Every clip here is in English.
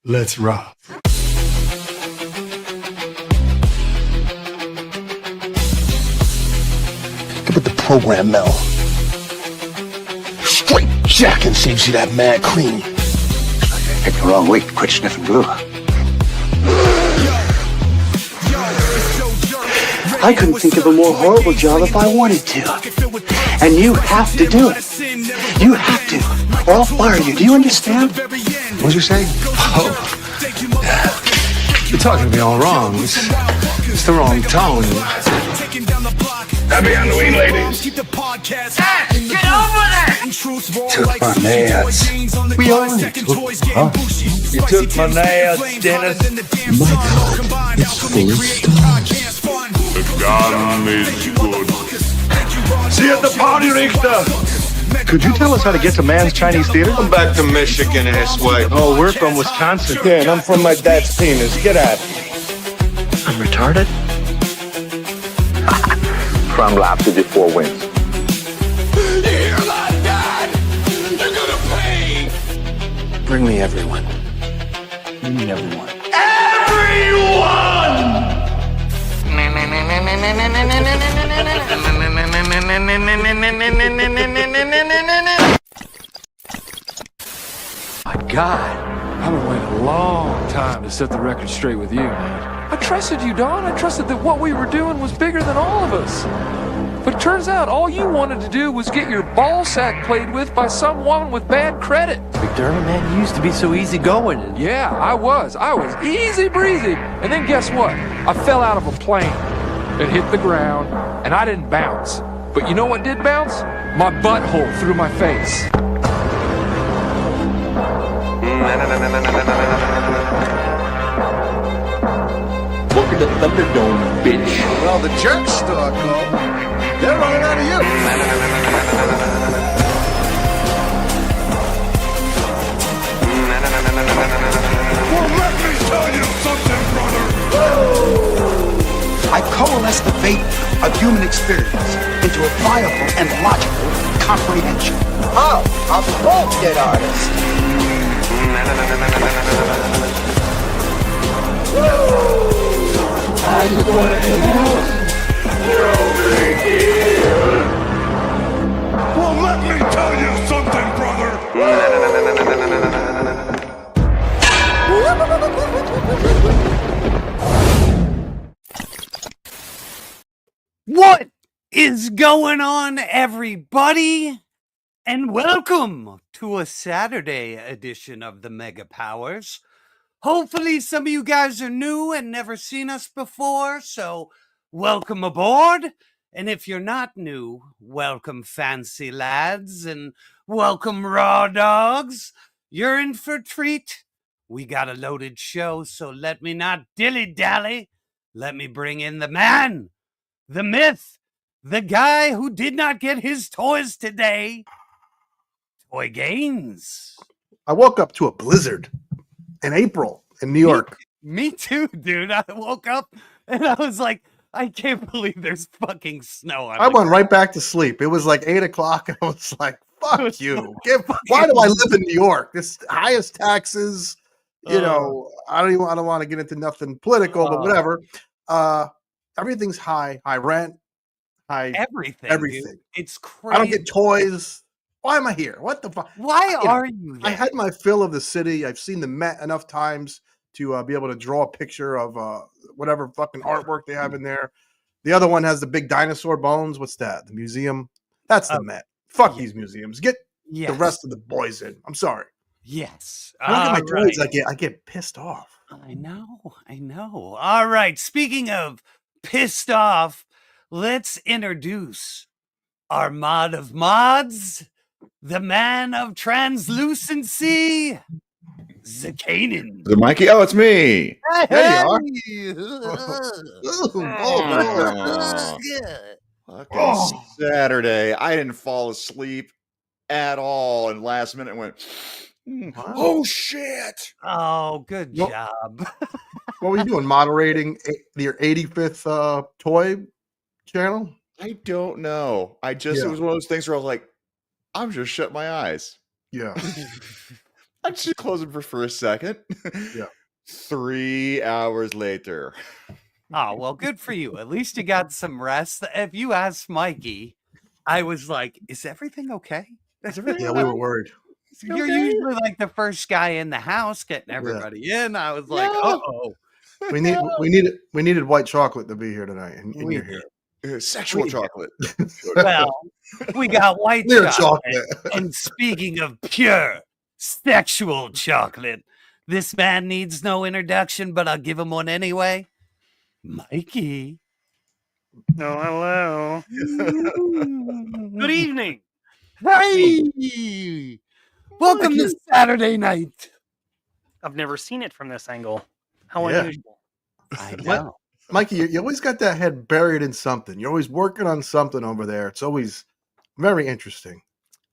Let's rock. Get with the program, Mel. Straight jacking saves you that mad cream. Picked the wrong week. Quit sniffing glue. I couldn't think of a more horrible job if I wanted to. And you have to do it. You have to, or I'll fire you. Do you understand? What'd you say? Oh, you're talking to me all wrong. It's the wrong tone. Happy Halloween, ladies. Get over there! Took my nads. We only took, huh? You took my nails, Dennis. My God, it's full of stars. The gun is good. See you at the party, Richter. Could you tell us how to get to Man's Chinese Theater? I'm back to Michigan this way. Oh, we're from Wisconsin. Yeah, and I'm from my dad's penis. Get out. I'm retarded? From laps before wins. Bring me everyone. You mean everyone. My God, I've been waiting a long time to set the record straight with you, man. I trusted you, Don. I trusted that what we were doing was bigger than all of us. But it turns out all you wanted to do was get your ball sack played with by someone with bad credit. McDermott, man, you used to be so easygoing. Yeah, I was easy breezy. And then guess what? I fell out of a plane. It hit the ground, and I didn't bounce. But you know what did bounce? My butthole through my face. Welcome to Thunderdome, bitch. Well, the jerks start calling. They're running out of you. Well, let me tell you something, brother. I coalesce the fate of human experience into a viable and logical comprehension. Oh, a bullshit artist. I just want to You're over here. Well, let me tell you something, brother. What is going on, everybody? And welcome to a Saturday edition of the Mega Powers. Hopefully some of you guys are new and never seen us before, so welcome aboard. And if you're not new, welcome fancy lads and welcome raw dogs. You're in for a treat. We got a loaded show, so let me not dilly-dally. Let me bring in the man, the myth, the guy who did not get his toys today, Toy Gaines. I woke up to a blizzard in April in New York. Me too, dude. I woke up and I was like, I can't believe there's fucking snow. I went right back to sleep. It was like 8 o'clock. And I was like, fuck you. Why do I live in New York? This highest taxes, you know, I don't want to get into nothing political, but whatever. Everything's high rent, high everything. Dude. It's crazy. I don't get toys. Why am I here? What the fuck? Why are you there? I had my fill of the city. I've seen the Met enough times to be able to draw a picture of whatever fucking artwork they have in there. The other one has the big dinosaur bones. What's that? The museum? That's the Met. Fuck these museums. Get the rest of the boys in. I'm sorry. Yes. I look at my toys. I get pissed off. I know. All right. Speaking of pissed off, let's introduce our mod of mods, the man of translucency, Zakanin. The Mikey? Oh, it's me. There you are. Fucking Saturday. I didn't fall asleep at all. And last minute went, oh, shit. Oh, good job. What were you doing? Moderating your 85th toy channel? I don't know. It was one of those things where I was like, I'm just shut my eyes. Yeah. I'm just closing for a second. Yeah. 3 hours later. Oh, well, good for you. At least you got some rest. If you asked Mikey, I was like, is everything okay? Yeah, we were worried. You're usually like the first guy in the house getting everybody in. I was like, uh-oh. We needed white chocolate to be here tonight, and you're here. Sexual chocolate. Well, we got white Clear chocolate. And speaking of pure sexual chocolate, this man needs no introduction, but I'll give him one anyway. Mikey. Oh, hello. Good evening. Hey! Welcome to Saturday night. I've never seen it from this angle. How Yeah. unusual. I know. Mikey, you always got that head buried in something. You're always working on something over there. It's always very interesting.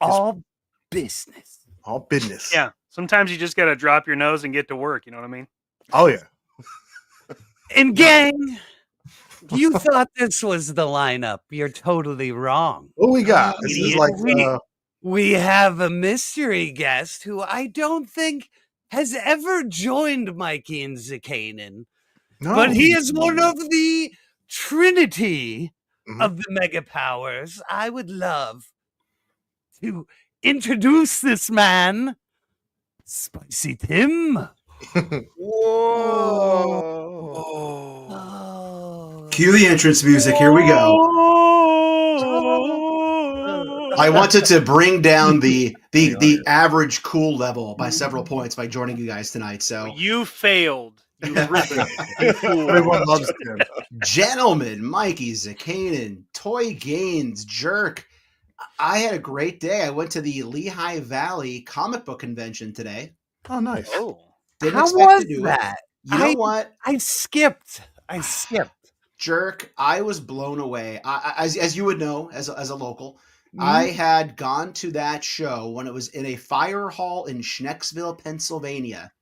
All business. All business. Yeah. Sometimes you just got to drop your nose and get to work. You know what I mean? Oh, yeah. And gang, you thought this was the lineup. You're totally wrong. What we got? This is like we have a mystery guest who I don't think has ever joined Mikey and Zakanin, but he is one of the trinity of the mega powers. I would love to introduce this man, Spicy Tim. Whoa. Cue the entrance music. Here we go. I wanted to bring down the average cool level by several points by joining you guys tonight. So you failed. You ribbon. Everyone loves him. Gentlemen, Mikey, Zakanin, Toy Gaines, Jerk. I had a great day. I went to the Lehigh Valley comic book convention today. Oh, nice. Oh. Didn't How expect was to do that? It. You know what? I skipped. Jerk, I was blown away. As you would know, as a local, I had gone to that show when it was in a fire hall in Schnecksville, Pennsylvania,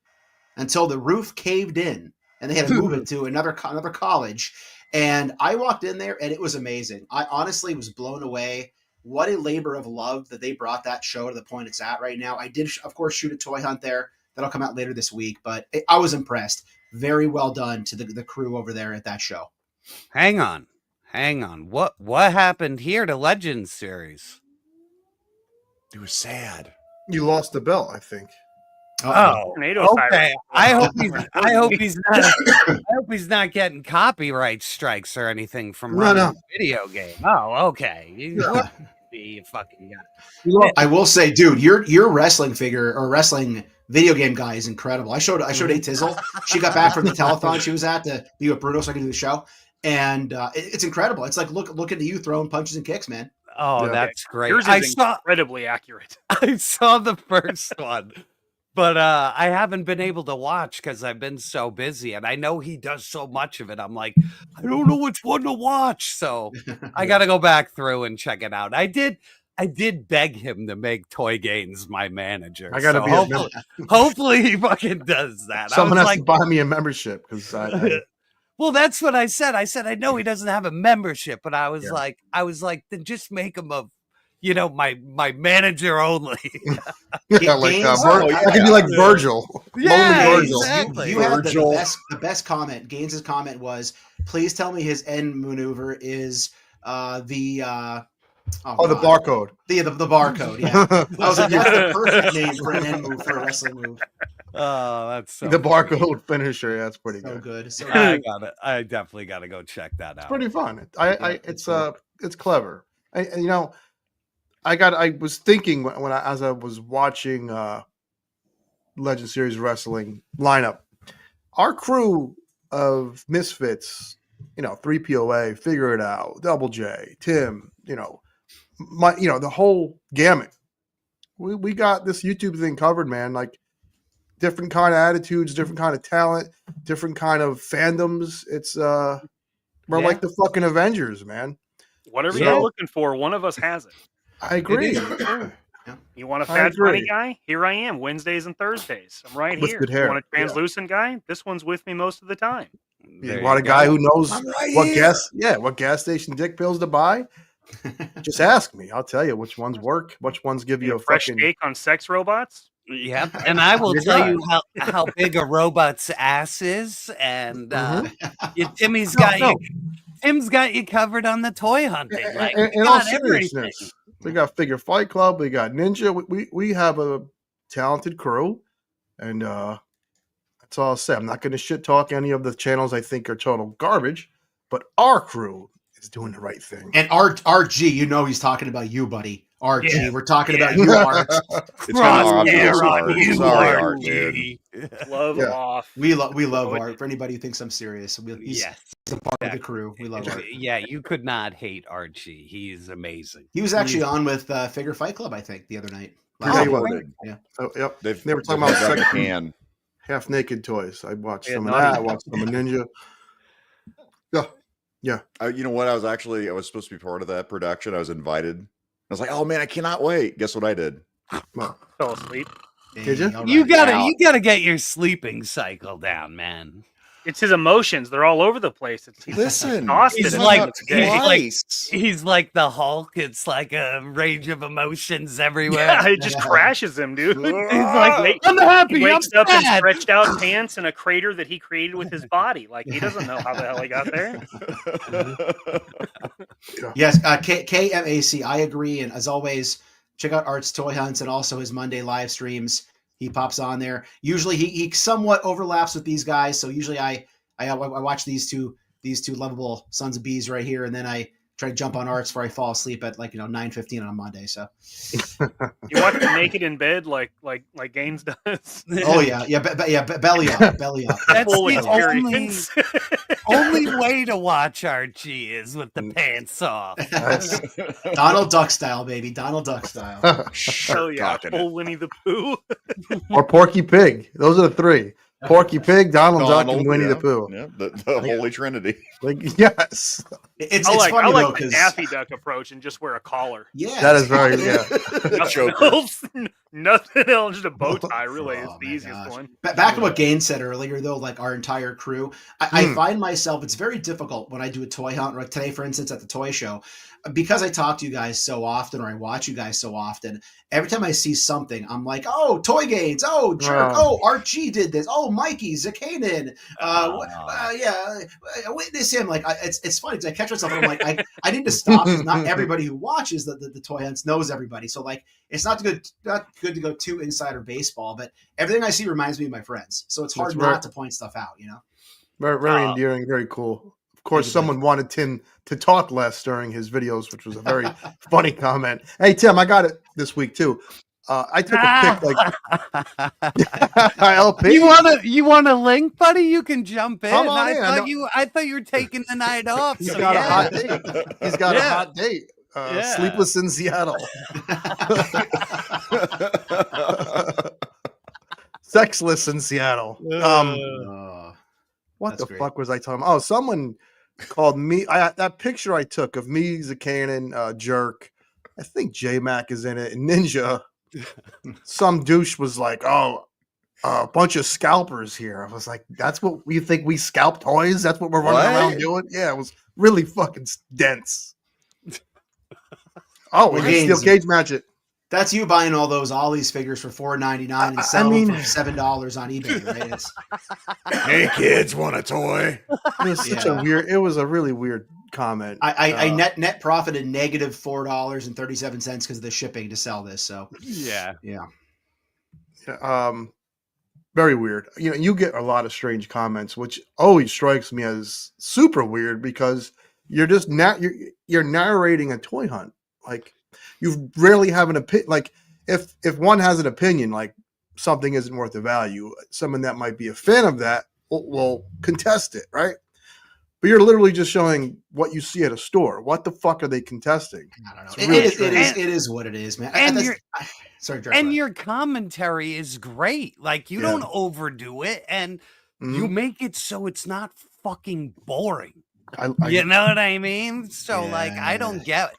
until the roof caved in and they had to move it to another college. And I walked in there and it was amazing. I honestly was blown away. What a labor of love that they brought that show to the point it's at right now. I did, of course, shoot a toy hunt there. That'll come out later this week, but I was impressed. Very well done to the crew over there at that show. Hang on. What happened here to Legends series? It was sad. You lost the belt, I think. Oh, Tornado okay. siren. I hope he's not getting copyright strikes or anything from running a video game. Oh, okay. You fucking got it. I will say, dude, your wrestling figure or wrestling video game guy is incredible. I showed A Tizzle. She got back from the telethon she was at to be with Bruno so I could do the show. And it's incredible. It's like look into you throwing punches and kicks, man. Oh, that's great. Yours is incredibly accurate. I saw the first one, but I haven't been able to watch because I've been so busy. And I know he does so much of it. I'm like, I don't know which one to watch. So I got to go back through and check it out. I did beg him to make Toy Gaines my manager. I gotta be hopefully he fucking does that. Someone has to buy me a membership because I well, that's what I said. I said I know he doesn't have a membership, but I was like, then just make him my manager only. Yeah, I could be like Virgil. Yeah, Virgil. Exactly. You had the best comment. Gaines's comment was, "Please tell me his end maneuver is the barcode. The barcode. Yeah, I was like, that's the perfect name for an end move for a wrestling move. Oh, that's so the barcode finisher. Yeah, that's pretty good. So I got it. I definitely got to go check that out. It's pretty fun. It's clever. I was thinking as I was watching Legend Series Wrestling lineup, our crew of misfits, 3POA, Figure It Out, Double J, Tim, the whole gamut. We got this YouTube thing covered, man. Like different kind of attitudes, different kind of talent, different kind of fandoms. It's we're like the fucking Avengers, man. Whatever you're looking for, one of us has it. I agree. You want a fat funny guy? Here I am, Wednesdays and Thursdays. I'm right with here. Good hair. You want a translucent guy? This one's with me most of the time. You want a guy who knows what gas station dick pills to buy? Just ask me. I'll tell you which ones work, which ones give you a fresh fucking take on sex robots. Yep, and I will tell you how big a robot's ass is, and Timmy's got you. Tim's got you covered on the toy hunting. Like, in all seriousness, we got Figure Fight Club, we got Ninja. We have a talented crew, and that's all I'll say. I'm not going to shit talk any of the channels I think are total garbage, but our crew is doing the right thing. And RG, you know he's talking about you, buddy. RG, we're talking about you, Art. It's sorry, Art, dude. Love off. We love Art. For anybody who thinks I'm serious, he's a part of the crew. We love Art. Yeah, you could not hate Archie. He's amazing. He was actually on with Figure Fight Club, I think, the other night. Yeah. Oh, yep. They were talking about half naked toys. I watched some of that. I watched some of Ninja. Yeah. You know what? I was supposed to be part of that production. I was invited. I was like, oh man, I cannot wait. Guess what I did? Fell asleep. Did you? You gotta get your sleeping cycle down, man. It's his emotions. They're all over the place. He's exhausted. He's like the Hulk. It's like a range of emotions everywhere. Yeah, it just crashes him, dude. He's like, I'm happy. He wakes up in stretched out pants in a crater that he created with his body. Like, he doesn't know how the hell he got there. Yes, KMAC. I agree. And as always, check out Art's Toy Hunts and also his Monday live streams. He pops on there. Usually he somewhat overlaps with these guys. So usually I watch these two lovable sons of bees right here, and then I try to jump on Arts before I fall asleep at 9:15 on a Monday. So you watch them naked in bed like Gaines does. Oh yeah, belly up. That's the only way to watch Archie is with the pants off. Donald Duck style, baby. Donald Duck style. Oh yeah, full Winnie the Pooh. Or Porky Pig. Those are the three. Porky Pig, Donald Duck, and Winnie the Pooh. Yeah, the Holy Trinity. Yes. It's I funny like though, the Daffy Duck approach and just wear a collar. Yeah, that is very nothing else, just a bow tie. Really, is the easiest one. Back to what Gaines said earlier, though, like our entire crew, I find myself, it's very difficult when I do a toy hunt, like today, for instance, at the toy show, because I talk to you guys so often, or I watch you guys so often. Every time I see something, I'm like, oh, Toy Gaines, oh, Jerk, oh, Archie did this, oh, Mikey, Zakanin, witness him. Like, it's funny because I catch myself and I'm like, I need to stop because not everybody who watches the toy hunts knows everybody. So like, it's not good to go too insider baseball, but everything I see reminds me of my friends. So it's hard not to point stuff out, Very, very endearing, very cool. Of course, someone wanted Tim to talk less during his videos, which was a very funny comment. Hey, Tim, I got it this week too. I took a pic like LP. You want a link, buddy? You can jump in. Come on I in. thought you were taking the night off. He's got a hot date. He's got a hot date. Sleepless in Seattle. Sexless in Seattle. What the fuck was I talking about? Oh, someone called me. That picture I took of me, Zakanin, Jerk. I think J-Mac is in it. And Ninja. Some douche was like, oh, a bunch of scalpers here. I was like, that's what you think we scalp toys? That's what we're running around doing? Yeah, it was really fucking dense. Oh, Steel Cage Magic. That's you buying all those Ollie's figures for $4.99 and selling them for $7 on eBay, right? Hey kids, want a toy? It was such a weird. It was a really weird comment. I net profited negative $4.37 because of the shipping to sell this. So yeah. Very weird. You get a lot of strange comments, which always strikes me as super weird because you're just you're narrating a toy hunt. Like, you rarely have an opinion. Like, if one has an opinion, like something isn't worth the value, someone that might be a fan of that will contest it, right? But you're literally just showing what you see at a store. What the fuck are they contesting? I don't know. It is what it is, man. And your commentary is great. Like, you don't overdo it, and you make it so it's not fucking boring. You know what I mean? So, like, I don't get it.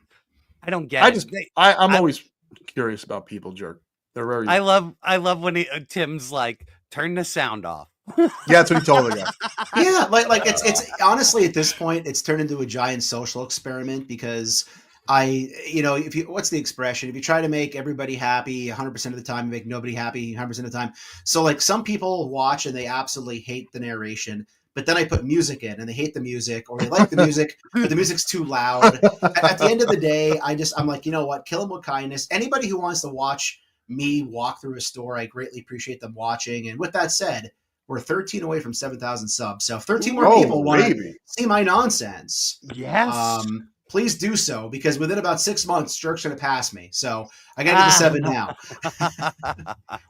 I'm always curious about people, Jerk. They're very. I love when Tim's like, turn the sound off. Yeah, that's what he told the guy. Yeah, like it's honestly at this point it's turned into a giant social experiment because if you, what's the expression? If you try to make everybody happy 100% of the time, you make nobody happy 100% of the time. So like some people watch and they absolutely hate the narration, but then I put music in and they hate the music, or they like the music, but the music's too loud. At the end of the day, I'm like, you know what? Kill them with kindness. Anybody who wants to watch me walk through a store, I greatly appreciate them watching. And with that said, we're 13 away from 7,000 subs. So if 13 more people want to see my nonsense, yes, please do so, because within about 6 months, Jerk's going to pass me. So I got to get to 7 now,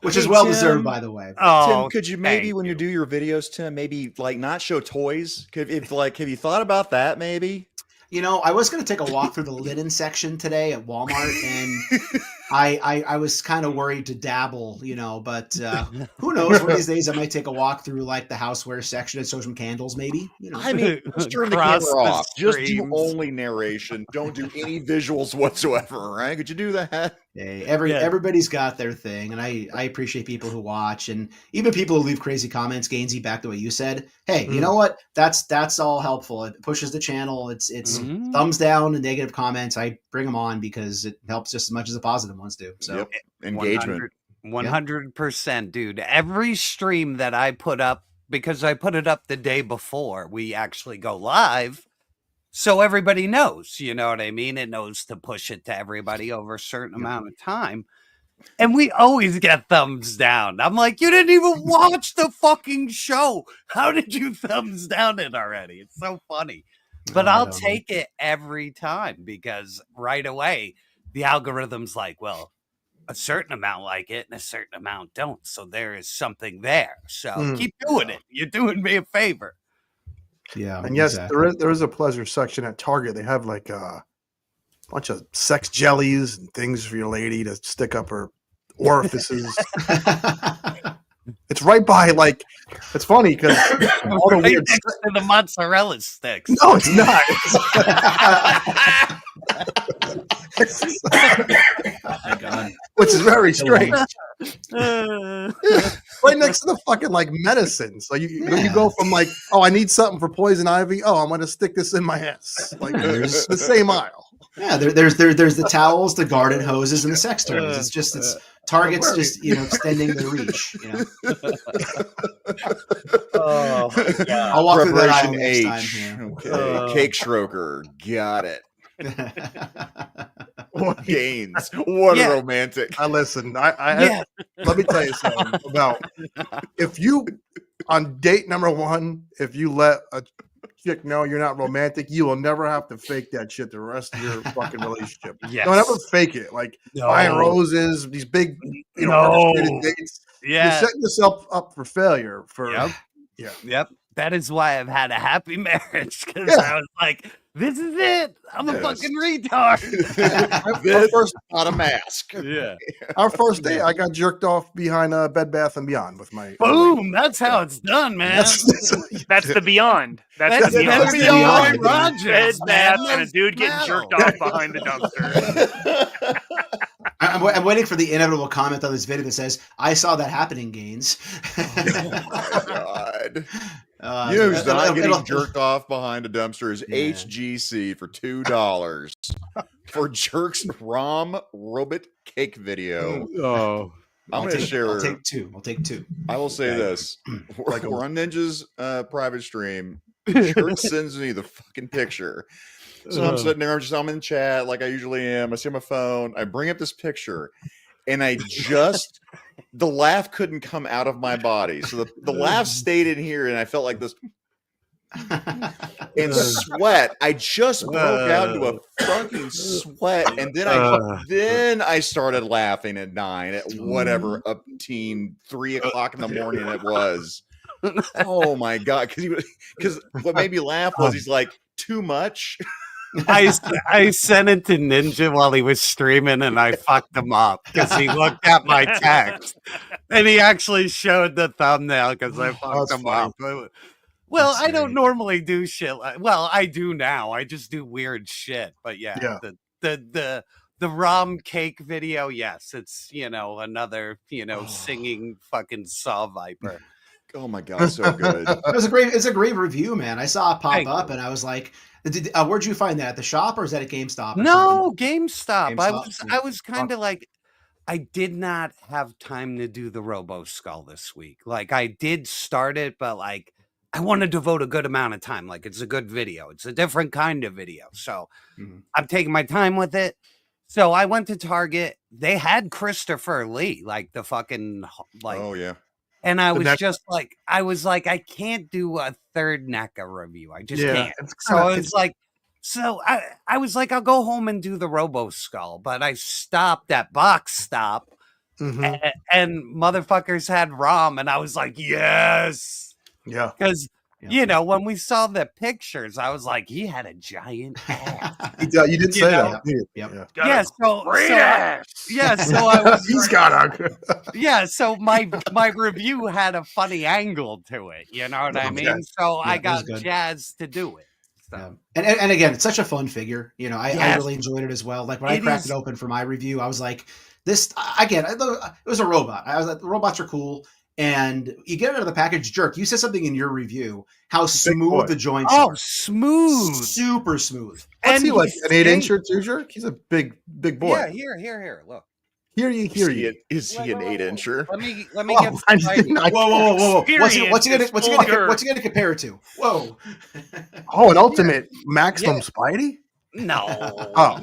which is well deserved, by the way. Oh, Tim, could you maybe, when you do your videos, Tim, maybe like not show toys? Have you thought about that? Maybe. I was going to take a walk through the linen section today at Walmart, and I was kind of worried to dabble, but who knows? One of these days I might take a walk through like the houseware section and show some candles, maybe. I mean, just turn the camera off. Just do only narration. Don't do any visuals whatsoever, right? Could you do that? Hey, everybody's got their thing, and I appreciate people who watch, and even people who leave crazy comments. Gainsey, back to what you said. Hey, you know what? That's all helpful. It pushes the channel. It's thumbs down and negative comments. I bring them on because it helps just as much as the positive ones do. So engagement, 100%, dude. Every stream that I put up, because I put it up the day before we actually go live. So everybody knows, you know what I mean? It knows to push it to everybody over a certain amount of time. And we always get thumbs down. I'm like, you didn't even watch the fucking show. How did you thumbs down it already? It's so funny. But I'll take it every time, because right away, the algorithm's like, well, a certain amount like it and a certain amount don't. So there is something there. So keep doing it. You're doing me a favor. Yeah, and yes, exactly. there is a pleasure section at Target. They have like a bunch of sex jellies and things for your lady to stick up her orifices. It's right by, like, it's funny because all the weird next to the mozzarella sticks. No, it's not. Oh God. Which is very strange. Right next to the fucking like medicine. So you go from like, oh, I need something for poison ivy. Oh, I'm gonna stick this in my ass. Like there's the same aisle. Yeah, there's the towels, the garden hoses, and the sex toys. It's Target's just extending their reach. Oh, yeah. I'll walk through that aisle H. next time. Okay, Cake Schroeder, got it. Gaines, what a romantic. Listen, let me tell you something about if you on date number 1, if you let a chick know you're not romantic, you will never have to fake that shit the rest of your fucking relationship. Yes. Don't ever fake it. Like buying roses, these big, orchestrated dates. Yeah. You're setting yourself up for failure. Yep. That is why I've had a happy marriage, because I was like, this is it. I'm a fucking retard. This first not a mask. Yeah. Our first date, I got jerked off behind Bed Bath and Beyond with my. Boom! That's how it's done, man. That's the beyond. That's the beyond. Rogers, Bed Bath man. and a dude getting jerked off behind the dumpster. I'm waiting for the inevitable comment on this video that says, "I saw that happening, Gaines." Oh, God. You know who's not getting jerked off behind a dumpster is HGC for $2 for Jerk's Rom Robot Cake video. Oh, I'm going to share. I'll take two. I will say this: we're on Ninja's private stream. Jerk sends me the fucking picture. So I'm sitting there. I'm in chat like I usually am. I see my phone. I bring up this picture, and the laugh couldn't come out of my body. So the laugh stayed in here, and I felt like this. And sweat. I just broke out into a fucking sweat, and then I started laughing at 9 at whatever up teen 3 o'clock in the morning it was. Oh my God! Because what made me laugh was he's like, too much. I sent it to Ninja while he was streaming, and I fucked him up because he looked at my text, and he actually showed the thumbnail because I fucked him up. Well, I don't normally do shit. Well, I do now. I just do weird shit. But the Rom Cake video, yes, it's another singing fucking saw viper. Oh my god, so good. It's a great review, man. I saw it pop Thank up, you. and I was like, "Where'd you find that? At the shop, or is that at GameStop?" Or No, something? GameStop. GameStop? I was kind of like, I did not have time to do the Robo Skull this week. Like I did start it, but like I want to devote a good amount of time. Like it's a good video. It's a different kind of video. So I'm taking my time with it. So I went to Target. They had Christopher Lee, like the fucking like. Oh yeah. And I The was next- just like, I can't do a third NECA review. I just can't. It's So kinda- I was like, I was like, I'll go home and do the Robo Skull, but I stopped at Box Stop, Mhm. and motherfuckers had ROM, and I was like, yes, Yeah. because you know when we saw the pictures, I was like, he had a giant ass. You did say that. Yep. Yeah, so Great I was. He's got a. Yeah, so my review had a funny angle to it. You know what I mean? Okay. So I Yeah, it was got good. jazzed to do it. So. Yeah. And again, it's such a fun figure. You know, I Yes. really enjoyed it as well. Like when I It cracked is- it open for my review, I was like, this again. It was a robot. I was like, the robots are cool, and you get it out of the package. Jerk, you said something in your review how boy. smooth the joints Oh, are. smooth. Super smooth. What's he like? An 8-incher too? Jerk? He's a big boy. Yeah, here. Look. Hear you. Is he an 8-incher? Let me Oh, get. I didn't- I- Whoa. Experience What's he is gonna compare it to? Whoa. Oh, an ultimate maximum Spidey? No. Oh.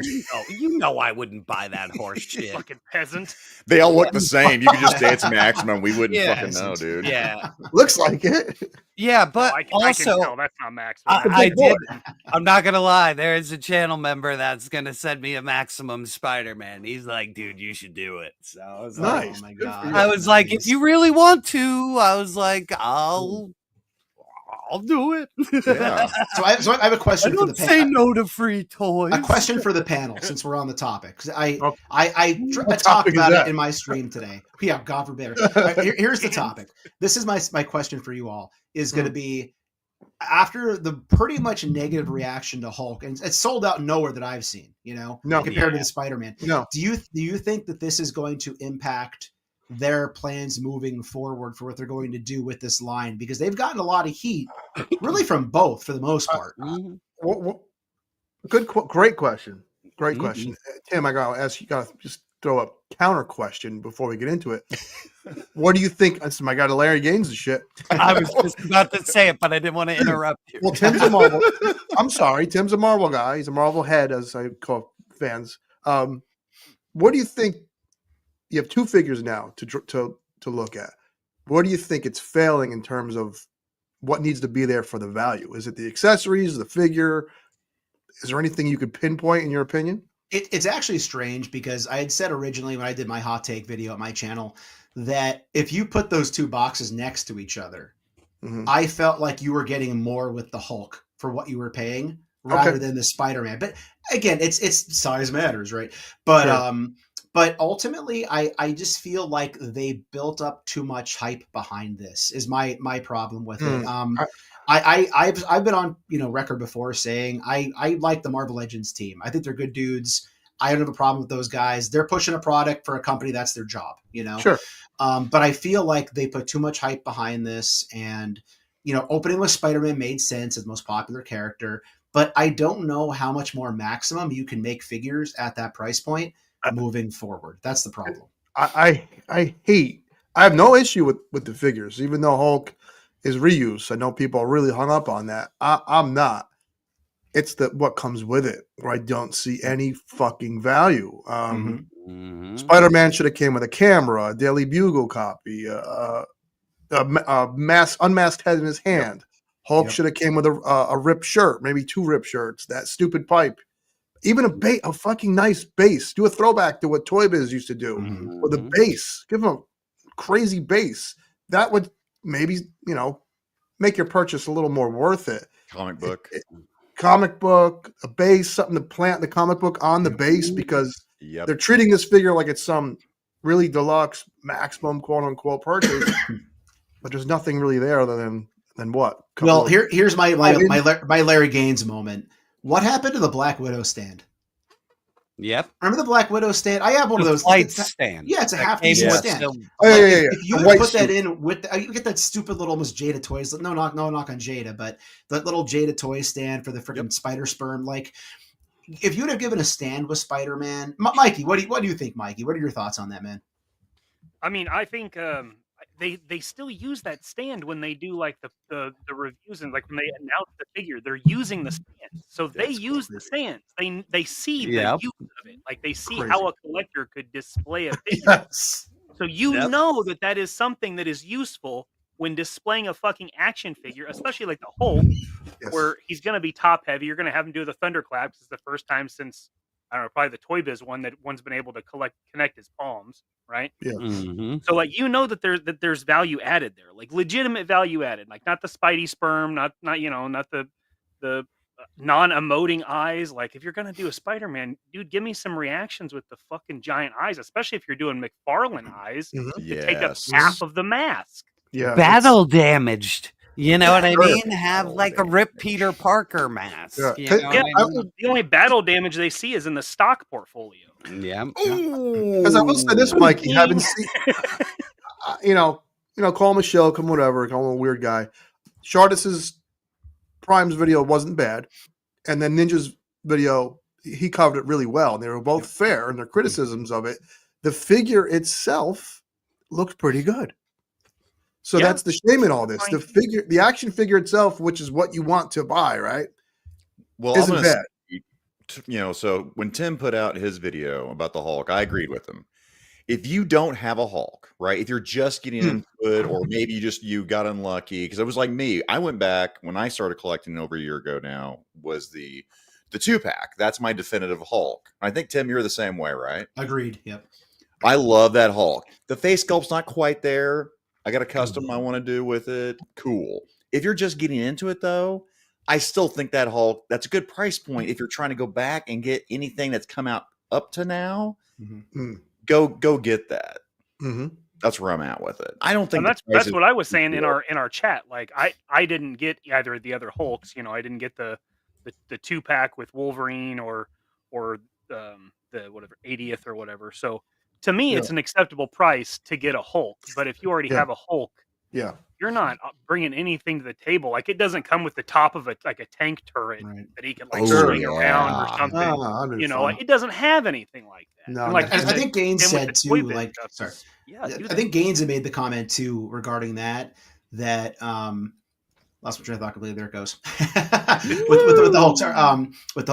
You know I wouldn't buy that horse shit. Fucking peasant. They all look the same. You could just say it's maximum. We wouldn't Yeah. fucking know, dude. Yeah. Looks like it. Yeah, but I can also tell that's not maximum. I did. I'm not gonna lie. There is a channel member that's gonna send me a maximum Spider-Man. He's like, dude, you should do it. So I was like, Nice. Oh my Good for god. you. I was like, if you really want to, I was like, I'll do it. Yeah. So I have a I question for the don't say panel. no to free toys. A question for the panel, since we're on the topic. 'Cause I What talked topic is about that? it in my stream today. Yeah, God forbid. All right, here's the topic. This is my question for you all. Is going to be after the pretty much negative reaction to Hulk, and it's sold out nowhere that I've seen. You know, No. compared to the Spider-Man. No. Do you think that this is going to impact their plans moving forward for what they're going to do with this line? Because they've gotten a lot of heat, really from both for the most part. Great question. Great question. Tim, I got to ask you, got to just throw a counter question before we get into it. What do you think? I got to Larry Gaines and shit. I was just about to say it, but I didn't want to interrupt you. Well, Tim's a Marvel. I'm sorry. Tim's a Marvel guy. He's a Marvel head, as I call fans. What do you think? You have two figures now to look at. What do you think it's failing in terms of what needs to be there for the value? Is it the accessories, the figure? Is there anything you could pinpoint in your opinion? It's actually strange because I had said originally when I did my hot take video at my channel that if you put those two boxes next to each other, I felt like you were getting more with the Hulk for what you were paying rather than the Spider-Man. But again, it's size matters, right? But Sure. But ultimately, I just feel like they built up too much hype behind this. Is my problem with it. I've been on record before saying I like the Marvel Legends team. I think they're good dudes. I don't have a problem with those guys. They're pushing a product for a company. That's their job, Sure. But I feel like they put too much hype behind this, and opening with Spider-Man made sense as the most popular character. But I don't know how much more maximum you can make figures at that price point moving forward. That's the problem. I have no issue with the figures, even though Hulk is reuse. I know people are really hung up on that. I'm not. It's what comes with it where I don't see any fucking value. Spider-Man should have came with a camera, a Daily Bugle copy, a unmasked head in his hand. Hulk should have came with a ripped shirt, maybe two ripped shirts, that stupid pipe. Even a fucking nice base. Do a throwback to what Toy Biz used to do with a base. Give them a crazy base. That would maybe, make your purchase a little more worth it. Comic book. Comic book, a base, something to plant the comic book on the base because they're treating this figure like it's some really deluxe maximum quote unquote purchase. But there's nothing really there other than what? Well, here's my Larry Gaines moment. What happened to the Black Widow stand? Yep. Remember the Black Widow stand? I have one of those. Light It's a- stand. Yeah, it's a That half came decent with stand. some- Oh yeah, Like, yeah, if, yeah. if you The would white put that suit. in with, you get that stupid little almost Jada toys. No knock on Jada, but that little Jada toy stand for the freaking spider sperm. Like, if you'd have given a stand with Spider-Man, Mikey, what do you think, Mikey? What are your thoughts on that, man? I mean, I think they still use that stand when they do like the reviews and like when they announce the figure, they're using the stand. So they use the stands. They see the Yep. use of it. Like they see Crazy. how a collector could display a figure. Yes. So you Yep. know that is something that is useful when displaying a fucking action figure, especially like the Hulk, where he's going to be top heavy. You're going to have him do the thunderclaps. It's the first time since, I don't know, probably the Toy Biz one that one's been able to connect his palms, right? Yeah. Mm-hmm. So like that there's value added there, like legitimate value added, like not the Spidey sperm, not the non-emoting eyes. Like if you're gonna do a Spider-Man, dude, give me some reactions with the fucking giant eyes, especially if you're doing McFarlane eyes to take up half of the mask. Yeah. Battle damaged. You know what I Sure. mean? Have like a Rip Peter Parker mask. Yeah. You know Yeah, what I mean? the only battle damage they see is in the stock portfolio. Yeah. Because I will say this, Mikey, having seen, call him a show, come whatever, call him a weird guy. Shardis's Prime's video wasn't bad, and then Ninja's video, he covered it really well, and they were both fair in their criticisms of it. The figure itself looked pretty good. So Yeah. that's the shame in all this. The action figure itself, which is what you want to buy, right? Well, Isn't I'm gonna bad. say, so when Tim put out his video about the Hulk, I agreed with him. If you don't have a Hulk, right? If you're just getting into it, or maybe you got unlucky, because it was like me. I went back when I started collecting over a year ago now, was the 2-pack. That's my definitive Hulk. I think, Tim, you're the same way, right? Agreed. Yep. I love that Hulk. The face sculpt's not quite there. I got a custom I want to do with it. Cool. If you're just getting into it, though, I still think that Hulk, that's a good price point. If you're trying to go back and get anything that's come out up to now, go get that. Mm-hmm. That's where I'm at with it. I don't think And that's what I was saying in our chat. Like I didn't get either of the other Hulks. I didn't get the 2-pack with Wolverine or the whatever 80th or whatever. So to me, it's an acceptable price to get a Hulk. But if you already have a Hulk, you're not bringing anything to the table. Like it doesn't come with the top of a tank turret that he can swing around or something. Like, it doesn't have anything like that. No, And like I think Gaines said too. Like, sorry. Yeah, I think Gaines had made the comment too regarding that. Lost my train of thought completely. There it goes. with the whole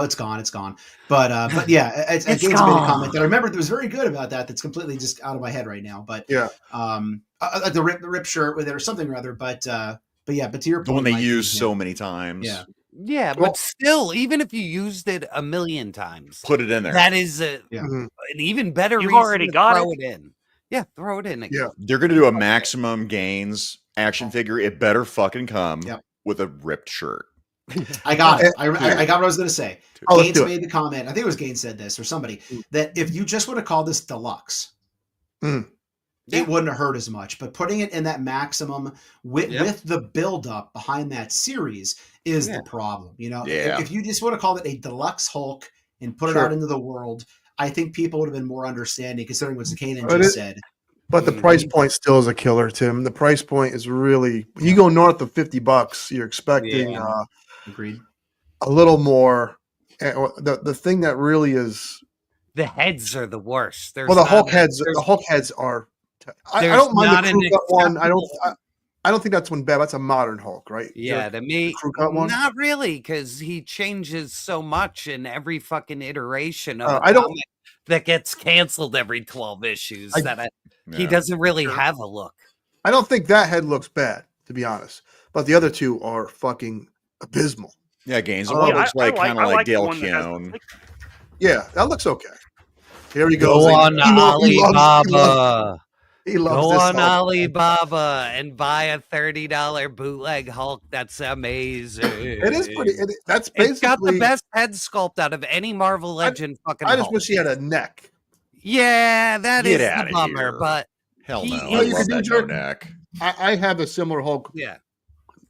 it's gone. But yeah, Gaines made a comment that I remember that was very good about that. That's completely just out of my head right now. But the rip shirt with it or something or other. But to your point, the one they Mikey, use so many times. Yeah, but still, even if you used it a million times, put it in there. That is an even better You've reason already to got throw it. it in. Yeah, throw it in again. Yeah. They're going to do a maximum gains action figure. It better fucking come with a ripped shirt. I got it. I got what I was going to say. Oh, Gaines made the comment. I think it was Gaines said this or somebody that if you just would have called this deluxe, it wouldn't have hurt as much. But putting it in that maximum with the buildup behind that series is the problem. If you just would have called it a deluxe Hulk and put it out into the world, I think people would have been more understanding considering what Zakanan just said. But the price point still is a killer, Tim. The price point is really, you go north of $50, you're expecting Agreed. A little more. The thing that really is, the heads are the worst. the Hulk heads are. I don't mind the crew cut one. I don't think that's one bad. That's a modern Hulk, right? Yeah, to me, crew cut one? not really, because he changes so much in every fucking iteration of I don't. comic that gets canceled every 12 issues. He doesn't really have a look. I don't think that head looks bad, to be honest. But the other two are fucking abysmal. Yeah, Gaines. The one looks like kind of like Dale one that has Keown. Yeah, that looks okay. Here he Go goes. on Alibaba. He loves Go this on Hulk. Alibaba and buy a $30 bootleg Hulk. That's amazing. It is pretty. That's basically. It's got the best head sculpt out of any Marvel Legend fucking I just Hulk. wish he had a neck. Yeah, that Get is outta the bummer, here. but Hell no. he I you love could do that jerk. no neck. I have a similar Hulk. yeah.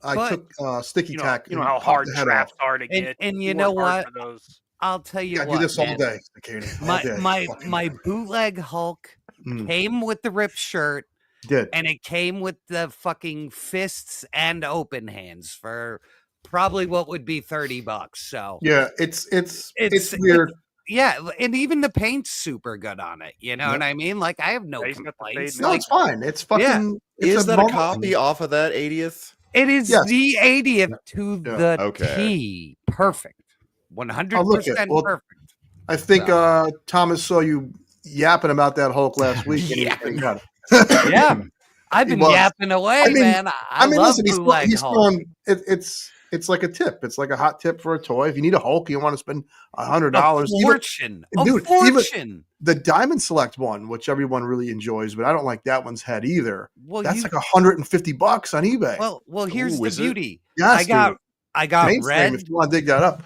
I But- took sticky tack. You know and how popped hard the head traps off. are to get. And You you know work hard what? for those. I'll tell you I what, do this all man. day, Katie. All My day. my Fucking my day. bootleg Hulk Mm. came with the ripped shirt, Did. and it came with the fucking fists and open hands for probably what would be $30. So Yeah, it's weird. yeah, and even the paint's super good on it. You know Yep. what I mean? Like I have no Yeah, he's got the complaints. fade No, Like, it's fine. It's fucking. It's Is that a moment. copy off of that 80th? it is Yes. the 80th to Yeah. the Okay. T. Perfect. I'll look 100% at. Well, perfect. I think So. Thomas saw you yapping about that Hulk last week. and he- Yapping. he got it. Yeah. I've He been was. yapping away, I mean- man. I love listen, bootleg he's Hulk. throwing. It's like a tip. It's like a hot tip for a toy. If you need a Hulk, you want to spend $100. A fortune. Dude, A fortune. The Diamond Select one, which everyone really enjoys, but I don't like that one's head either. Well, That's you, like $150 on eBay. well, here's Ooh, the is it? beauty. Yes, I got dude. Mainframe, red. if you want to dig that up.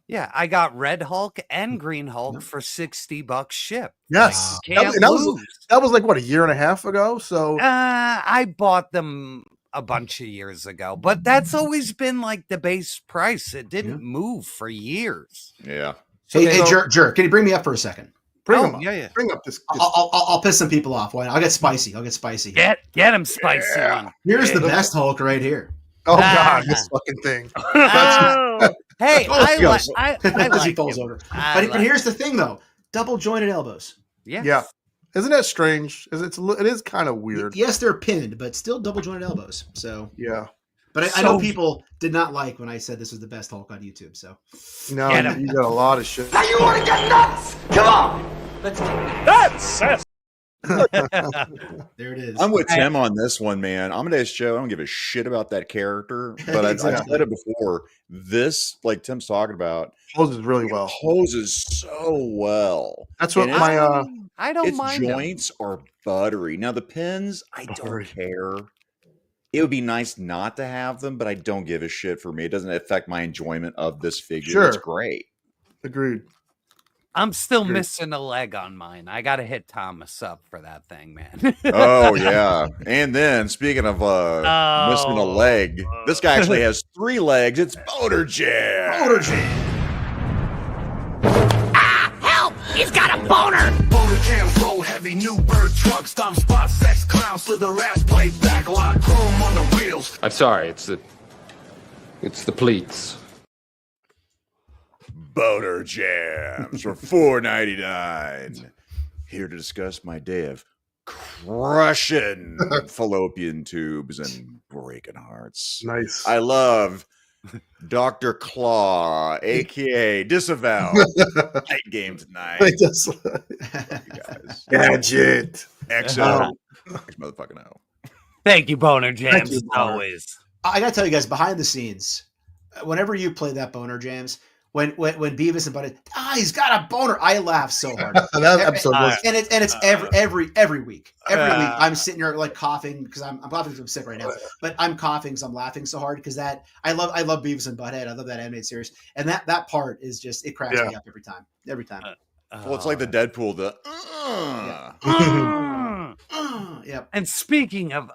Yeah, I got Red Hulk and Green Hulk for $60 shipped. Yes. Can't That lose. was like what, a year and a half ago. So I bought them a bunch of years ago, but that's always been like the base price. It didn't move for years. Yeah. Hey, Jerk, can you bring me up for a second? bring Oh, him up. yeah. Bring up this. I'll piss some people off. Why not? I'll get spicy. Get him, spicy one. Here's the best Hulk right here. Oh Ah. God, this fucking thing. Oh, Hey, Oh, I goes. like As he falls over. But here's the thing, though: double jointed elbows. Yeah. Yeah. Isn't that strange? It is kind of weird. Yes, they're pinned, but still double jointed elbows. So Yeah. But I know people did not like when I said this was the best Hulk on YouTube. So No, Get him. you got a lot of shit. Now you want to get nuts? Come on. Let's get that's there it is. I'm with Tim on this one, man. Amadeus Cho, I don't give a shit about that character, but I've said it before. This, like Tim's talking about, Poses really well. poses so well. That's what And my I don't its mind 'em. joints are buttery. Now the pins, I Buttery. don't care. It would be nice not to have them, but I don't give a shit for me. It doesn't affect my enjoyment of this figure. It's Sure. great. agreed. I'm still Agreed. missing a leg on mine. I got to hit Thomas up for that thing, man. Oh yeah. And then speaking of missing a leg, this guy actually has 3 legs. It's Boner Jam. Motor Jam. help! He's got a boner! Boner jams roll heavy, new bird truck, stomp spot, sex clowns, slither ass plate, back lot, chrome on the wheels. I'm sorry, it's the pleats. Boner Jams for $4.99. Here to discuss my day of crushing fallopian tubes and breaking hearts. Nice. I love Dr. Claw, aka Disavowed. Night game tonight. It does- You guys. Gadget. XO. Motherfucking O. Thank you, Boner Jams, you, as Boner. always. I gotta tell you guys, behind the scenes, whenever you play that Boner Jams, when Beavis and Butthead, he's got a boner, I laugh so hard. That episode was and it's every week. Every week I'm sitting here like coughing because I'm coughing because I'm sick right now. But I'm coughing because I'm laughing so hard because that I love Beavis and Butthead. I love that animated series, and that part is just it cracks me up every time. Every time. Well, it's like the Deadpool. Yep. And speaking of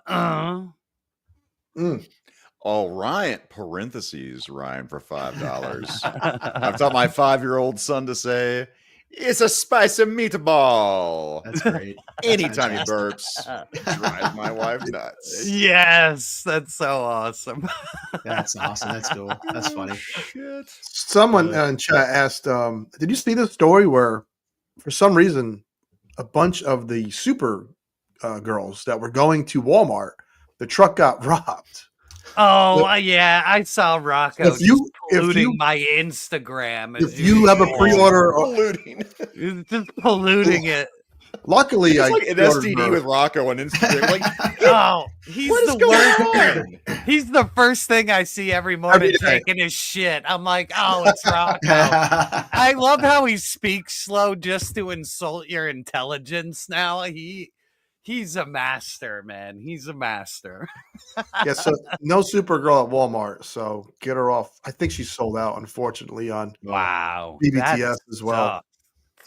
All right, parentheses, Ryan, for $5. I've taught my 5-year-old son to say, it's a spicy meatball. That's great. Anytime he burps, it drives my wife nuts. yes, that's so awesome. That's awesome. That's cool. That's funny. Shit. someone in chat asked, did you see the story where for some reason a bunch of the super girls that were going to Walmart, the truck got robbed? Oh, yeah, I saw Rocco If you- just polluting if you- my Instagram. If you have a pre-order, Polluting. just polluting it. luckily It's I like an pre-ordered STD her. with Rocco on Instagram. Like, Oh, he's what is the going worst. on? He's the first thing I see every morning day. taking his shit. I'm like, oh, it's Rocco. I love how he speaks slow just to insult your intelligence now. He's a master, man. He's a master. Yeah, so no Supergirl at Walmart, so get her off. I think she's sold out, unfortunately, on Wow. BBTS that as well. sucks.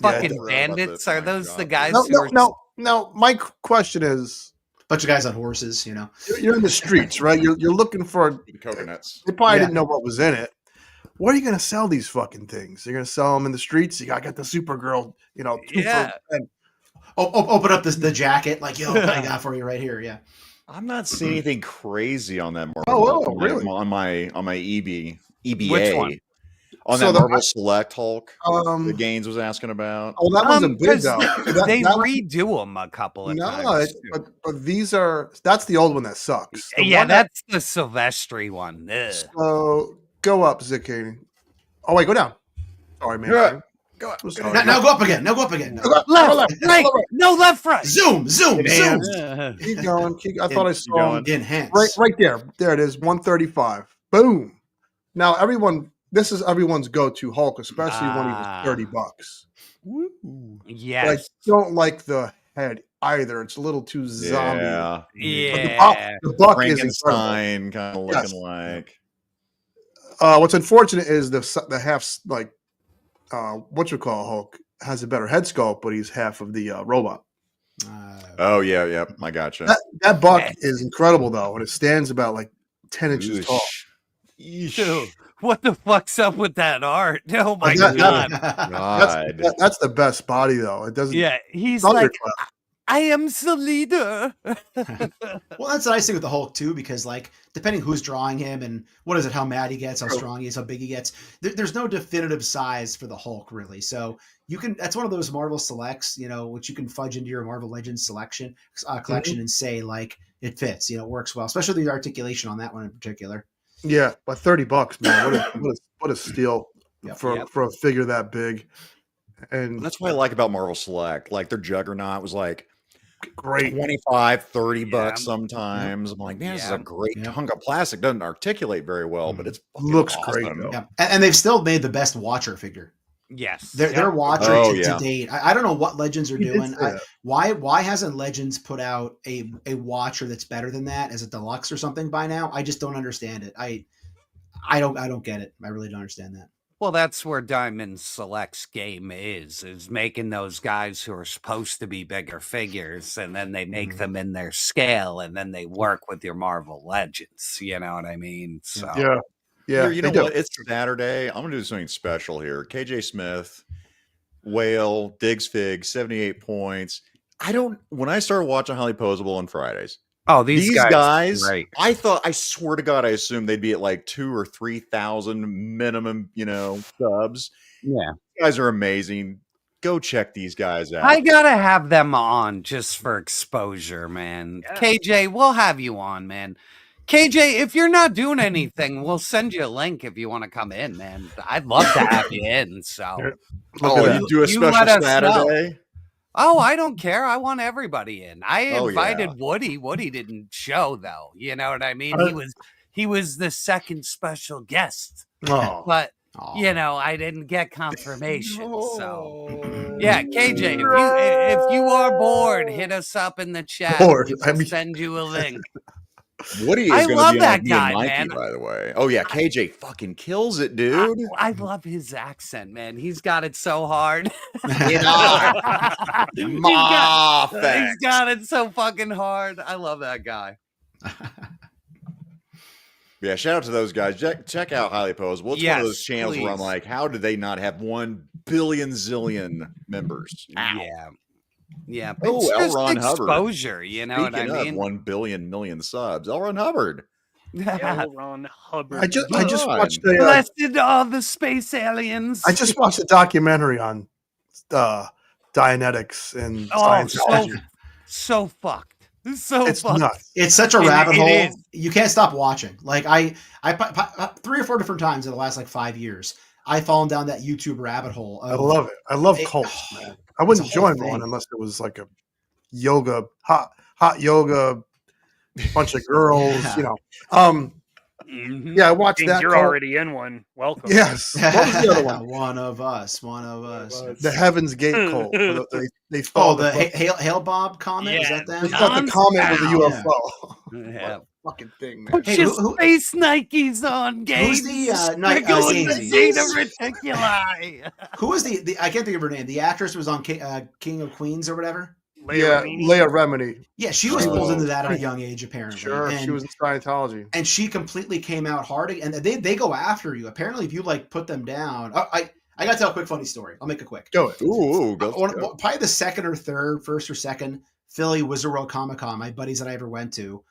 Yeah, Fucking don't worry about bandits. this. Are My those God. the guys No, who no, are no, no. My question is, Bunch of guys on horses, you're in the streets, right? You're looking for. Coconuts. They probably Yeah. didn't know what was in it. where are you going to sell these fucking things? You're going to sell them in the streets? You got to get the Supergirl, 2 Yeah. for 10. Open up the jacket, like, yo, what I got for you right here. Yeah. I'm not seeing anything crazy on that Marvel. Oh, really? On my EBA. Which one? On So that the- Marvel Select Hulk the Gaines was asking about. Oh, that one's a big 'cause though. They That one- redo them a couple of no, times. but that's the old one that sucks. The Yeah, one that- that's the Silvestri one. Ugh. So go up, Zicane. Oh wait, go down. Sorry, man. Yeah. Go up. Now go up again. Now go up again. Left, right, no, left, right. Zoom. Keep going. I thought I saw him. Enhance. Right there. There it is. 135. Boom. Now this is everyone's go-to Hulk, especially when he was $30. Yes. But I don't like the head either. It's a little too zombie. Yeah. Yeah. The buck is incredible. Frankenstein kind of looking Yes. like. What's unfortunate is the half what you call Hulk has a better head sculpt, but he's half of the robot. Oh yeah, yep. I gotcha. That buck is incredible though, and it stands about like 10 inches tall. Dude, what the fuck's up with that art? Oh my That- god. God. That's the best body though. It doesn't. Yeah, he's Thunderclap. like, I am the leader. Well, that's the nice thing with the Hulk too, because like depending who's drawing him and what is it, how mad he gets, how strong he is, how big he gets. There's no definitive size for the Hulk really. So you can. That's one of those Marvel selects, which you can fudge into your Marvel Legends selection collection and say like it fits. It works well, especially the articulation on that one in particular. Yeah, but $30, man. What a steal for a figure that big. And that's what I like about Marvel Select. Like their Juggernaut was like great, $25-$30 sometimes. I'm like, man, this is a great hunk of plastic. Doesn't articulate very well, but it's looks awesome. great though. Yeah. And they've still made the best Watcher figure. Yes, their Watcher Oh, to yeah. date. I don't know what Legends are He did doing. say that. Why hasn't Legends put out a Watcher that's better than that as a deluxe or something by now? I just don't understand it. I don't get it. I really don't understand that. Well, that's where Diamond Select's game is making those guys who are supposed to be bigger figures, and then they make them in their scale, and then they work with your Marvel Legends. You know what I mean? So Yeah. Here, you know what? It's Saturday. I'm gonna do something special here. KJ Smith, Whale, Diggs Fig, 78 points. When I started watching Highly Posable on Fridays. Oh, these guys! right. I swear to God, I assumed they'd be at like 2,000 or 3,000 minimum, subs. Yeah, You guys are amazing. Go check these guys out. I gotta have them on just for exposure, man. Yeah. KJ, we'll have you on, man. KJ, if you're not doing anything, we'll send you a link if you want to come in, man. I'd love to have you in. So, you do a You special let us Saturday. oh, I don't care. I want everybody in. I Oh, invited yeah. Woody. Woody didn't show though. You know what I mean? He was the second special guest, Oh, but I didn't get confirmation. So, yeah, KJ, if you are bored, hit us up in the chat. Bored, We'll send you a link. Woody is I going love to be that on guy, me and Mikey, man. by the way. Oh yeah, KJ fucking kills it, dude. I love his accent, man. He's got it so hard. He's got it so fucking hard. I love that guy. Yeah, shout out to those guys. Check out Highly Posable. It's one of those Yes, channels where I'm please. like, how did they not have 1 billion zillion members? Yeah. Yeah. Oh, It's L. just Ron Hubbard. exposure, you know what I Speaking mean? of 1 billion million subs, L. Ron Hubbard. L. Ron Hubbard. I just God. watched Blessed are the space aliens. I just watched a documentary on Dianetics and Scientology. so fucked. So It's fucked. nuts. It's such a rabbit hole. is. You can't stop watching. Like I 3 or 4 different times in the last like 5 years, I've fallen down that YouTube rabbit hole. I love it. I love cults, man. I wouldn't it's a whole join thing. one unless it was like a yoga, hot yoga, bunch of girls, Mhm. Yeah, I watched James, that. you're cult. already in one. Welcome. Yes. What was the other one? One of us. The Heaven's Gate cult. They Oh, thought the Hail Bob comment? Yeah. Is that they that? thought the comment was a Yeah. UFO. Yeah. Fucking thing, man. Put Hey, your who- space Nikes on, Gabe. Who's the We're going to Gaines. Zeta Reticuli. Who was the I can't think of her name. The actress was on King of Queens or whatever. Leia Remini. Yeah, she was pulled into that at a young age, apparently. Sure, and, she was in Scientology, and she completely came out hard. And they go after you. Apparently, if you like put them down, I got to tell a quick funny story. I'll make it quick. Go it. Ooh, probably the second or third, first or second Philly Wizard World Comic Con, my buddies that I ever went to.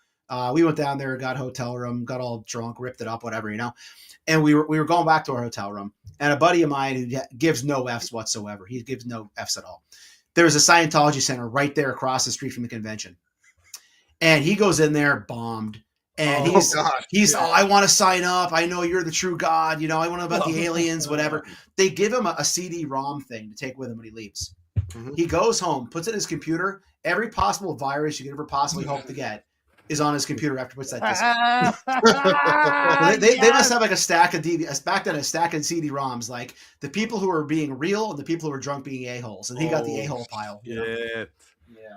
We went down there, got a hotel room, got all drunk, ripped it up, whatever, And we were going back to our hotel room, and a buddy of mine who gives no Fs whatsoever. He gives no Fs at all. There was a Scientology center right there across the street from the convention, and he goes in there bombed, and he's I want to sign up. I know you're the true God. I want to know about the aliens, whatever. They give him a CD-ROM thing to take with him when he leaves. Mm-hmm. He goes home, puts it in his computer. Every possible virus you could ever possibly hope to get is on his computer after puts that disc. They must have like a stack of a stack of CD-ROMs, like the people who are being real and the people who are drunk being a-holes, and he got the a-hole pile.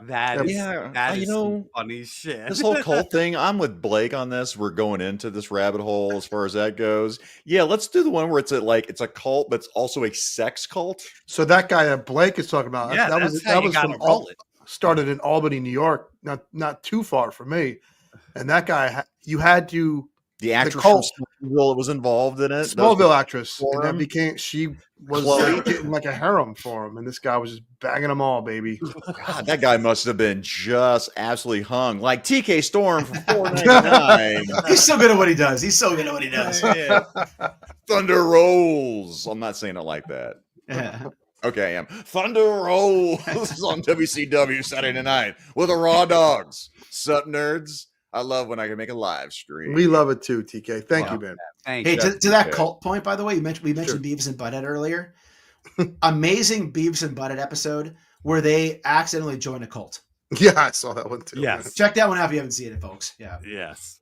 That is some funny shit. This whole cult thing, I'm with Blake on this. We're going into this rabbit hole as far as that goes. Yeah, let's do the one where it's a cult, but it's also a sex cult. So that guy that Blake is talking about, that was from started in Albany, New York, not too far from me. And that guy, you had to the actress from Smallville was involved in it. Smallville actress, and that she was getting like a harem for him, and this guy was just banging them all, baby. God, that guy must have been just absolutely hung like TK Storm for $4.99. He's so good at what he does. Yeah. Thunder rolls. I'm not saying it like that. Yeah. Okay, I am. Thunder rolls on WCW Saturday night with the Raw Dogs. Sup, nerds? I love when I can make a live stream. We love it too, TK. Thank you, man. Hey, to that cult point, by the way, we mentioned Beavis and Butthead earlier. Amazing Beavis and Butthead episode where they accidentally join a cult. Yeah, I saw that one too. Yes. Check that one out if you haven't seen it, folks. Yeah. Yes.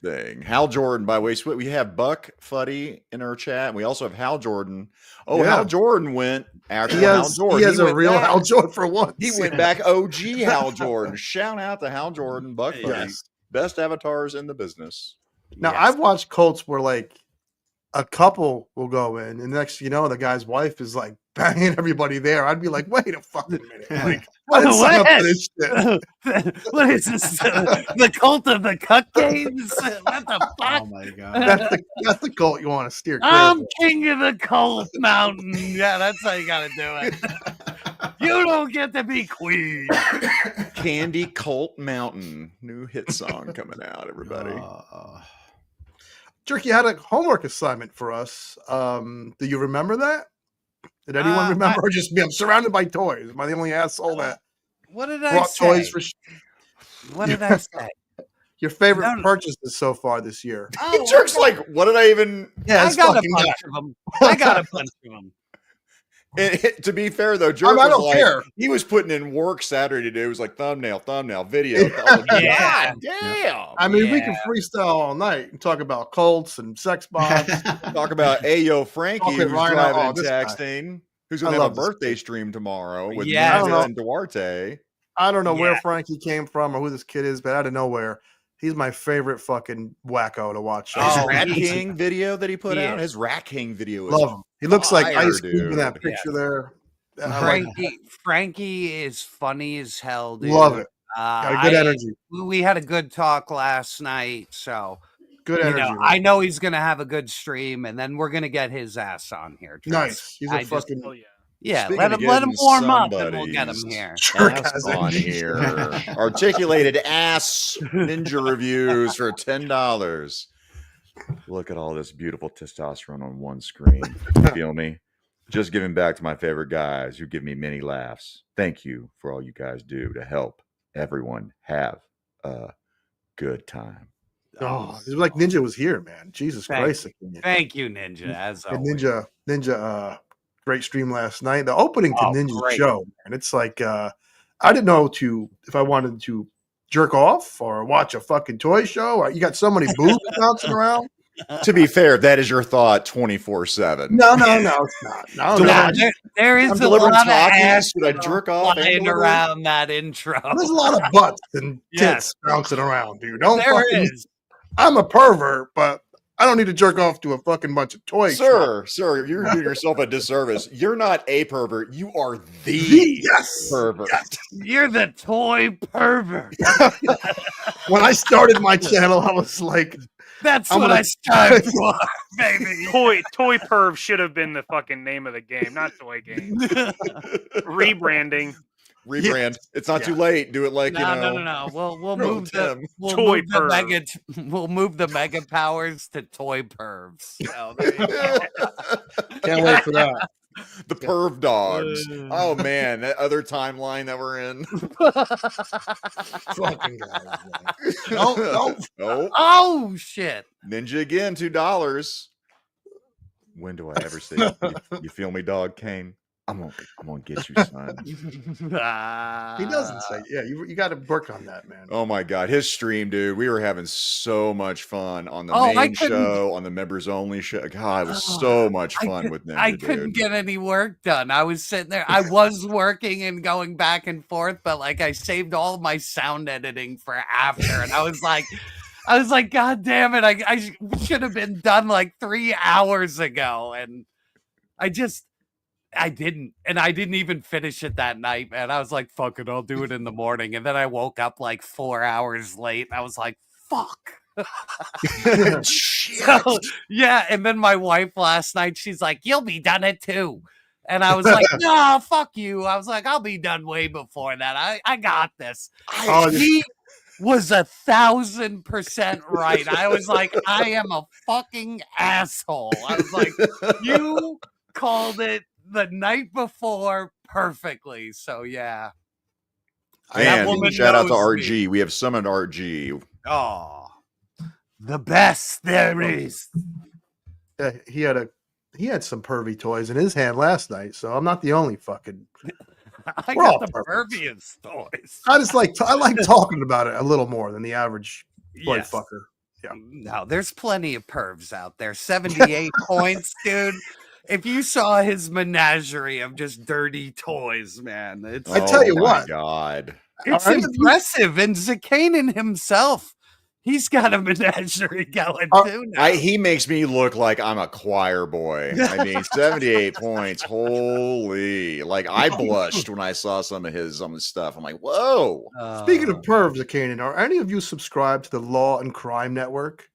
Thing. Hal Jordan, by the way, we have Buck Fuddy in our chat, and we also have Hal Jordan. Oh, yeah. Hal Jordan went after Hal Jordan. He has a real Hal Jordan for once. He went back OG Hal Jordan. Shout out to Hal Jordan, Buck Fuddy. Yes. Best avatars in the business. Now, I've watched cults where like a couple will go in, and next the guy's wife is like banging everybody there. I'd be like, wait a fucking minute. Like, I didn't sign up for this shit. What is this? The cult of the cuck games? What the fuck? Oh my god. That's the cult you want to steer clear I'm of. king of the cult mountain. Yeah, that's how you gotta do it. You don't get to be queen. Candy Cult Mountain. New hit song coming out, everybody. Jerk, you had a homework assignment for us. Do you remember that? Did anyone remember? Or just me? I'm surrounded by toys. Am I the only asshole that what did I brought say? toys for? What did I say? Your favorite purchases so far this year? Oh, Jerk's like, what did I even? Yeah, I got a bunch of them. I got a bunch of them. To be fair though, Jerk I don't care. He was putting in work Saturday today. It was like thumbnail, video. God damn. I mean, we can freestyle all night and talk about cults and sex bombs. Talk about Ayo Frankie, who's driving and texting, who's going to have a birthday stream tomorrow with Jada and Duarte. I don't know where Frankie came from or who this kid is, but out of nowhere, he's my favorite fucking wacko to watch. His Rat King video that he put out. His Rat King video is love him. He looks like Ice dude. Cube in that picture there. Frankie is funny as hell, dude. Love it. Got a good energy. We had a good talk last night, so good energy. I know he's gonna have a good stream, and then we're gonna get his ass on here. Nice. He's a fucking let him warm up, and we'll get him here. On here, articulated ass ninja reviews for $10. Look at all this beautiful testosterone on one screen. You feel me? Just giving back to my favorite guys who give me many laughs. Thank you for all you guys do to help everyone have a good time. Oh, it's like Ninja was here, man. Jesus Christ. Thank you, Ninja. As always. Ninja, great stream last night. The opening to Ninja's show, and it's like I didn't know if I wanted to jerk off or watch a fucking toy show. You got so many boobs bouncing around. To be fair, that is your thought 24/7. No, it's not. No. There is a lot of ass should I jerk off flying around that intro. There's a lot of butts and tits bouncing around, dude. There is. I'm a pervert, but I don't need to jerk off to a fucking bunch of toys. Sir, you're doing yourself a disservice. You're not a pervert. You are the Yes. pervert. Yes. You're the toy pervert. When I started my channel, I was like, That's I'm what gonna- I strive for, baby. Toy perv should have been the fucking name of the game, not toy game. Rebranding. Rebrand. It's not too late. Do it like No. We'll Bro, move the Tim. Toy we'll move the mega powers to toy pervs. So, there you go. can't wait for that. The perv dogs. Oh man, that other timeline that we're in. Fucking guys. Man. No. Oh shit. Ninja again, $2. When do I ever say you feel me, dog? Kane? I'm gonna get you, son. He doesn't say. Yeah, you got to work on that, man. Oh my god, his stream, dude. We were having so much fun on the I main couldn't- show, on the members only show. God, it was so much fun with Ninja, I couldn't dude. get any work done. I was sitting there. I was working and going back and forth, but like I saved all my sound editing for after, and I was like, God damn it! I should have been done like 3 hours ago, and I didn't, and I didn't even finish it that night, man. I was like, fuck it, I'll do it in the morning. And then I woke up like 4 hours late. And I was like, fuck. So, yeah. And then my wife last night, she's like, you'll be done at 2. And I was like, no, fuck you. I was like, I'll be done way before that. I got this. He was 1,000% right. I was like, I am a fucking asshole. I was like, you called it the night before perfectly. So yeah. Man, woman shout out to knows me. RG. We have summoned RG. Oh, the best there is. Yeah, he had some pervy toys in his hand last night, so I'm not the only fucking. I We're all got the perverts. perviest toys. I like talking about it a little more than the average toy Yes. fucker. Yeah. No, there's plenty of pervs out there. 78 points, dude. If you saw his menagerie of just dirty toys, man, it's I tell you my what. God. it's Are any of you- impressive. And Zakanin himself, he's got a menagerie going too now. He makes me look like I'm a choir boy. I mean, 78 points. Holy. Like, I blushed when I saw some of his stuff. I'm like, whoa. Speaking of pervs, Akanan, are any of you subscribed to the Law and Crime Network?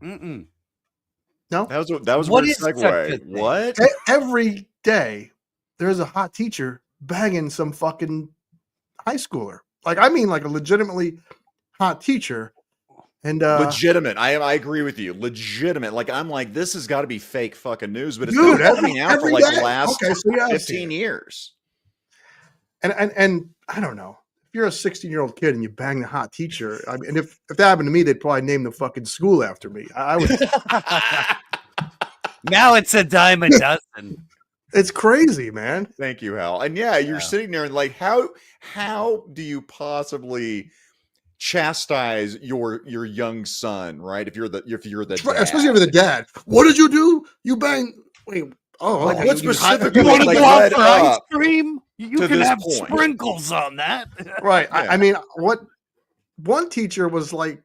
Mm-mm. No. That was What a weird is such a segue. thing? What? Every day, there's a hot teacher banging some fucking high schooler. Like, I mean, like a legitimately hot teacher. And Legitimate. I agree with you. Legitimate. Like, I'm like, this has got to be fake fucking news, but it's Dude, been coming out for every like day? the last Okay, so yeah, I've 15 seen it. years. And I don't know. If you're a 16-year-old kid and you bang the hot teacher, I mean, and if that happened to me, they'd probably name the fucking school after me. I would. Now it's a dime a dozen. It's crazy, man. Thank you, Hal. And yeah, you're sitting there and like, how do you possibly chastise your young son, right? If you're the dad. Especially if you're the dad. What did you do? You bang. Wait. Oh, Like, okay. what specifically, You want to like, go out led for ice up cream? You to can this have point? sprinkles on that. Right. Yeah. I mean, what one teacher was like,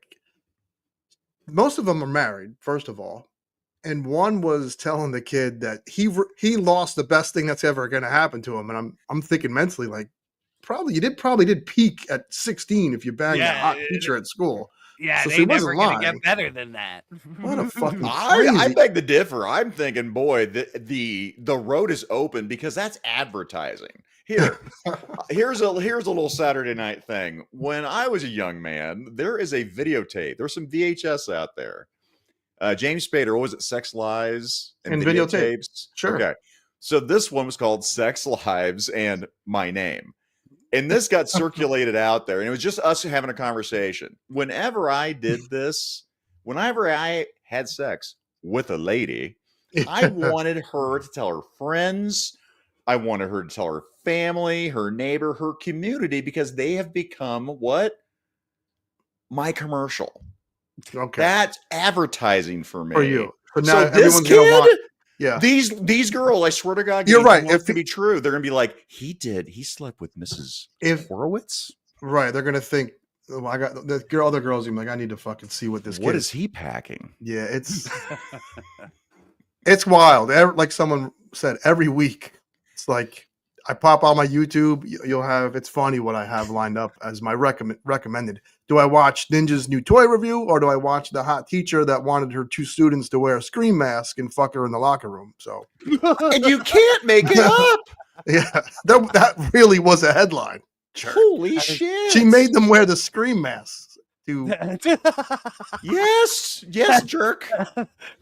most of them are married, first of all. And one was telling the kid that he lost the best thing that's ever going to happen to him. And I'm thinking mentally, like, probably did peak at 16 if you banged a hot teacher at school. Yeah, So they she never wasn't gonna lying. get better than that. What a fucking I crazy. beg to differ. I'm thinking, boy, the road is open because that's advertising. Here's a little Saturday night thing. When I was a young man, there is a videotape. There's some VHS out there. James Spader, what was it? Sex Lies And videotape. Videotapes? Sure. Okay. So this one was called Sex Lives and My Name. And this got circulated out there, and it was just us having a conversation. Whenever I did this, whenever I had sex with a lady, I wanted her to tell her friends. I wanted her to tell her family, her neighbor, her community, because they have become what? My commercial. Okay. That's advertising for me. For you. So now So this everyone's going to kid, want. Yeah. these girls, I swear to God, You're right. If If to be true, they're gonna be like, he slept with Mrs. If Horowitz. Right. They're going to think I got the girl, other girls. I'm like, I need to fucking see what this. What kid is he packing? Yeah, it's wild. Like someone said, every week it's like I pop on my YouTube. You'll have it's funny what I have lined up as my recommended. Do I watch Ninja's new toy review or do I watch the hot teacher that wanted her 2 students to wear a scream mask and fuck her in the locker room? So And you can't make it up. yeah, that really was a headline. Holy shit! She made them wear the scream masks. Yes, jerk.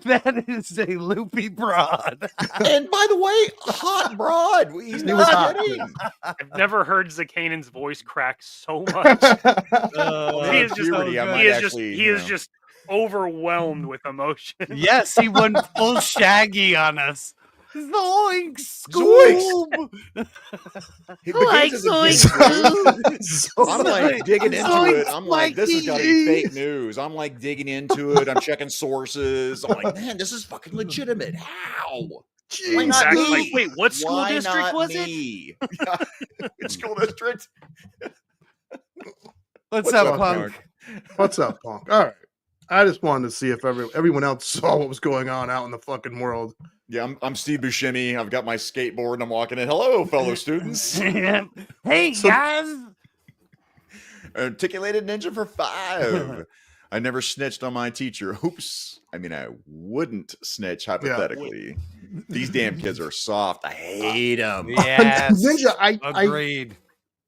That is a loopy broad. And by the way, hot broad. He's He was hot. kidding. I've never heard Zakanan's voice crack so much. He is just overwhelmed with emotion. Yes, he went full Shaggy on us. Zoink, Zoinks! Zoink, I'm like digging into Zoinks, it. I'm like, this has got to be fake news. I'm like digging into it. I'm checking sources. I'm like, man, this is fucking legitimate. How? Why not Exactly. me? Like, wait, what school Why district not was me? Yeah. Which school district? What's up, Punk? What's up, Punk? All right. I just wanted to see if everyone else saw what was going on out in the fucking world. Yeah, I'm Steve Buscemi. I've got my skateboard and I'm walking in. Hello, fellow students. Hey, guys. Articulated ninja for 5. I never snitched on my teacher. Oops. I mean, I wouldn't snitch hypothetically. These damn kids are soft. I hate them. Yes. Ninja, Agreed.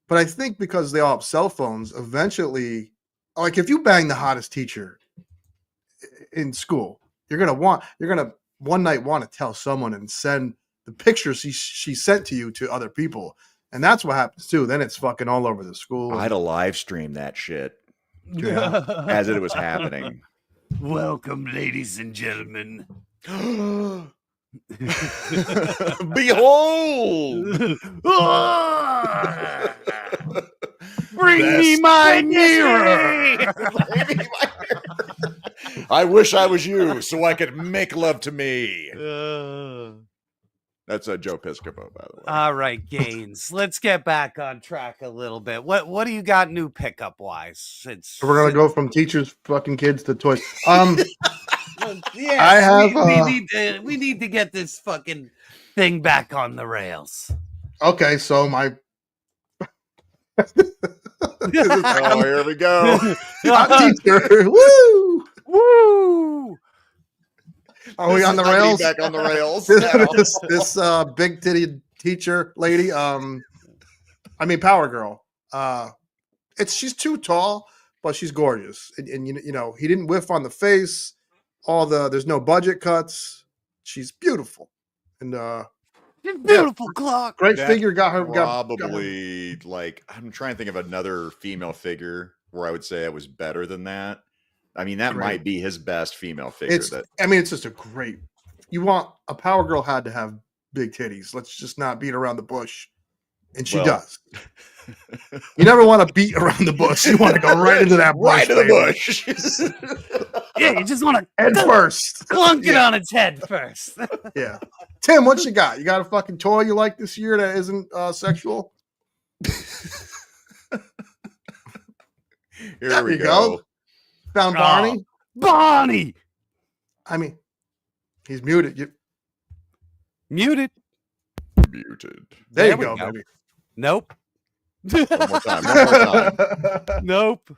But I think because they all have cell phones, eventually, like if you bang the hottest teacher in school, you're gonna one night want to tell someone and send the pictures she sent to you to other people. And that's what happens too. Then it's fucking all over the school. I had to live stream that shit as it was happening. Welcome, ladies and gentlemen. Behold! Bring me my mirror. I wish I was you so I could make love to me. That's Joe Piscopo, by the way. All right, Gaines. Let's get back on track a little bit. What do you got new pickup wise? We're gonna go from teachers, fucking kids to toys. Yes, I have. We need to get this fucking thing back on the rails. Okay, so my. Oh, here we go. Hot teacher. Woo! Woo! Are we on the rails? Back on the rails. this big titty teacher lady. Power girl. She's too tall, but she's gorgeous. And you know, he didn't whiff on the face. There's no budget cuts. She's beautiful. And beautiful clock. Great That figure. Got her. Probably like I'm trying to think of another female figure where I would say it was better than that. I mean, that might be his best female figure. It's just a great. You want a power girl had to have big titties. Let's just not beat around the bush, and she does. You never want to beat around the bush. You want to go right into that bush. Right to the bush. Yeah, you just want to head first. Clunk it on its head first. Yeah. Tim, what you got? You got a fucking toy you like this year that isn't sexual? Here we go. Found Barney. Barney. I mean, he's muted. Muted. There you go, baby. Nope. One more time. Nope.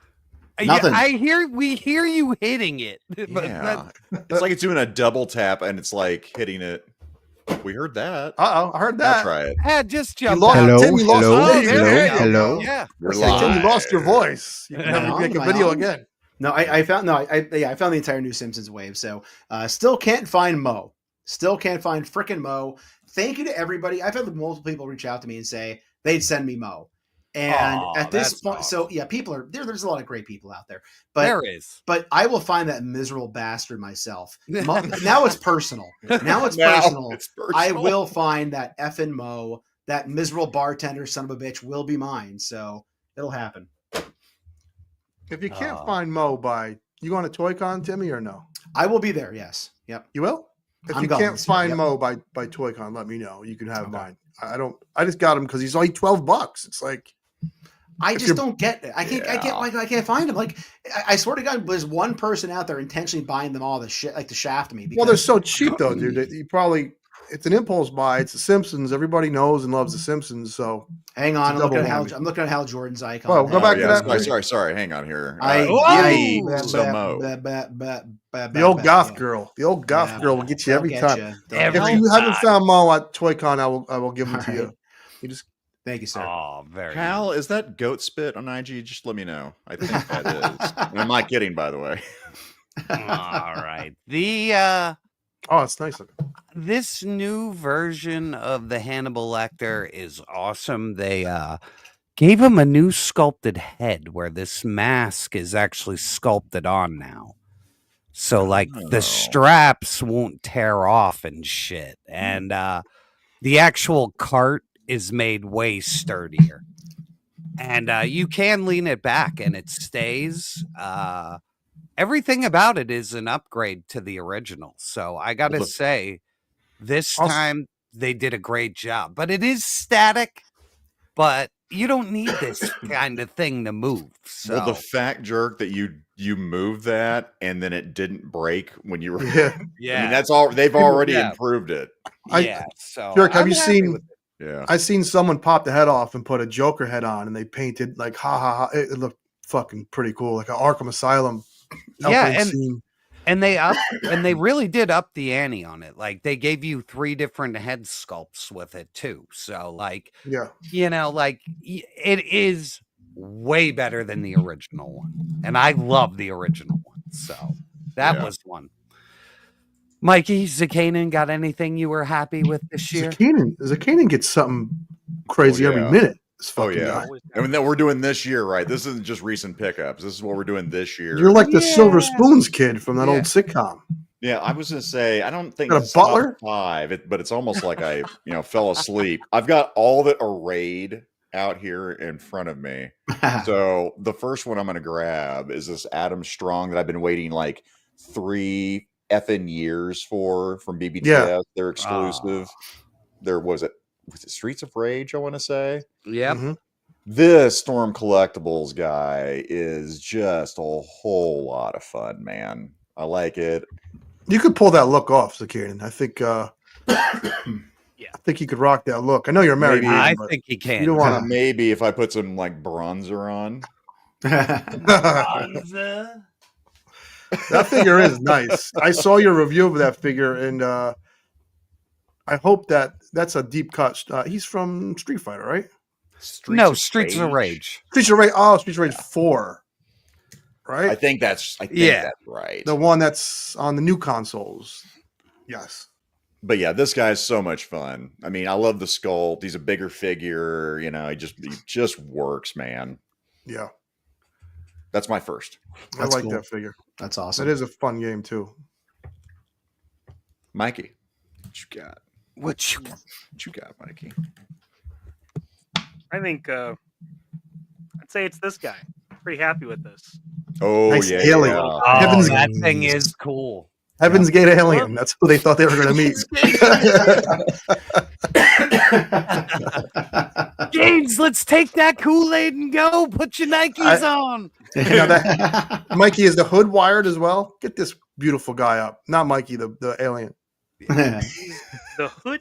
Nothing. We hear you hitting it. But Yeah. It's like it's doing a double tap and it's like hitting it. We heard that. I heard that. I'll try it. Just jump. Tim, you lost. Hello. Yeah. Tim, you lost your voice. You can never make a video again. No, I found the entire new Simpsons wave. So still can't find Mo. Still can't find frickin' Mo. Thank you to everybody. I've had multiple people reach out to me and say they'd send me Mo. And at this point, so yeah, people are there. There's a lot of great people out there, but there is. But I will find that miserable bastard myself. Now it's personal. Now it's personal. I will find that effing Mo, that miserable bartender son of a bitch, will be mine. So it'll happen. If you can't find Mo you going to Toy Con, Timmy, or no? I will be there. Yes. Yep. You will. If I'm you going can't this year, find yep. Mo by Toy Con, let me know. You can have mine. I just got him because he's only $12. It's like I If just you're- don't get it. I can't find them. Like, I swear to God, there's one person out there intentionally buying them all the shit, like to shaft me. Well, they're Because so cheap though, dude. That you probably it's an impulse buy. It's The Simpsons. Everybody knows and loves The Simpsons. So hang on, it's a I'm looking double at whammy. I'm looking at Hal Jordan's icon. Well, go back to that. Sorry. Hang on here. I The old goth girl. The old goth girl will get you every time. If Every you haven't time. found Mo at ToyCon, I will give them All to you. right. You just Thank you, sir. Oh, very Hal, is that goat spit on IG? Just let me know. I think that is. And I'm not kidding, by the way. All right. The oh, it's nice. this new version of the Hannibal Lecter is awesome. They gave him a new sculpted head where this mask is actually sculpted on now. So like the straps won't tear off and shit. And the actual cart is made way sturdier. And you can lean it back and it stays. Everything about it is an upgrade to the original. So I got to say, this time they did a great job. But it is static, but you don't need this kind of thing to move. So Well, the fact, Jerk, that you moved that and then it didn't break when you were Yeah. I mean, that's all they've already improved it. So Jerk, have I'm you happy seen? with it. Yeah, I seen someone pop the head off and put a Joker head on, and they painted like ha ha ha. It looked fucking pretty cool, like an Arkham Asylum. Yeah, scene. and they really did up the ante on it. Like they gave you 3 different head sculpts with it too. So like, yeah, like it is way better than the original one, and I love the original one. So that was one. Mikey, Zakanin, got anything you were happy with this year? Zakanin gets something crazy every minute. This fucking guy. And then we're doing this year, right? This isn't just recent pickups. This is what we're doing this year. You're like the Silver Spoons kid from that old sitcom. Yeah, I was gonna say I don't think Got a it's top butler? 5, but it's almost like I fell asleep. I've got all of it arrayed out here in front of me. So the first one I'm gonna grab is this Adam Strong that I've been waiting like 3 effing years from BBTS. Yeah. They're exclusive. There was it Streets of Rage, I want to say. Yeah. This Storm Collectibles guy is just a whole lot of fun, man. I like it. You could pull that look off, Zakanin. I think. I think you could rock that look. I know you're married. Maybe, I think he can. You don't want to. Maybe if I put some like bronzer on. That figure is nice. I saw your review of that figure, and I hope that's a deep cut. He's from Street Fighter, right? Streets of Rage. Streets of Rage. Oh, Streets of Rage 4, right? I think that's right. The one that's on the new consoles. Yes. But yeah, this guy's so much fun. I mean, I love the sculpt. He's a bigger figure. You know, he just works, man. Yeah. That's my first. I like that figure. That's awesome. That is a fun game too. Mikey, what you got? What you got, Mikey? I think I'd say it's this guy. Pretty happy with this. Oh, Nice yeah. alien. Oh, Heaven's that thing is cool. Heaven's Gate alien. That's who they thought they were going to meet. James, let's take that Kool-Aid and go. Put your Nikes on. Mikey, is the hood wired as well? Get this beautiful guy up. Not Mikey, the alien. The hood.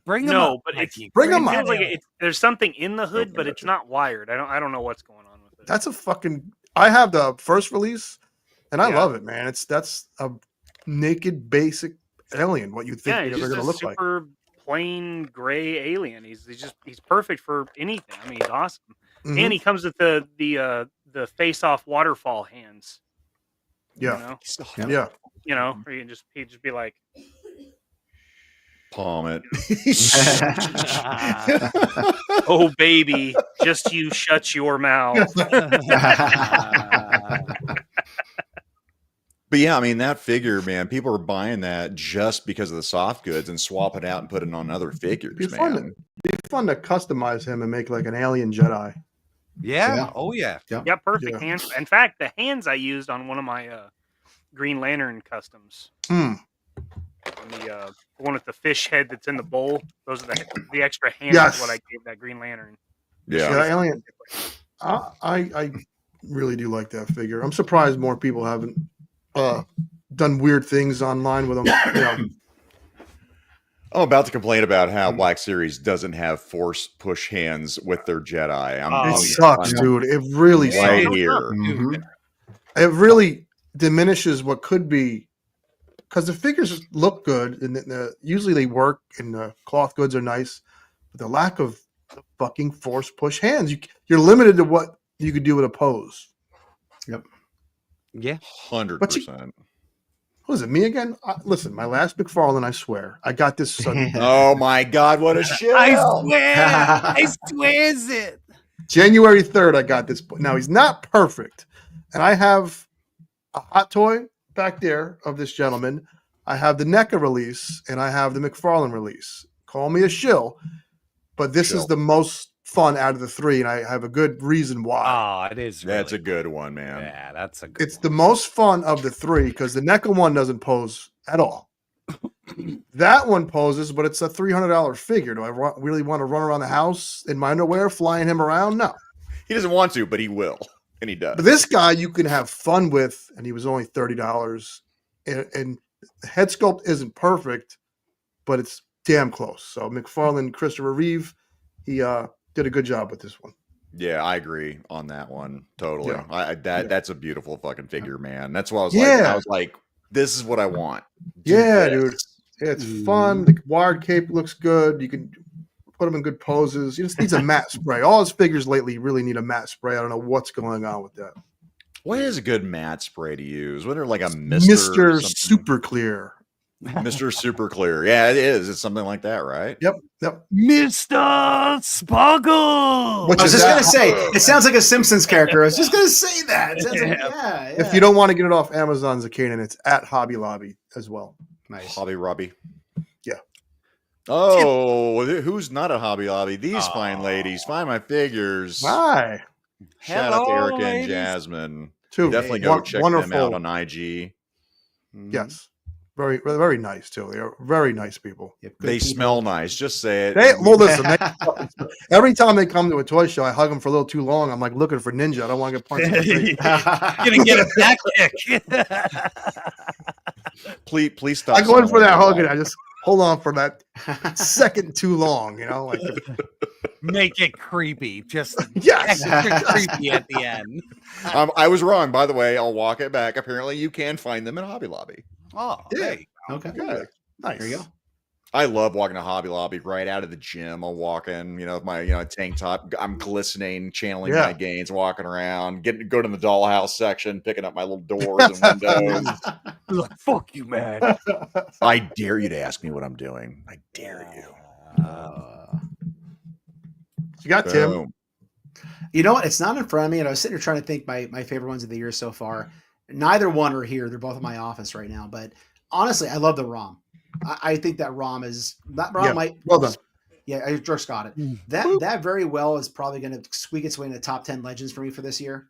Bring him up. But it's Bring him it feels up. like there's something in the hood, but it's not wired. I don't know what's going on with it. That's a fucking. I have the first release, and I love it, man. That's a naked, basic alien. What you think they're he's going to just a look like? super plain gray alien. He's perfect for anything. I mean, he's awesome, and he comes with the face-off waterfall hands. Yeah, yeah. You know, where he'd just be like, palm it. oh baby, just you shut your mouth. But yeah, I mean, that figure, man, people are buying that just because of the soft goods and swap it out and put it on other figures, It'd man. be fun to customize him and make like an alien Jedi. Yeah. Oh yeah. Yeah, perfect hands. In fact, the hands I used on one of my Green Lantern customs. Mm. And the one with the fish head that's in the bowl. Those are the extra hands. Yes. Is what I gave that Green Lantern. Yeah. Alien. I really do like that figure. I'm surprised more people haven't done weird things online with them. You know. I'm about to complain about how Black Series doesn't have force push hands with their Jedi. It sucks, dude. It really right sucks. here. Mm-hmm. It really diminishes what could be, because the figures look good and usually they work and the cloth goods are nice, but the lack of fucking force push hands, you're limited to what you could do with a pose. Yep. Yeah. 100%. Who is it? Me again? Listen, my last Mcfarlane, I swear. I got this. Oh my God, what a shit. I swear it. January 3rd, I got this. Now, he's not perfect. And I have a hot toy back there of this gentleman. I have the NECA release, and I have the Mcfarlane release. Call me a shill, but this is the most fun out of the three, and I have a good reason why. Oh, it is. That's a good one, man. Yeah, that's a good It's the most fun of the three because the NECA one doesn't pose at all. That one poses, but it's a $300 figure. Do I really want to run around the house in my underwear, flying him around? No. He doesn't want to, but he will, and he does. But this guy you can have fun with, and he was only $30. And the head sculpt isn't perfect, but it's damn close. So Mcfarlane, Christopher Reeve, he did a good job with this one. Yeah, I agree on that one. Totally. Yeah. That's a beautiful fucking figure, man. That's what I was Yeah. like. I was like, this is what I want. Do Yeah, this. dude. Yeah, it's fun. The wired cape looks good. You can put him in good poses. You just needs a matte spray. All his figures lately really need a matte spray. I don't know what's going on with that. What is a good matte spray to use? What are like a Mr. Mr. Super Clear. Mr. Super Clear. Yeah, it is. It's something like that, right? Yep. Mr. Sparkle. I was just going to say, it sounds like a Simpsons character. I was just going to say that. It sounds like, yeah. If you don't want to get it off Amazon, Zakanan, it's at Hobby Lobby as well. Nice. Hobby Lobby. Yeah. Oh, who's not a Hobby Lobby? These fine ladies. Find my figures. Hi. Shout out to Hello, Erica and ladies. Jasmine. Too. Definitely go check them Wonderful. out on IG. Yes. Very, very nice too. They are very nice people. They smell nice. Just say it. Listen. Every time they come to a toy show, I hug them for a little too long. I'm like looking for Ninja. I don't want to get punched in the face. Gonna get a back kick. Please stop. I go in for that hug and I just hold on for that second too long. You know, like Make it creepy. Just yes, extra creepy at the end. I was wrong, by the way. I'll walk it back. Apparently, you can find them at Hobby Lobby. Oh, yeah. Okay. Good. Nice. There you go. I love walking to Hobby Lobby right out of the gym. I'll walk in, with my tank top. I'm glistening, channeling my gains, walking around, go to the dollhouse section, picking up my little doors and windows. Like, fuck you, man. I dare you to ask me what I'm doing. I dare you. You got Tim. You know what? It's not in front of me, and I was sitting here trying to think my favorite ones of the year so far. Neither one are here. They're both in my office right now. But honestly, I love the ROM. I think that ROM might. Well done. Yeah, I just got it. That very well is probably going to squeak its way in the top 10 legends for me for this year.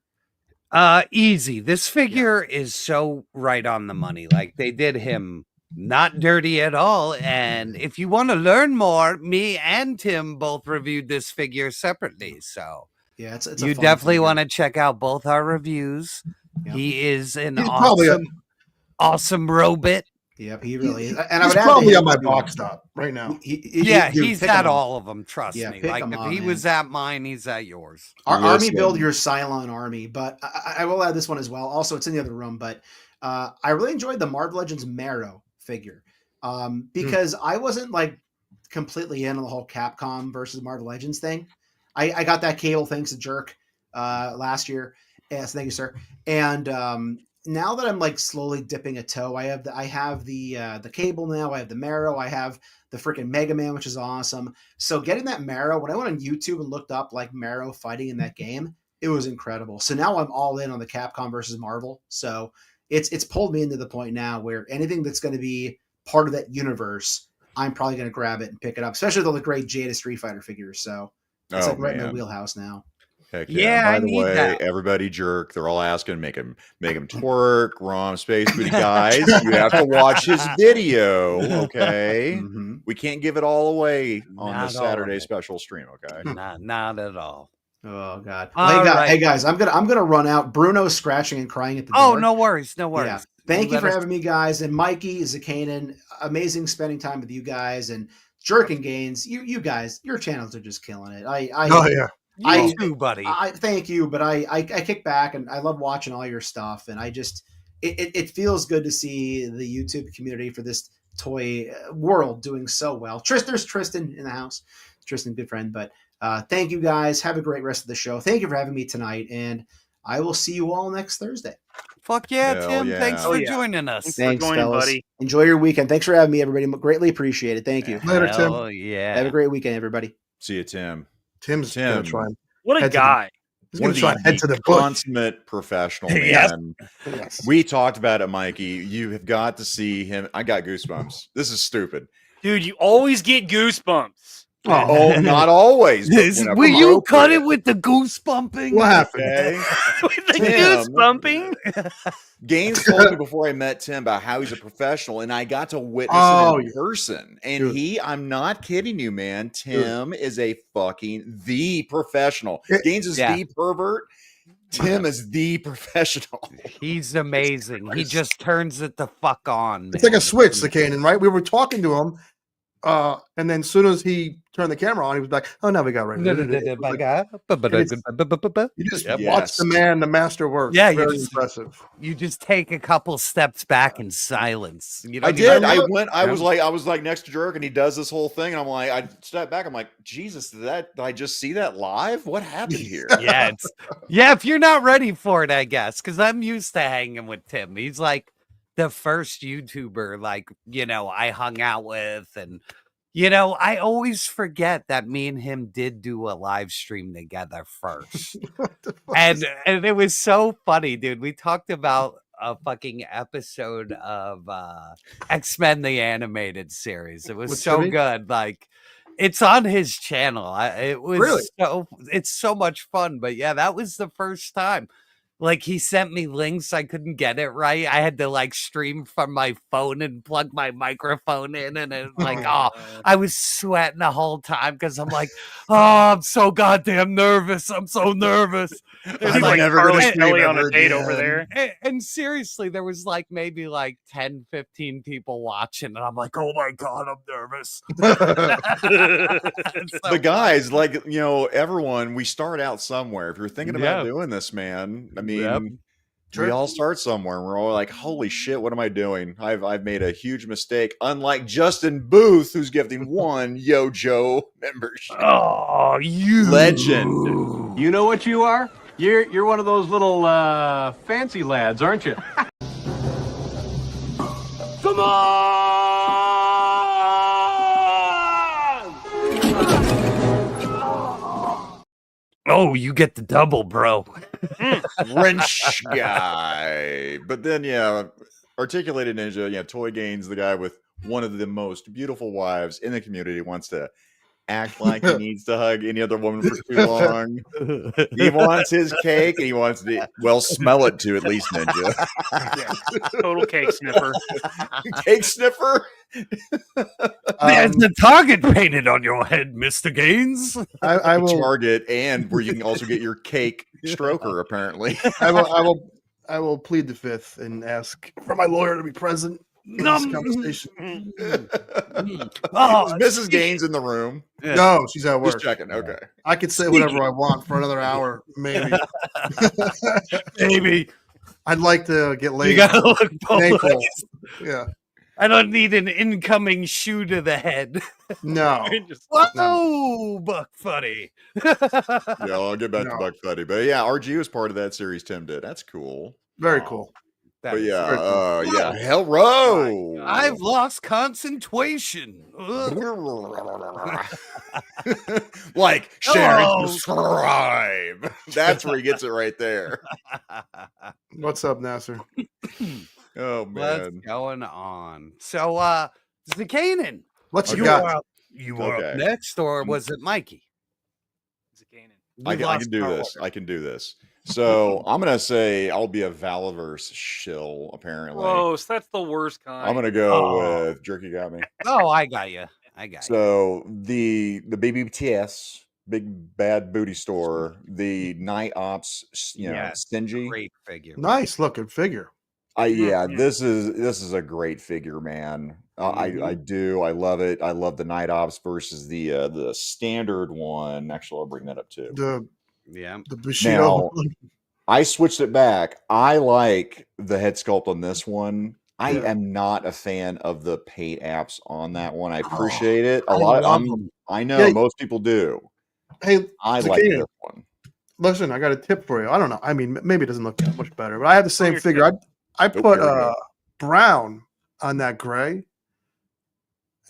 Easy. This figure is so right on the money. Like they did him not dirty at all. And if you want to learn more, me and Tim both reviewed this figure separately. So yeah, it's you definitely want to check out both our reviews. Yep. He is an awesome robot. Yep, he really is. And he's probably on my box top right now. He's at all of them. Trust me. Like if he was at mine, he's at yours. Our army build your Cylon army, but I will add this one as well. Also, it's in the other room, but I really enjoyed the Marvel Legends Marrow figure because I wasn't like completely in on the whole Capcom versus Marvel Legends thing. I got that cable thanks to Jerk last year. Yes, thank you, sir. And now that I'm like slowly dipping a toe, I have the cable now. I have the Marrow. I have the freaking Mega Man, which is awesome. So getting that Marrow, when I went on YouTube and looked up like Marrow fighting in that game, it was incredible. So now I'm all in on the Capcom versus Marvel. So it's pulled me into the point now where anything that's going to be part of that universe, I'm probably going to grab it and pick it up, especially with all the great Jada Street Fighter figures. So it's like right in the wheelhouse now. Heck yeah. By the way, everybody Jerk. They're all asking, make him twerk, ROM Space Booty guys. You have to watch his video, okay? We can't give it all away on the Saturday special stream, okay? Not at all. Oh God. All right. Hey guys, I'm gonna run out. Bruno's scratching and crying at the Oh, door. no worries. No Yeah. worries. Thank you let for us- having me, guys. And Mikey, Zakanin, amazing spending time with you guys. And Jerk and Gaines, you guys, your channels are just killing it. Oh yeah. You too, buddy. I thank you, but I kick back and I love watching all your stuff. And I just it feels good to see the YouTube community for this toy world doing so well. There's Tristan in the house. Tristan, good friend. But thank you guys. Have a great rest of the show. Thank you for having me tonight. And I will see you all next Thursday. Fuck yeah, Hell Tim. yeah. Thanks Oh, for yeah. joining us. Thanks, joining, fellas. buddy. Enjoy your weekend. Thanks for having me, everybody. Greatly appreciate it. Thank you. Later, Tim. Hell yeah. Have a great weekend, everybody. See you, Tim. Tim's gonna try. And, What a Head to the- guy. he's One gonna of try and head to the bush. consummate professional, man. Yes. Yes. We talked about it, Mikey. You have got to see him. I got goosebumps. This is stupid. Dude, you always get goosebumps. Oh, not always. but whenever Will you cut it appropriate. with the goose bumping? What happened? Okay. With the Tim. goosebumping. Gaines told me before I met Tim about how he's a professional, and I got to witness Oh, it in yeah. person. And Dude. I'm not kidding you, man. Tim is a fucking the professional. Yeah. Gaines is Yeah. the pervert. Tim is the professional. He's amazing. He just turns it the fuck on. It's like a man. switch, Zakanin, right? We were talking to him, and then as soon as he turned the camera on, he was like, "Oh, now we got right." You just watch Yes. the man, the master work. Yeah, Yeah, you very just- impressive. You just take a couple steps back in silence. You I don't did. even- I was like next to Jerk, and he does this whole thing, and I'm like, I step back. I'm like, Jesus, did I just see that live? What happened here? Yeah, yeah. If you're not ready for it, I guess, because I'm used to hanging with Tim. He's like the first YouTuber, I hung out with, and I always forget that me and him did do a live stream together first, and it was so funny, dude. We talked about a fucking episode of X-Men the animated series. It was With so Timmy? good, it's on his channel. It was Really? it's so much fun. But yeah, that was the first time. He sent me links. I couldn't get it right. I had to stream from my phone and plug my microphone in, and it I was sweating the whole time because I'm like, oh, I'm so goddamn nervous. I'm so nervous. He's I'm like never gonna Carly stream Kelly on ever a date over again. there. And seriously, there was maybe 10, 15 people watching, and I'm like, oh my God, I'm nervous. It's so The guys, everyone, we start out somewhere. If you're thinking about Yeah. doing this, man, I mean, Yep. we all start somewhere, and we're all like, "Holy shit, what am I doing? I've made a huge mistake." Unlike Justin Booth, who's gifting one YoJoe membership. Oh, you Legend. You know what you are? You're one of those little fancy lads, aren't you? Come on! Oh, you get the double, bro. Wrench guy. But then, Articulated Ninja, Toy Gaines, the guy with one of the most beautiful wives in the community, wants to act like he needs to hug any other woman for too long. He wants his cake, and he wants to, smell it too, at least, Ninja. Total cake sniffer. Cake sniffer? There's the target painted on your head, Mr. Gaines. I will. Target, and where you can also get your cake stroker, apparently. I will plead the fifth and ask for my lawyer to be present in this conversation. Oh, Is Mrs. Gaines in the room? No, she's at work. Just checking. Okay. I could say whatever I want for another hour, maybe. Baby, I'd like to get laid. you gotta look both Thankful. ways. Yeah. I don't need an incoming shoe to the head. No. Whoa, Buck Funny. Yeah, I'll get back to No. Buck Fuddy. But yeah, RG was part of that series Tim did. That's cool. Very cool. That But is yeah, very cool. Hell Row. I've lost concentration. Like, share, Oh. and subscribe. That's where he gets it right there. What's up, Nasser? Oh What's man. going on? So, Zakanin, What you you got? are up, you are up Okay. next, or was it Mikey? I We can lost do our this. order. I can do this. So I'm gonna say I'll be a Valaverse shill, apparently. Gross. That's the worst kind. I'm gonna go Oh. with Jerky got me. Oh, I got you. I got you. So the BBTS big bad booty store, the Night Ops, Stingy. Great figure. Nice looking figure. This is a great figure, man. I love it. I love the Night Ops versus the standard one. Actually, I'll bring that up too. The Bushido. Now, I switched it back. I like the head sculpt on this one. I am not a fan of the paint apps on that one. I appreciate it a lot. I know most people do. Hey, I like this one. Listen, I got a tip for you. I don't know. I mean, maybe it doesn't look that much better, but I have the same figure. I put brown on that gray,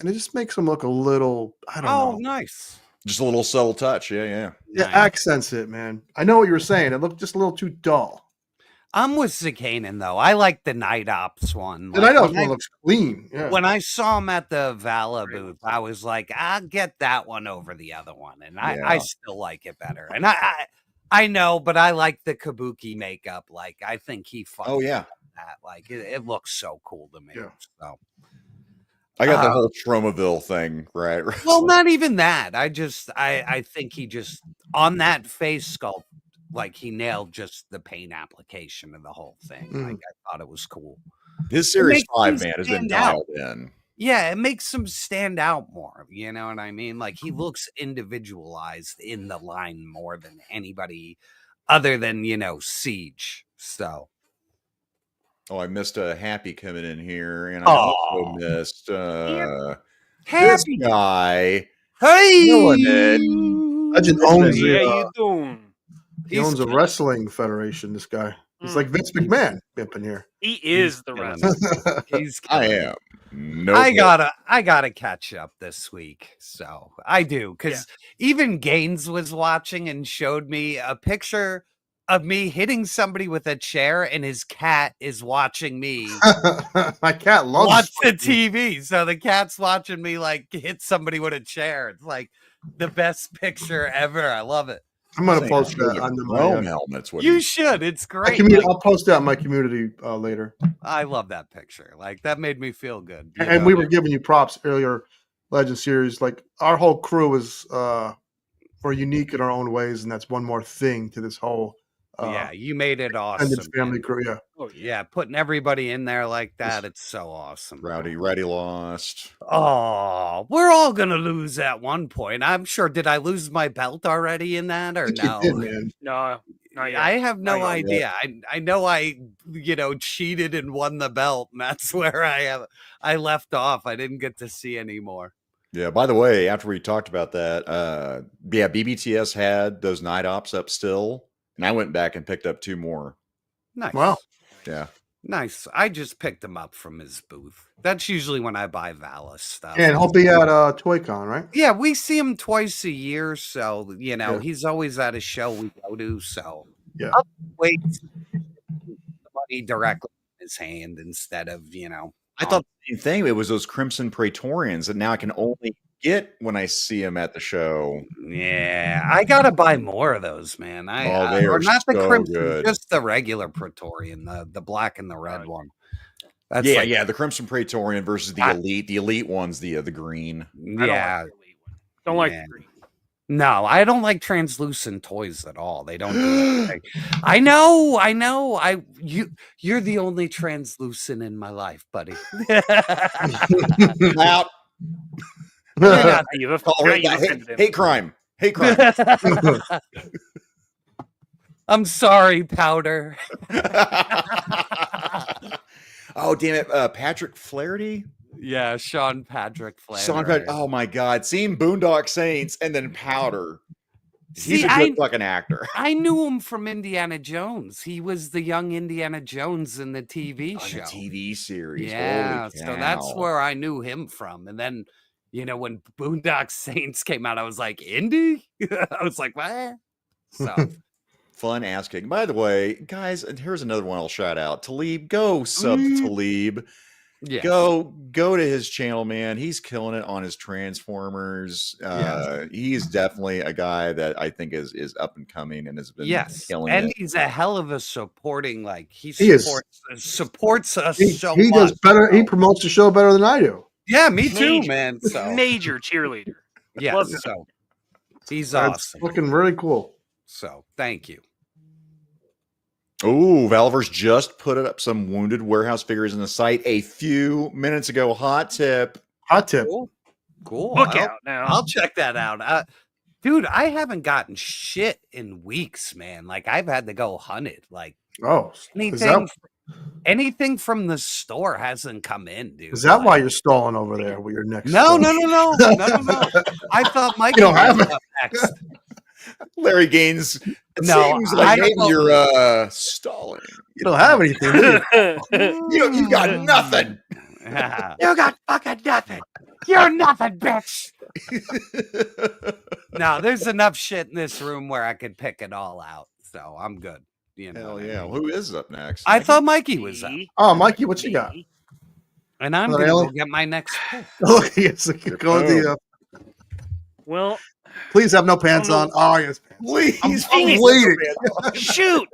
and it just makes them look a little. I don't know. Oh, nice. Just a little subtle touch. Yeah. Yeah, accents it, man. I know what you were saying. It looked just a little too dull. I'm with Zakanin, though. I like the Night Ops one. The Night Ops one looks clean. Yeah. When I saw him at the Vala booth, I was like, I'll get that one over the other one. And I still like it better. And I know, but I like the Kabuki makeup. Like, I think he fucking that. Like, it looks so cool to me. Yeah. So. I got the whole Tromaville thing, right? Well, not even that. I think he just, on that face sculpt, like he nailed just the paint application of the whole thing. Like, I thought it was cool. His Series 5, man, has been dialed in. Yeah, it makes him stand out more. You know what I mean? Like, he looks individualized in the line more than anybody other than, Siege. So. Oh, I missed a Happy coming in here, and I also missed this guy. Hey, Legend owns you doing? He owns a wrestling federation. This guy, he's like Vince McMahon up in here. He is the wrestler. I am. No, I gotta catch up this week. So I do, because even Gaines was watching and showed me a picture of me hitting somebody with a chair, and his cat is watching me. My cat loves watch the TV, so the cat's watching me like hit somebody with a chair. It's like the best picture ever. I love it. I'm gonna post that on my helmets. You should. It's great. I'll post that in my community later. I love that picture. Like, that made me feel good. And we were giving you props earlier, Legend Series. Like, our whole crew is we're unique in our own ways, and that's one more thing to this whole. You made it awesome. Family crew, yeah. Oh, yeah, putting everybody in there like that, it's so awesome. Rowdy lost. Oh, we're all gonna lose at one point. I'm sure. Did I lose my belt already in that, or no? You did, man. No, not yet. I have no idea. I know I cheated and won the belt, and that's where I left off. I didn't get to see anymore. Yeah, by the way, after we talked about that, BBTS had those Night Ops up still. And I went back and picked up 2 more. Nice. Wow. Yeah. Nice. I just picked them up from his booth. That's usually when I buy Valis stuff. Yeah, and he'll be at ToyCon, right? Yeah, we see him twice a year. So, he's always at a show we go to. So, I'll wait the money directly in his hand instead of, I thought the same thing. It was those Crimson Praetorians that now I can only get when I see him at the show. Yeah, I gotta buy more of those, man. They are not the so Crimson, good. just the regular Praetorian, the black and the red one. That's the Crimson Praetorian versus the elite. The elite one's the green. Yeah, don't like the green. No, I don't like translucent toys at all. They don't do anything. I know. You're the only translucent in my life, buddy. Out. Hate crime. I'm sorry, Powder. Oh, damn it. Patrick Flaherty? Yeah, Sean Patrick Flaherty. Oh, my God. Seeing Boondock Saints and then Powder. He's a good fucking actor. I knew him from Indiana Jones. He was the young Indiana Jones in the TV show. The TV series. Yeah, so that's where I knew him from. And then, when Boondock Saints came out, I was like, Indy? I was like, what? So fun ass kicking. By the way, guys, and here's another one I'll shout out. Talib, go sub Talib. Yeah. Go to his channel, man. He's killing it on his Transformers. He's definitely a guy that I think is up and coming and has been killing it. And he's a hell of a supporting, he supports us so much. He does better. He promotes the show better than I do. Yeah, me too, man. So major cheerleader. Yeah, He's That's awesome. looking really cool. So thank you. Ooh, Valverse just put up some Wounded Warehouse figures in the site a few minutes ago. Hot tip. Hot tip. Cool. Look out now. I'll check that out. Dude, I haven't gotten shit in weeks, man. Like I've had to go hunt it. Like anything from the store hasn't come in, dude. Is that why you're stalling over there with your next? No. I thought Mikey don't have was it. up next. Larry Gaines. It No, seems like I maybe don't- you're stalling. You don't have anything, do you? You got nothing. You got fucking nothing. You're nothing, bitch. No, there's enough shit in this room where I could pick it all out. So I'm good. You know. Hell yeah. Who is up next? I thought Mikey was up. Oh, Mikey, what you got? And I'm Well, going to really? go get my next pick. Look, yes, go with the. Well, Please have no pants on. Oh, yes, please. I'm waiting. shoot.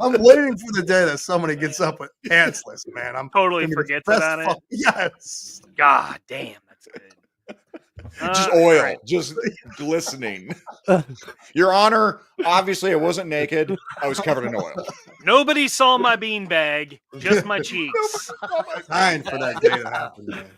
I'm waiting for the day that somebody gets up with pantsless, man. I'm Totally gonna be the forgets best about it. fuck- Yes. God damn, that's good. Just all oil, right. just glistening. Your Honor, obviously I wasn't naked. I was covered in oil. Nobody saw my beanbag, just my cheeks. Time for that day to happen, man.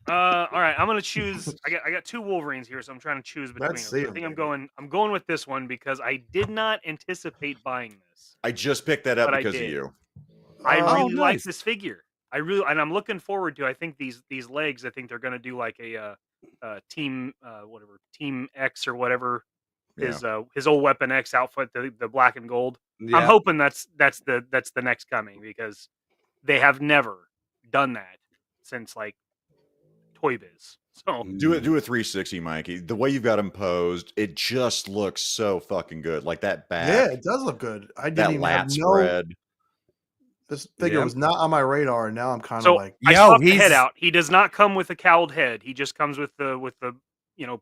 All right, I'm gonna choose. I got two Wolverines here, so I'm trying to choose between Let's them. see I think 'em, I'm going with this one because I did not anticipate buying this. I just picked that up But I because of did. you. I Oh, really like nice. this figure. And I'm looking forward to. I think these legs. I think they're gonna do like a team whatever Team X or whatever his old Weapon X outfit, the black and gold. I'm Yeah. hoping that's the next coming because they have never done that since like Toy Biz. So Do a 360, Mikey. The way you've got him posed, it just looks so fucking good. Like that back. Yeah, it does look good. I that didn't even lat have spread. This figure Yeah. was not on my radar, and now I'm kind of So like, I Yo, swapped the he's- head out. He does not come with a cowled head. He just comes with the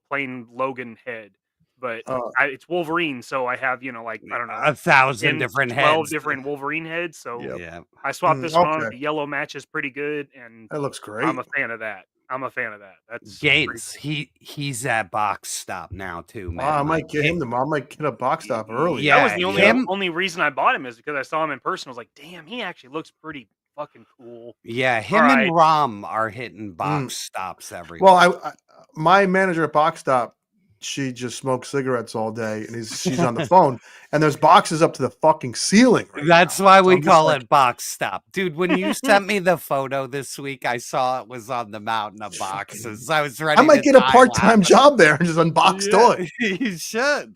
plain Logan head. But it's Wolverine, so I have like I don't know 1,000 10, different 12 heads. different Wolverine heads. So Yep. Yeah. I swapped this one on. okay. The yellow matches pretty good, and that looks great. I'm a fan of that. That's pretty Gaines, he's at box stop now too, man. I might Like, get him. I might get a box stop early. Yeah, that was the only him- only reason I bought him is because I saw him in person. I was like, damn, he actually looks pretty fucking cool. Yeah, him All right. and Rom are hitting box stops everywhere. Well, my manager at Box Stop, she just smokes cigarettes all day, and she's on the phone, and there's boxes up to the fucking ceiling. Right That's now. why So we I'm just call like, it box stop. Dude, when you sent me the photo this week, I saw it was on the mountain of boxes. I was ready I might to get a die part-time laughing. job there and just unbox toys. You should.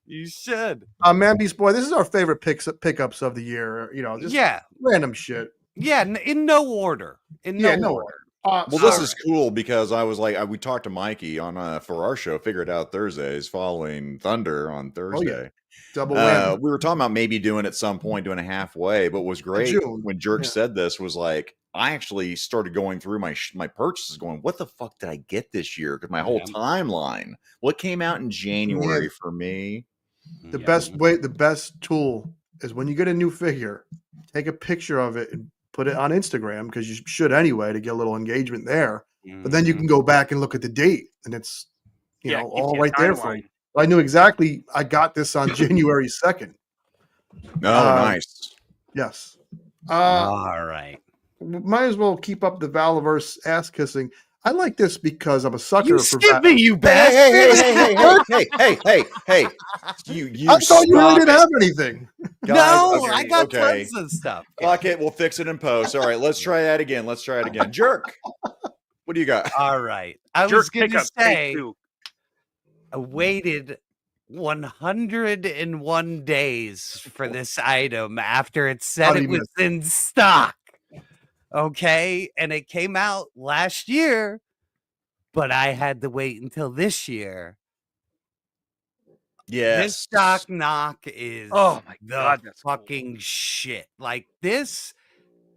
You should. Man Beast Boy, this is our favorite pickups of the year. Just Yeah. random shit. Yeah, in no order. In no Yeah, no order. Well, this is cool because I was like, we talked to Mikey on for our show, Figure It Out Thursdays, following Thunder on Thursday. Double whammy. We were talking about maybe doing at some point, doing a halfway, but was great June. when Jerk Yeah. said this was like, I actually started going through my purchases going, what the fuck did I get this year? Because my whole timeline, what came out in January for me? The best tool is when you get a new figure, take a picture of it and put it on Instagram, because you should anyway to get a little engagement there. But then you can go back and look at the date, and it's Yeah, it gives all you a right there for you. timeline. I knew exactly. I got this on January 2nd. Oh, nice. Yes. All right. Might as well keep up the Valiverse ass kissing. I like this because I'm a sucker You for skip me, you Hey, bastard. hey. You I thought you really stop didn't it. have anything. Guys, No, okay, I got okay. tons of stuff. Fuck it, we'll fix it in post. All right, let's try that again. Jerk. What do you got? All right. I was Jerk going to pickup say, take 2. I waited 101 days for this item after it said How do it you was in stock. Okay. And it came out last year, but I had to wait until this year. Yes. This Doc Knock is Oh my the God, that's cool. fucking shit. Like this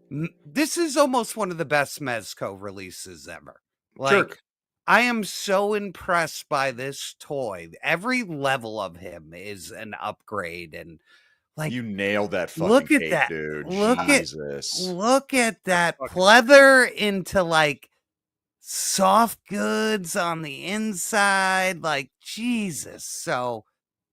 is almost one of the best Mezco releases ever. Like, Jerk. I am so impressed by this toy. Every level of him is an upgrade, and like You nailed that fucking look at cape, that. dude. Look Jesus. at that pleather into like soft goods on the inside. Like, Jesus. So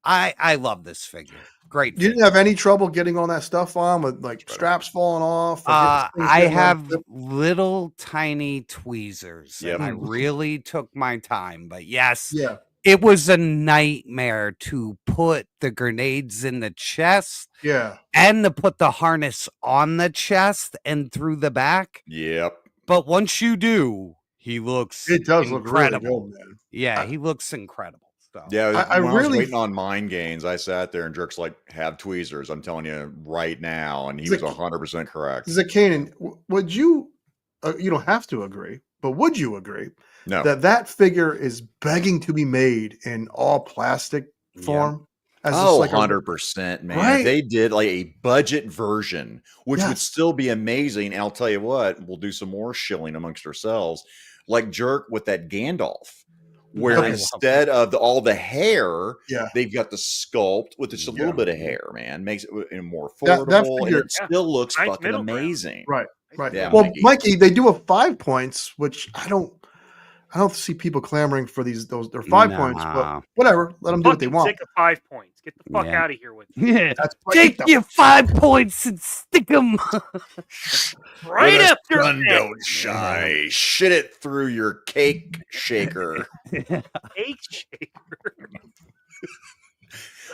I love this figure. Great. You didn't have any trouble getting all that stuff on with like straps falling off? or things I getting have unzipped? little tiny tweezers. Yep. And I really took my time. But yes, Yeah. it was a nightmare to put the grenades in the chest Yeah. and to put the harness on the chest and through the back. Yep. But once you do, he looks It does look really incredible. good, man. Yeah, he looks incredible. So Yeah, I when I was really- waiting on mind gains, I sat there and Jerk's like, have tweezers. I'm telling you right now. And he was 100% correct. Zakanan, would you, you don't have to agree, but would you agree No. that figure is begging to be made in all plastic form? As just Oh, like a- 100%, man. Right? If they did like a budget version, which would Yes. still be amazing. And I'll tell you what, we'll do some more shilling amongst ourselves. Like Jerk with that Gandalf, where Okay. instead of all the hair, Yeah. they've got the sculpt with just a little Yeah. bit of hair, man. Makes it more That affordable. figure- and it still looks Nice fucking middle ground. amazing. Right. Right. Yeah, well, Mikey. Mikey, they do a 5 points, which I don't see people clamoring for they're 5 points, but Nah. whatever. Let them do what they Fucking want. sick of 5 points. Get the fuck Yeah. out of here with it. Yeah. That's why Take your 5 points and stick them. Right Where the up your sun neck. don't shine. Shit it through your cake shaker. Cake shaker.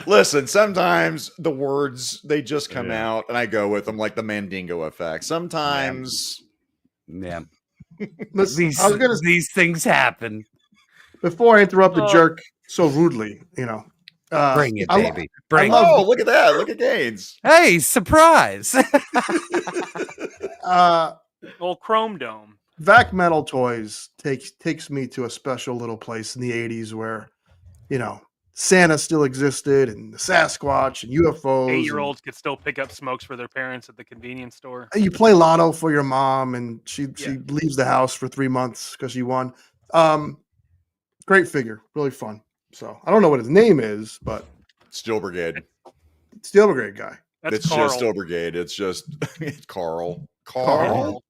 Listen, sometimes the words they just come out and I go with them like the Mandingo effect. Sometimes Yeah. Listen, I was gonna These things happen. before I interrupt the Oh. jerk so rudely, Bring it, I- baby. Bring love- it. oh, look at that. Look at Gaines. Hey, surprise. Old Chrome Dome. Vac Metal Toys takes me to a special little place in the 80s where, Santa still existed and the Sasquatch and UFOs. 8-year-olds could still pick up smokes for their parents at the convenience store. And you play lotto for your mom and she leaves the house for 3 months because she won. Great figure, really fun. So I don't know what his name is, but Steel Brigade. Steel Brigade guy. That's It's Carl. just Steel Brigade. It's just Carl. Carl.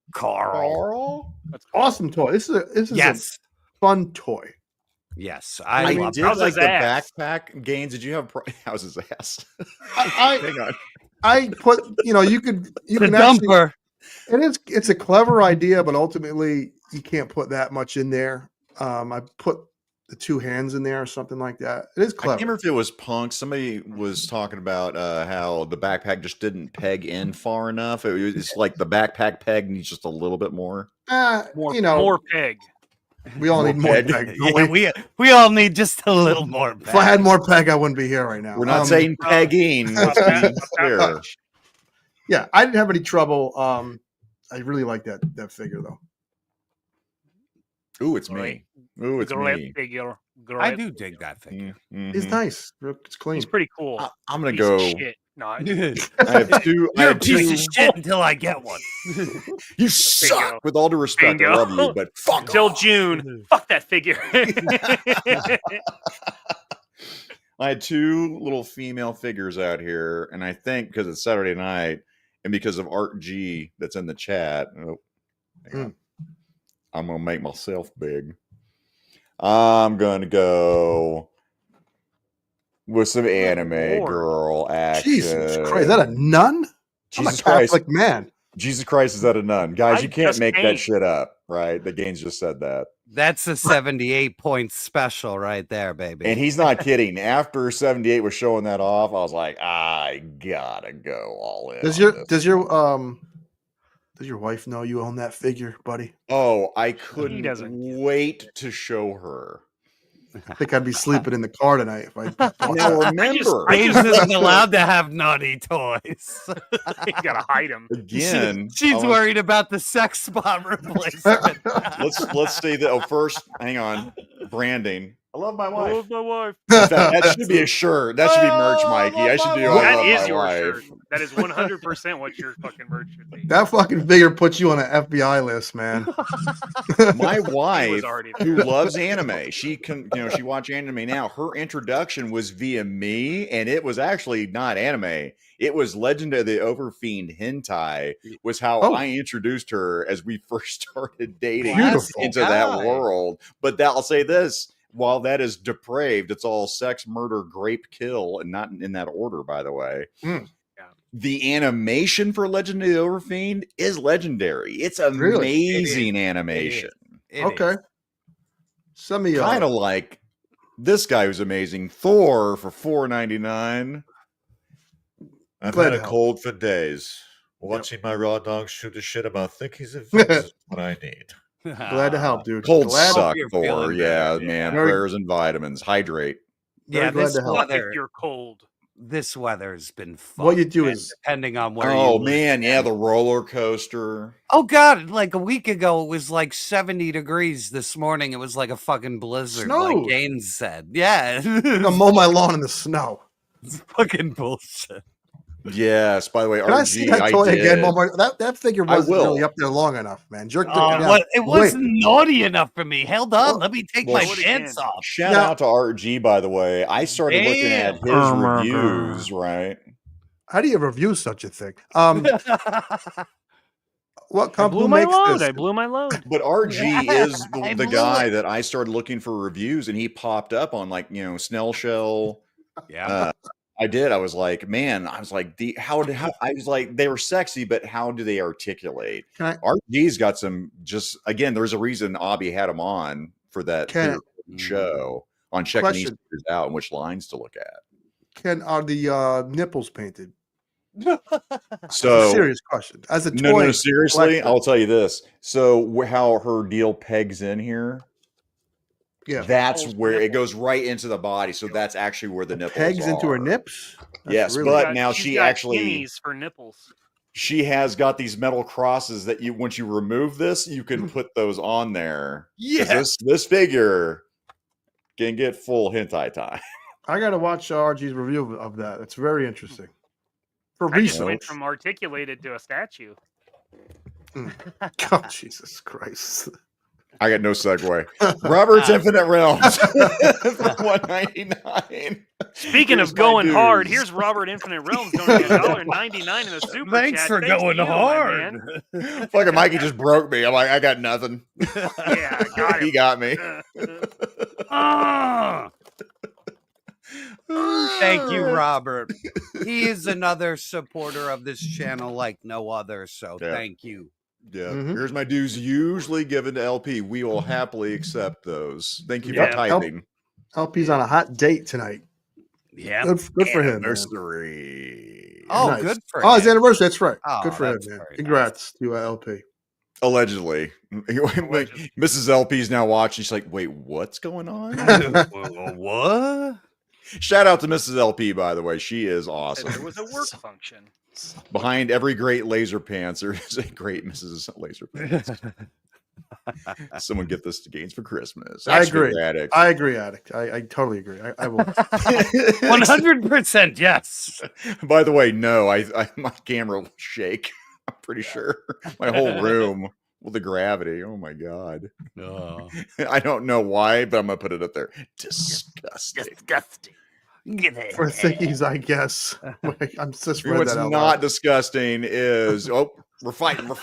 That's Awesome toy. This is Yes. a fun toy. Yes. I I love did How's like his the ass? backpack. Gaines, did you have how's his ass? I Hang on. I put you can the actually, dumper. it's a clever idea, but ultimately you can't put that much in there. I put the 2 hands in there or something like that. It is I clever. can't remember if it was Punk. Somebody was talking about how the backpack just didn't peg in far enough. It's like the backpack peg needs just a little bit more. More peg. we all more need more peg. peg. don't Yeah, we? we all need just a little more. If I had more peg, I wouldn't be here right now. We're not saying pegging. Not Let's that- be not that clear. much. Yeah, I didn't have any trouble. I really like that figure though. Ooh, it's Great. me. Ooh, it's Great me. figure. I Great. do dig that figure. Mhm. It's nice. It's clean. He's pretty cool. I'm gonna Piece of go. Shit. No, I- I have two. I You're a have piece two. of shit until I get one. You suck. With all due respect, I Bingo. love you, but fuck Until off. June. Fuck that figure. I had 2 little female figures out here, and I think because it's Saturday night and because of Art G that's in the chat, hang on. I'm gonna make myself big. I'm gonna go with some anime Lord. girl action. Jesus Christ, is that a nun? Jesus I'm a Christ. Catholic man. Jesus Christ, is that a nun? Guys, I you can't just make that ain't. shit up, right? The Gaines just said that. That's a 78 point special right there, baby. And he's not kidding. After 78 was showing that off, I was like, I gotta go all in. Does on this. does your wife know you own that figure, buddy? Oh, I couldn't doesn't. wait to show her. I think I'd be sleeping in the car tonight if I bought Now that. remember, James isn't allowed to have naughty toys. You gotta hide him. again. She's I want- worried about the sex spot replacement. Let's say that. Oh, first, hang on. Branding. I love my I wife. love my wife. That should be a shirt. That should be merch, Mikey. I should do. I That love is my your wife. shirt. That is 100% what your fucking merch should be. That fucking figure puts you on an FBI list, man. My wife, already who loves anime, she can, she watch anime now. Her introduction was via me, and it was actually not anime. It was Legend of the Overfiend hentai was how I introduced her as we first started dating into that world. But I'll say this. While that is depraved, it's all sex, murder, grape, kill, and not in that order, by the way. The animation for Legend of the Overfiend is legendary. It's amazing animation. Okay. Some of you kind of like this guy who's amazing. Thor for $4.99. I've had a cold for days. Watching my raw dog shoot the shit about thickies and fins is what I need. Glad to help, dude. Cold Glad suck, Thor. Yeah, man. Prayers and vitamins. Hydrate. Yeah, this weather. If you're cold. This weather's been fun. What you do is depending on where. Oh man, yeah, the roller coaster. Oh god, like a week ago it was like 70 degrees. This morning it was like a fucking blizzard. Snow. Like Gaines said. Yeah, I'm gonna mow my lawn in the snow. It's fucking bullshit. Yes. By the way, Can I see that toy again? One more. That figure wasn't really up there long enough, man. Jerk took it down. It wasn't naughty enough for me. Hold on, let me take my pants off. Shout out to Art G, by the way. I started looking at his reviews, right? How do you review such a thing? What company I makes blew my load. But RG is the guy that I started looking for reviews, and he popped up on Snail Shell. Yeah. I did. I was like, man, I was like, how I was like, they were sexy, but how do they articulate? RG's got some again, there's a reason Abby had him on for that show on checking these figures out and which lines to look at. Are the nipples painted? So serious question. As a toy, no, seriously, I'll tell you this. So how her deal pegs in here. Yeah, that's where it goes right into the body. So that's actually where the nipples pegs are. into her nips. Yes, but now she actually guineas for nipples. She has got these metal crosses that once you remove this, you can put those on there. Yeah, this figure can get full hentai time. I gotta watch RG's review of that. It's very interesting. For I just research. went from articulated to a statue. Oh, Jesus Christ. I got no segue. Robert's Infinite Realms for $1.99. Speaking of going hard, here's Robert Infinite Realms donating $1.99 in the super Thanks chat. for going to you, hard. Fucking Mikey just broke me. I'm like, I got nothing. Yeah, I got him. He got me. Thank you, Robert. He is another supporter of this channel like no other. So thank you. Yeah, here's my dues usually given to LP. We will happily accept those. Thank you for typing. LP's on a hot date tonight. Yeah, good for him. Anniversary. Oh, Nice. good for him. Oh, his anniversary. That's right. Oh, good for him, that's man. very Congrats to LP. Allegedly. Mrs. LP's now watching. She's like, wait, what's going on? What? Shout out to Mrs. LP, by the way. She is awesome. There was a work function. Behind every great laser pants, there is a great Mrs. Laser Pants. Someone get this to Gaines for Christmas. I agree. Addict. I agree, Addict. I totally agree. I will. 100% yes. By the way, no, my camera will shake. I'm pretty sure. My whole room with the gravity. Oh my God. I don't know why, but I'm going to put it up there. Disgusting. For thickies, I guess. I'm just read What's that out not loud. disgusting is we're fighting. You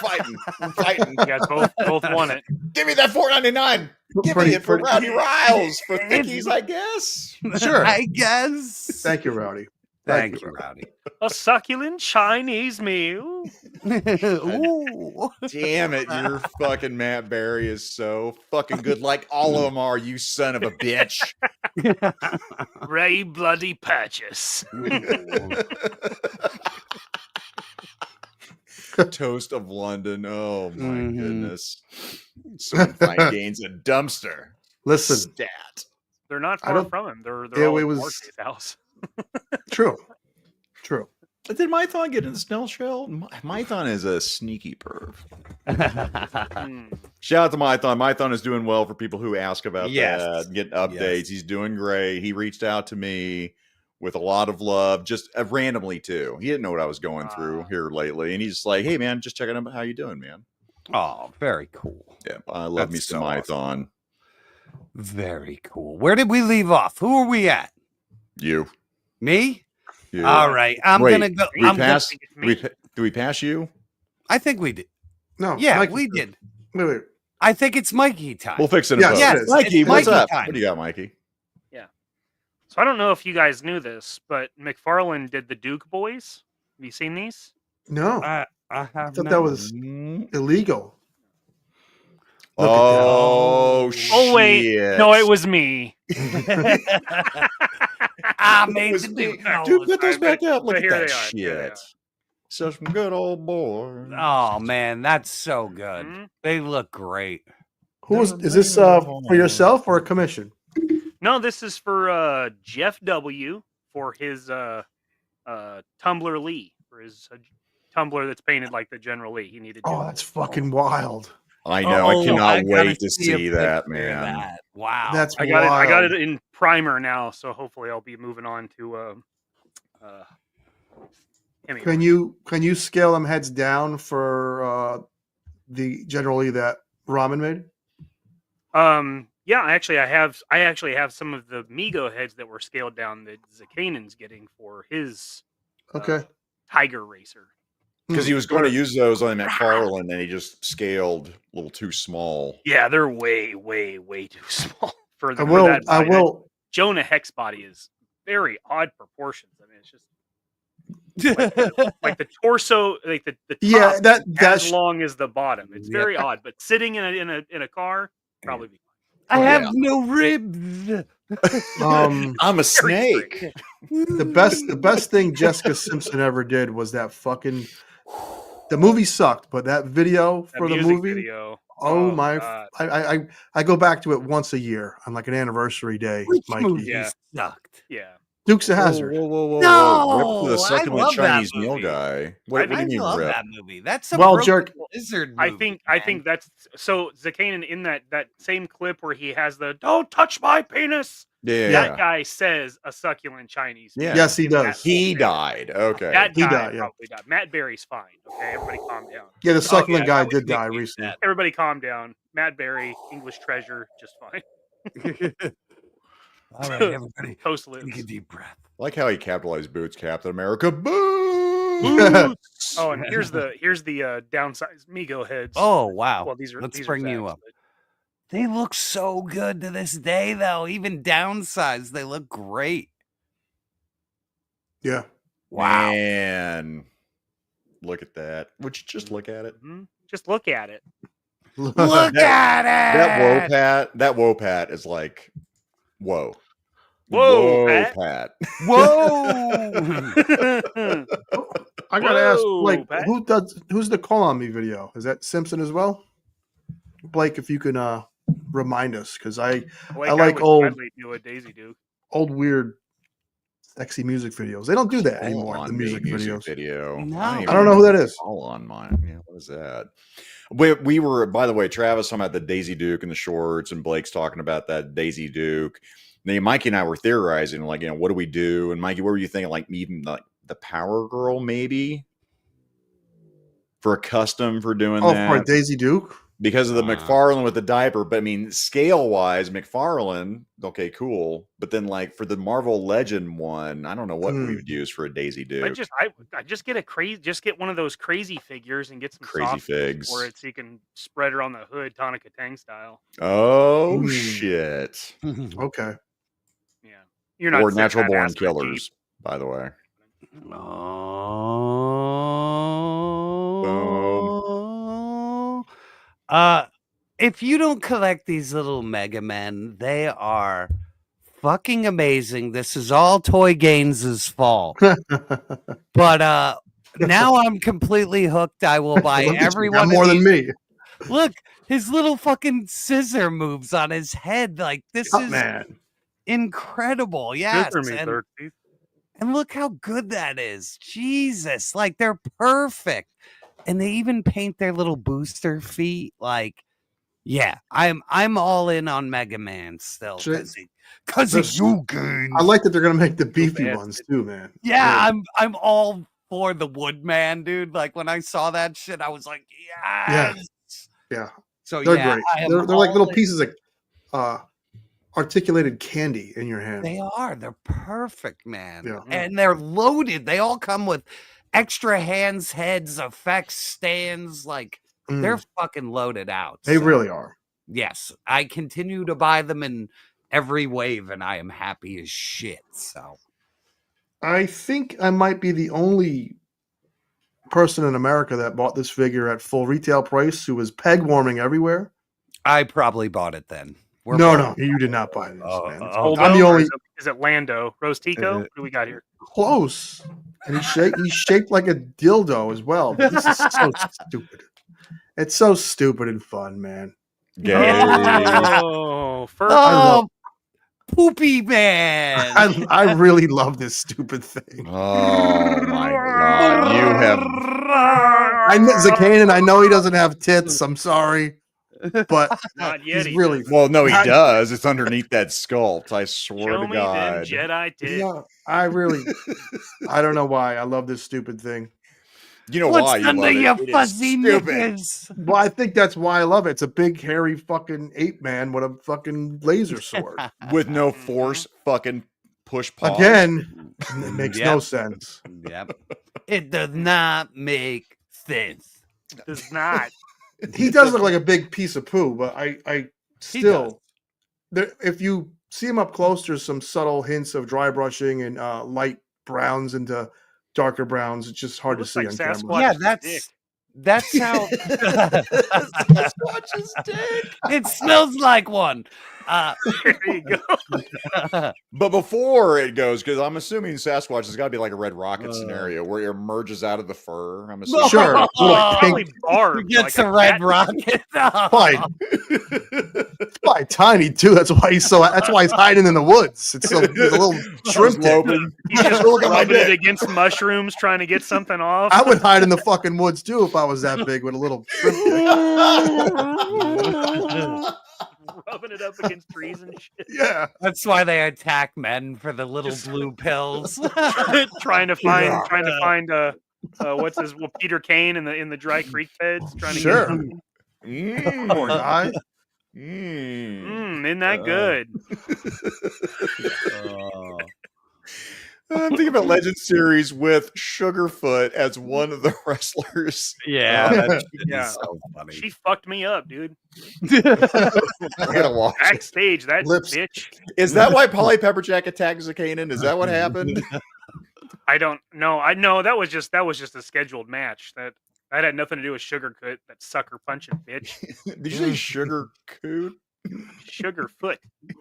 guys both want it. Give me that $4.99. Give me it for Rowdy Riles for thickies, I guess. Sure. I guess. Thank you, Rowdy. Thank you, Rowdy. A succulent Chinese meal. Ooh. Damn it, your fucking Matt Berry is so fucking good. Like all of them are, you son of a bitch. Ray Bloody Purchase. Toast of London. Oh my goodness. Someone find Gaines a dumpster. Listen. Stat. They're not far from him. They're all at Mark's house. True. Did Mython get in the Snell Shell? Mython is a sneaky perv. Shout out to Mython. Mython is doing well for people who ask about that, get updates. Yes. He's doing great. He reached out to me with a lot of love, just randomly too. He didn't know what I was going through here lately, and he's just like, "Hey man, just checking out how you doing, man." Oh, very cool. Yeah, I love me some Mython. Awesome. Very cool. Where did we leave off? Who are we at? You. Me? Yeah. All right, I'm Wait, gonna go. We I'm gonna, passed. Do we pass you? I think we did. No. Yeah, Mikey we did. did. Wait. I think it's Mikey time. We'll fix it in Yes, post. it Yes, is. Mikey, it's what's Mikey up? time. What do you got, Mikey? Yeah. So I don't know if you guys knew this, but McFarlane did the Duke Boys. Have you seen these? No. I I have thought not. that was illegal. Look at Oh, shit. Oh wait, no, it was me. I made the Duke. Dude, put those back up. Look but at here that they are. Here they shit. are. Such some good old boy. Oh man, that's so good. Mhm. They look great. is this for yourself or a commission? No, this is for Jeff W. for his Tumblr Lee, for his Tumblr that's painted like the General Lee. He needed. Oh, that's fucking wild. I know. I cannot gotta wait to see a see that, picture of man. that. Wow. That's I got wild. it. I got it in primer now, so hopefully I'll be moving on to Emmy. Can you scale them heads down for the generally that Ramen made? Yeah, I actually have some of the Mego heads that were scaled down that Zakanan's getting for his Okay. Tiger Racer. Because he was going to use those on Mcfarlane, and he just scaled a little too small. Yeah, they're way, way, way too small for I will. that I body. will. Jonah Hex body is very odd proportions. I mean, it's just like the torso, like the top Yeah, as that's long as the bottom. It's very odd, but sitting in a car probably be I have no ribs. I'm a snake. the best thing Jessica Simpson ever did was that fucking. The movie sucked, but that video that for the music movie. video. Oh my! God. I go back to it once a year on like an anniversary day. Which Mikey. movie Yeah. sucked? Yeah. Dukes of Hazzard. Whoa. No, Rip to the I succulent love that Chinese meal movie. guy. What do I you mean, love rip? that movie. That's a Well, broken Jerk. lizard I movie, think that's so Zakanan in that same clip where he has the "Don't touch my penis." Yeah. That guy says a succulent Chinese. Yeah. Yes, he does. He died. Okay. That He guy died, yeah. probably died. Matt Berry's fine. Okay, everybody calm down. Yeah, the succulent yeah, guy we did die use recently. that. Everybody calm down. Matt Berry, English treasure, just fine. All right, everybody, Toast take a lips. deep breath. Like how he capitalized Boots, Captain America. Boots. Oh, and here's the downsized Mego heads. Oh wow! Well, these are Let's these bring are you Zags, up. They look so good to this day, though. Even downsized, they look great. Yeah. Wow. Man. Look at that. Would you just look at it? Mhm. Just look at it. Look at it. That Wopat is like, whoa. Whoa, Pat. Whoa! I gotta ask, Whoa, Blake, Pat. who's the Call on Me video? Is that Simpson as well? Blake, if you can remind us, because I like would old gladly do a Daisy Duke. weird sexy music videos. They don't do that Call anymore. on The Me music videos. video. No. I don't know who that is. Call on mine. Yeah, what is that? We were, by the way, Travis talking about the Daisy Duke and the shorts, and Blake's talking about that Daisy Duke. Then Mikey and I were theorizing, like, what do we do? And Mikey, what were you thinking? Like, even like the Power Girl, maybe for a custom for doing that. For a Daisy Duke. Because of the Mcfarlane with the diaper, but I mean, scale-wise, Mcfarlane, okay, cool. But then, like for the Marvel Legend one, I don't know what we would use for a Daisy Duke. I just get one of those crazy figures and get some Crazy soft figs for it, so you can spread her on the hood, Tonica Tang style. Oh shit! Okay. Yeah, you're not or saying Natural that Born ass for cheap. Killers, by the way. If you don't collect these little Mega Men, they are fucking amazing. This is all Toy Gaines' fault. But now I'm completely hooked. I will buy every one more of than these. me. Look, his little fucking scissor moves on his head. Like this is man. incredible. Yes. Scissor me, Xerxes. And look how good that is. Jesus. Like they're perfect. And they even paint their little booster feet. Like, yeah, I'm all in on Mega Man still. Because of you, Gaines. I like that they're gonna make the beefy ones too, man. Yeah, I'm all for the Woodman, dude. Like when I saw that shit, I was like, yes. Yeah. So They're yeah, great. I am They're like little all in. pieces of articulated candy in your hand. They are. They're perfect, man. Yeah. And they're loaded. They all come with extra hands, heads, effects, stands. Like they're fucking loaded out. They really are. Yes. I continue to buy them in every wave, and I am happy as shit. So I think I might be the only person in America that bought this figure at full retail price who was peg warming everywhere. I probably bought it then. No, you did not buy this, man. Holdo, I'm the only. Is it Lando? Rose Tico? What do we got here? Close. And he's shaped like a dildo as well. But this is so stupid. It's so stupid and fun, man. Oh, Poopy man. I really love this stupid thing. Oh my god. You have I know Zakanin, I know he doesn't have tits. I'm sorry. But Not yet. he's really well, no, he does. It's underneath that sculpt. I swear Show to me God. them Jedi tits. Yeah, I don't know why. I love this stupid thing. You know What's why you under love your it? It is fuzzy stupid. knickers? Well, I think that's why I love it. It's a big, hairy fucking ape man with a fucking laser sword. With no force fucking push pause. Again, it makes no sense. Yep. It does not make sense. Does not. He does look like a big piece of poo, but I still, if you see him up close, there's some subtle hints of dry brushing and light browns into darker browns. It's just hard to see on camera. Yeah, that's how Sasquatch's dick. it smells like one. There you go. But before it goes, because I'm assuming Sasquatch has got to be like a Red Rocket scenario where it emerges out of the fur. I'm assuming. Sure. Little Probably pink, barbed. Gets like a red rocket. it's probably tiny too. That's why he's hiding in the woods. It's a little shrimp dick. He's just Look at my rubbing it dick. against mushrooms, trying to get something off. I would hide in the fucking woods too if I was that big with a little shrimp dick. Rubbing it up against trees and shit. Yeah. That's why they attack men for the little blue pills. trying to find Peter Kane in the Dry Creek beds. Trying to get something. Poor guy. Isn't that good? I'm thinking about Legend Series with Sugarfoot as one of the wrestlers. Yeah, Yeah. so funny. She fucked me up, dude. I gotta watch it. Backstage, that Lips. bitch. Is that why Polly Pepperjack attacked Zakanin? Is that what happened? I don't know. I know that was just a scheduled match. That had nothing to do with Sugarfoot, that sucker punching bitch. Did you say Sugar Coot? Sugarfoot.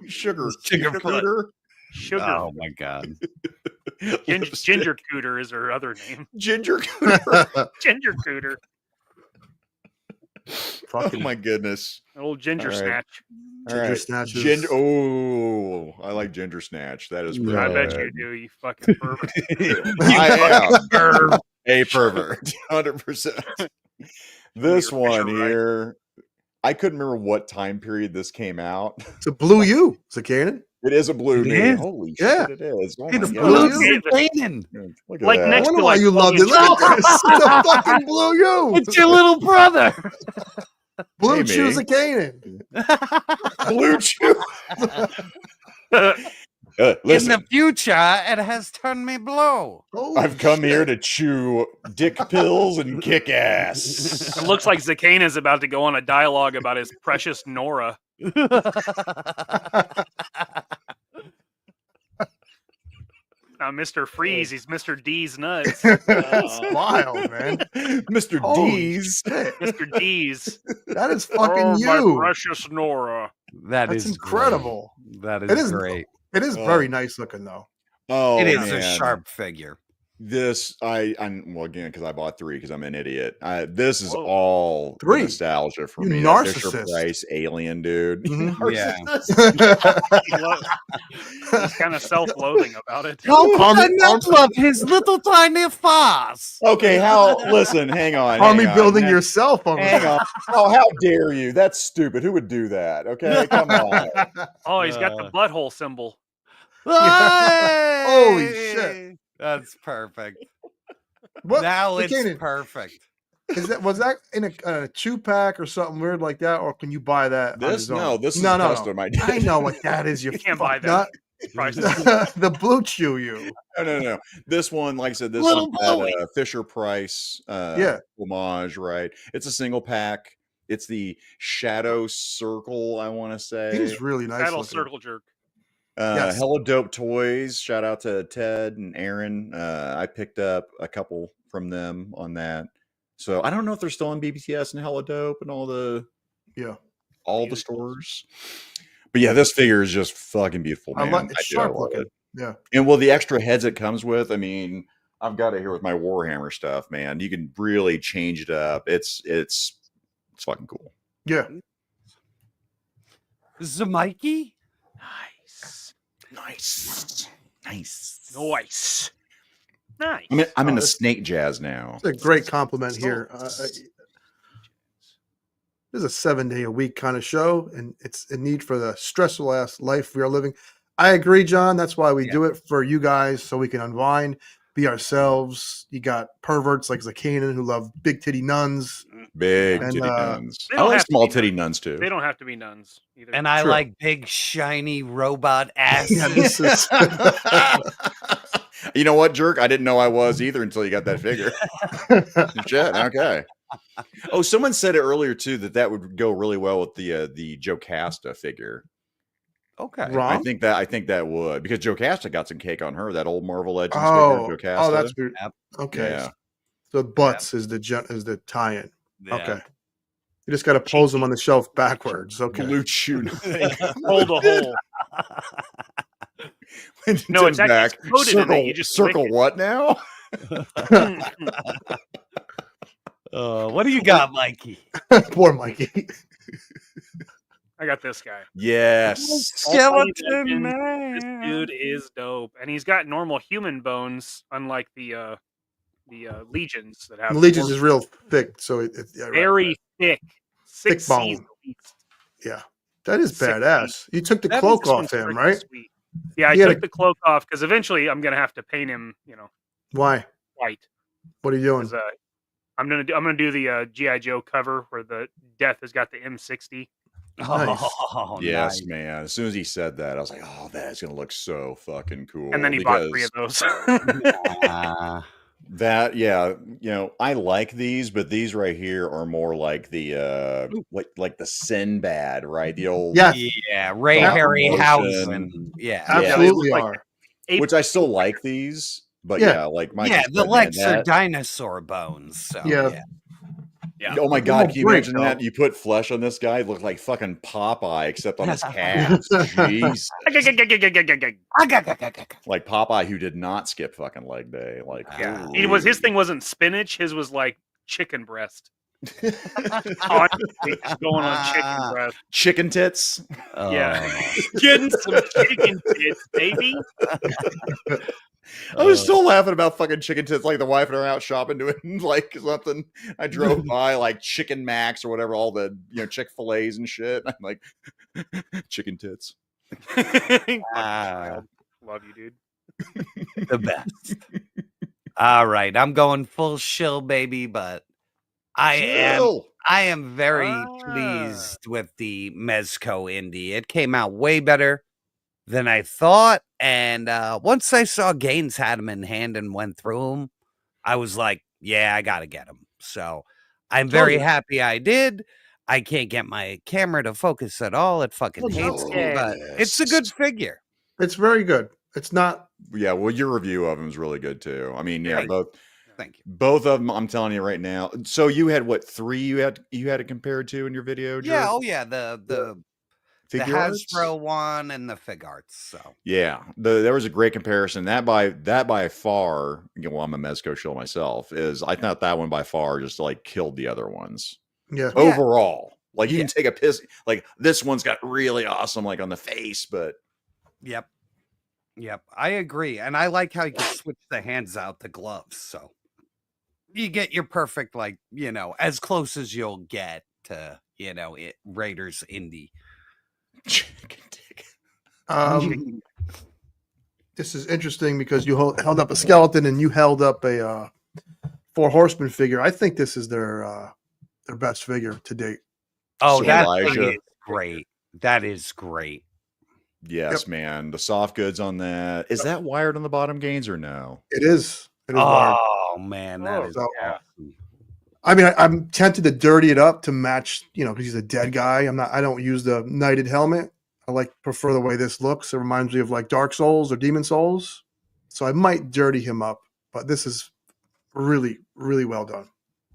Sugarfoot. Sugar. Oh my god. Ginger Cooter is her other name. Ginger Cooter. Ginger Cooter. Oh my goodness. An old ginger All right. snatch. Ginger snatches. Oh, I like Ginger Snatch. That is pretty I bet good. you do, you fucking pervert. I am a pervert. 100%. This one here, I couldn't remember what time period this came out. It's a blue U, Zakanin. It is a blue It knee. is. Holy Yeah. shit, it is. Oh It's my blue God. U. Zakanin. Look at Like that. next I wonder to why like you loved it. Look at this. It's a fucking blue U. It's your little brother. Blue Hey, Chew me. Zakanin. Blue Chew. In Listen, the future, it has turned me blue. I've come here to chew dick pills and kick ass. It looks like Zakane is about to go on a dialogue about his precious Nora. Now, Mr. Freeze, he's Mr. D's nuts. That's wild, man. Mr. Holy D's. shit. Mr. D's. That is fucking Oh, my you. precious Nora. That's incredible. Great. That It is is great. It is very nice looking though. Oh, It is man. a sharp figure. This I'm well again because I bought 3 because I'm an idiot. This is Whoa. all 3? nostalgia for You me. That Fisher narcissist. Price alien dude. Mhm. Yeah. He's kind of self-loathing about it. Oh, Army- enough of his little tiny farce. Okay, listen, hang on. Army hang on. building Hang- yourself over Hang there. on. Oh, how dare you? That's stupid. Who would do that? Okay, come on. Oh, he's got the butthole symbol. Holy shit. That's perfect. What? Now it's Zakanin, perfect. Was that in a 2-pack or something weird like that, or can you buy that? On This its own? no, this is no. custom. I know what that is. You can't buy fuck that. nut. The blue chew you. No. This one, like I said, this Little one had Bluey. a Fisher Price homage, right? It's a single pack. It's the Shadow Circle, I want to say. He's really nice. Battle looking. Circle Jerk. Yes. Hella Dope Toys. Shout out to Ted and Aaron. I picked up a couple from them on that. So I don't know if they're still on BBTS and Hella Dope and all the stores. But yeah, this figure is just fucking beautiful, man. It's sharp looking. Yeah. And the extra heads it comes with, I mean, I've got it here with my Warhammer stuff, man. You can really change it up. It's fucking cool. Yeah. Zamikey? Nice. Nice. I'm into snake jazz now. It's a great compliment here. This is a 7-day-a-week kind of show, and it's a need for the stressful ass life we are living. I agree, John. That's why we do it for you guys, so we can unwind, be ourselves. You got perverts like Zakanan who love big titty nuns. Big titty nuns. I like small titty nuns too. They don't have to be nuns either. And I like big, shiny robot asses. Yeah, this is... You know what, Jerk? I didn't know I was either until you got that figure. Shit, okay. Oh, someone said it earlier too that would go really well with the Jocasta figure. Okay, I think that would, because Jocasta got some cake on her, that old Marvel Legends figure, Jocasta. Oh, that's weird. Okay, yeah. So butts is the tie-in. Yeah. Okay, you just got to pose them on the shelf backwards. Okay, Blue chew. Hold a hole. No, it's actually exploded in it. You just circle what now? What do you got, Mikey? Poor Mikey. I got this guy. Yes. Skeleton Man. This dude is dope, and he's got normal human bones, unlike the legions that have. Legions is real thick, so very thick, thick bone. At least. Yeah, that is badass. You took the cloak off him, right? Sweet. Yeah, I took the cloak off because eventually I'm gonna have to paint him. Why? White. What are you doing? I'm gonna do the GI Joe cover where the Death has got the M60. Nice. Oh, yes, nice. man. As soon as he said that, I was like, "Oh, that's gonna look so fucking cool." And then he bought 3 of those. That, I like these, but these right here are more like the like the Sinbad, right? The old Ray Harryhausen. Yeah, absolutely are. Which I still like these, but like my the legs are dinosaur bones. So, yeah. Oh my God! Can you imagine that? You put flesh on this guy, it looked like fucking Popeye, except on his calves. Jeez. Like Popeye, who did not skip fucking leg day. Like, his thing wasn't spinach. His was like chicken breast. Going on chicken breast. Chicken tits. Yeah, getting some chicken tits, baby. I was still laughing about fucking chicken tits, like the wife and her out shopping doing like something. I drove by like Chicken Max or whatever, all the Chick-fil-A's and shit. I'm like, chicken tits. Love you, dude. The best. All right, I'm going full shill, baby, but I am very pleased with the Mezco indie. It came out way better than I thought, and once I saw Gaines had him in hand and went through him, I was like, yeah, I gotta get him. So I'm very happy I did. I can't get my camera to focus at all. It fucking hates me, but it's a good figure. It's very good. It's not. Yeah, well, your review of him is really good too. I mean, Thank you. Both of them, I'm telling you right now. So you had what, 3 you had it compared to in your video, Jerk? Yeah, oh yeah, the Hasbro one and the Fig Arts. So yeah, there was a great comparison. That by far, I'm a Mezco shill myself. I thought that one by far just like killed the other ones. Yeah. Overall, like you can take a piss. Like this one's got really awesome, like on the face, but Yep, I agree, and I like how you can switch the hands out the gloves, so you get your perfect, like as close as you'll get to Raiders Indie. This is interesting because you held up a skeleton and you held up a Four Horsemen figure. I think this is their best figure to date. Oh, So that Elijah. thing is great. That is great. Yes, man. The soft goods on that. Is that wired on the bottom gains or no? It is. It is wired. Oh man, that is So, awesome. I mean, I'm tempted to dirty it up to match, because he's a dead guy. I don't use the knighted helmet. I prefer the way this looks. It reminds me of like Dark Souls or Demon Souls. So I might dirty him up, but this is really, really well done.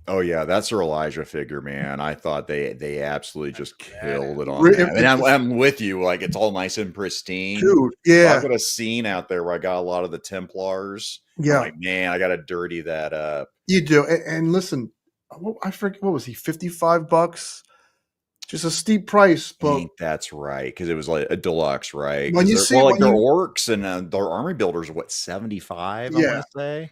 Oh yeah, that's their Elijah figure, man. I thought they absolutely just killed it on that. And I'm with you. Like it's all nice and pristine. Dude, yeah. I've got a scene out there where I got a lot of the Templars. Yeah. I'm like, man, I got to dirty that up. You do. And listen, I forget, what was he, $55? Just a steep price, but that's right, because it was like a deluxe, right? When you see, their orcs and their army builders are what, 75? Yeah. I want to say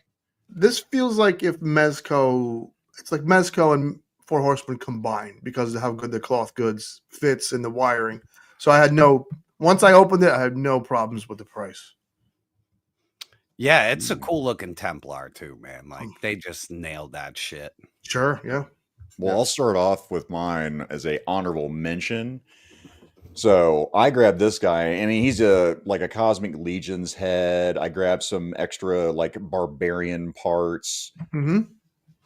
this feels like if Mezco, it's like Mezco and Four Horsemen combined because of how good the cloth goods fits and the wiring. So once I opened it, I had no problems with the price. Yeah, it's a cool looking Templar too, man. Like they just nailed that shit. Sure, yeah. Well, I'll start off with mine as a honorable mention. So I grabbed this guy, and he's a Cosmic Legion's head. I grabbed some extra barbarian parts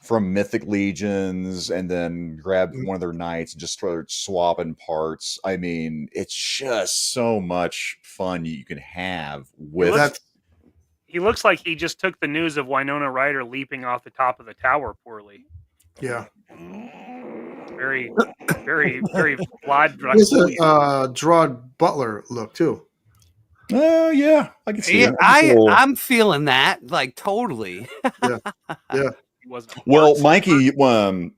from Mythic Legions, and then grabbed one of their knights and just started swapping parts. I mean, it's just so much fun you can have with that. He looks like he just took the news of Winona Ryder leaping off the top of the tower poorly. Yeah. Very, very, very Vlad It's a Gerard Butler look too. Oh yeah, I can see it. I'm feeling that totally. Yeah. Well, Mikey,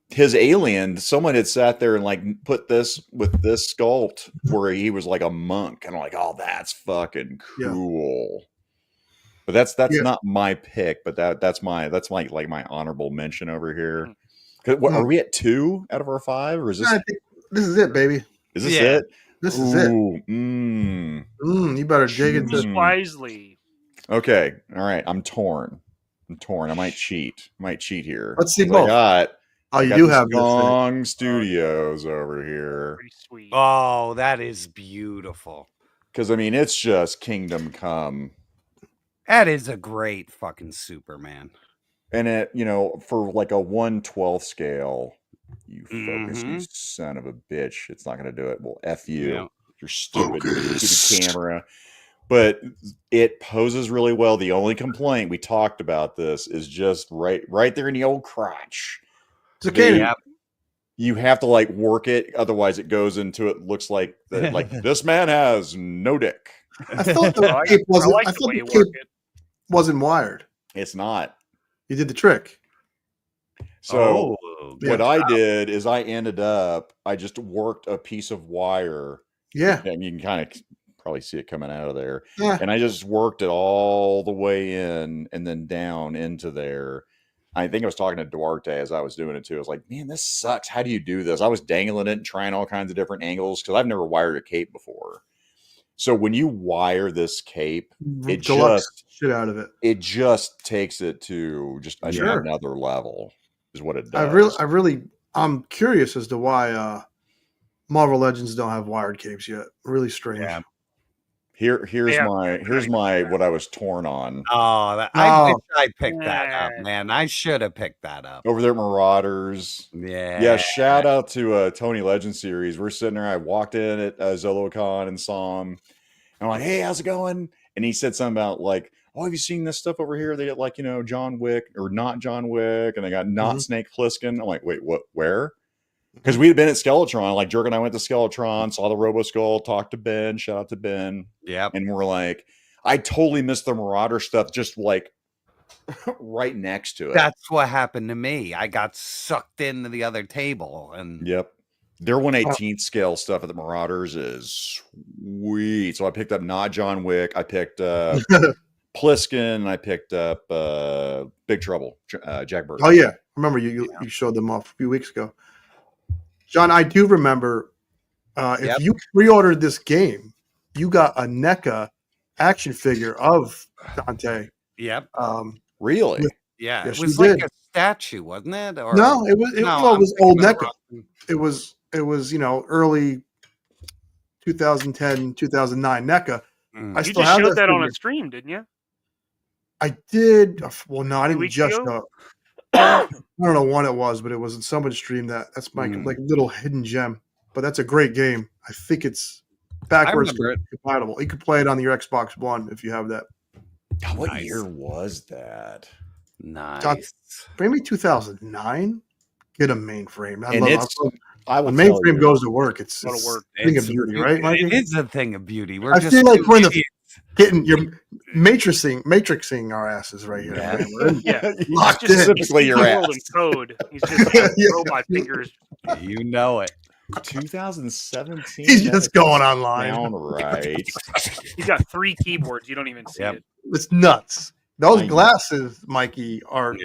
his alien, someone had sat there and put this with this sculpt where he was like a monk, and I'm like, oh, that's fucking cool. But that's not my pick, but that's my my honorable mention over here. Are we at 2 out of our 5, or is this? I think this is it, baby. Is this it? This is it. You better dig into wisely. Okay, all right. I'm torn. I might cheat. Here. Let's see both. I do have Gong Studios over here. Pretty sweet. Oh, that is beautiful. Because I mean, it's just Kingdom Come. That is a great fucking Superman. And it, for a 1/12 scale, you focus, you son of a bitch. It's not going to do it. Well, F you. Yeah. You're stupid. Stupid camera. But it poses really well. The only complaint, we talked about this, is just right there in the old crotch. It's okay. You have to work it. Otherwise, it goes into it. Looks like this man has no dick. I thought the cape wasn't wired. It's not. You did the trick. So what I did is I just worked a piece of wire. Yeah. And you can kind of probably see it coming out of there. Yeah. And I just worked it all the way in and then down into there. I think I was talking to Duarte as I was doing it too. I was like, man, this sucks. How do you do this? I was dangling it and trying all kinds of different angles because I've never wired a cape before. So when you wire this cape, it just shit out of it. It just takes it to just another level, is what it does. I'm curious as to why Marvel Legends don't have wired capes yet. Really strange. Yeah. Here's my what I was torn on. I wish I picked that up, man. I should have picked that up. Over there at Marauders. Yeah. Shout out to Tony Legend series. We're sitting there. I walked in at ZoloCon and saw him. And I'm like, hey, how's it going? And he said something about oh, have you seen this stuff over here? They got John Wick or not John Wick, and they got not Snake Plissken. I'm like, wait, what? Where? Because we had been at Skeletron, Jerk and I went to Skeletron, saw the Robo Skull, talked to Ben, shout out to Ben. Yeah. And we're like, I totally missed the Marauder stuff, just right next to it. That's what happened to me. I got sucked into the other table. And yep. Their 1/18 scale stuff at the Marauders is sweet. So I picked up not John Wick. I picked Pliskin. I picked up Big Trouble, Jack Burton. Oh, yeah. Remember, you showed them off a few weeks ago. John, I do remember if you pre-ordered this game, you got a NECA action figure of Dante. Yep. Really? It was a statue, wasn't it? Or No, it was. It I'm was thinking old of NECA. It was. Early 2010, 2009 NECA. I You still just have showed that on a figure. stream, didn't you? I did. Well, no, I 2 didn't weeks just ago? show. I don't know when it was, but it was in somebody's stream. That's my like little hidden gem. But that's a great game. I think it's backwards remember it. compatible. You could play it on your Xbox One if you have that. What year was that? Nice. Maybe 2009. Get a mainframe. And I will when tell mainframe you. goes to work, it's Go to a work. thing of beauty, right? Mikey? It is a thing of beauty. We're I just feel like we're in the idiots. you're matrixing our asses right here. Yeah. Man. We're in- Yeah. locked He's just in. Specifically your world ass. in code. He's just robot fingers. You know it. 2017. He's just going online. Sound right. He's got 3 keyboards. You don't even see it. It's nuts. Those I know. glasses, Mikey, are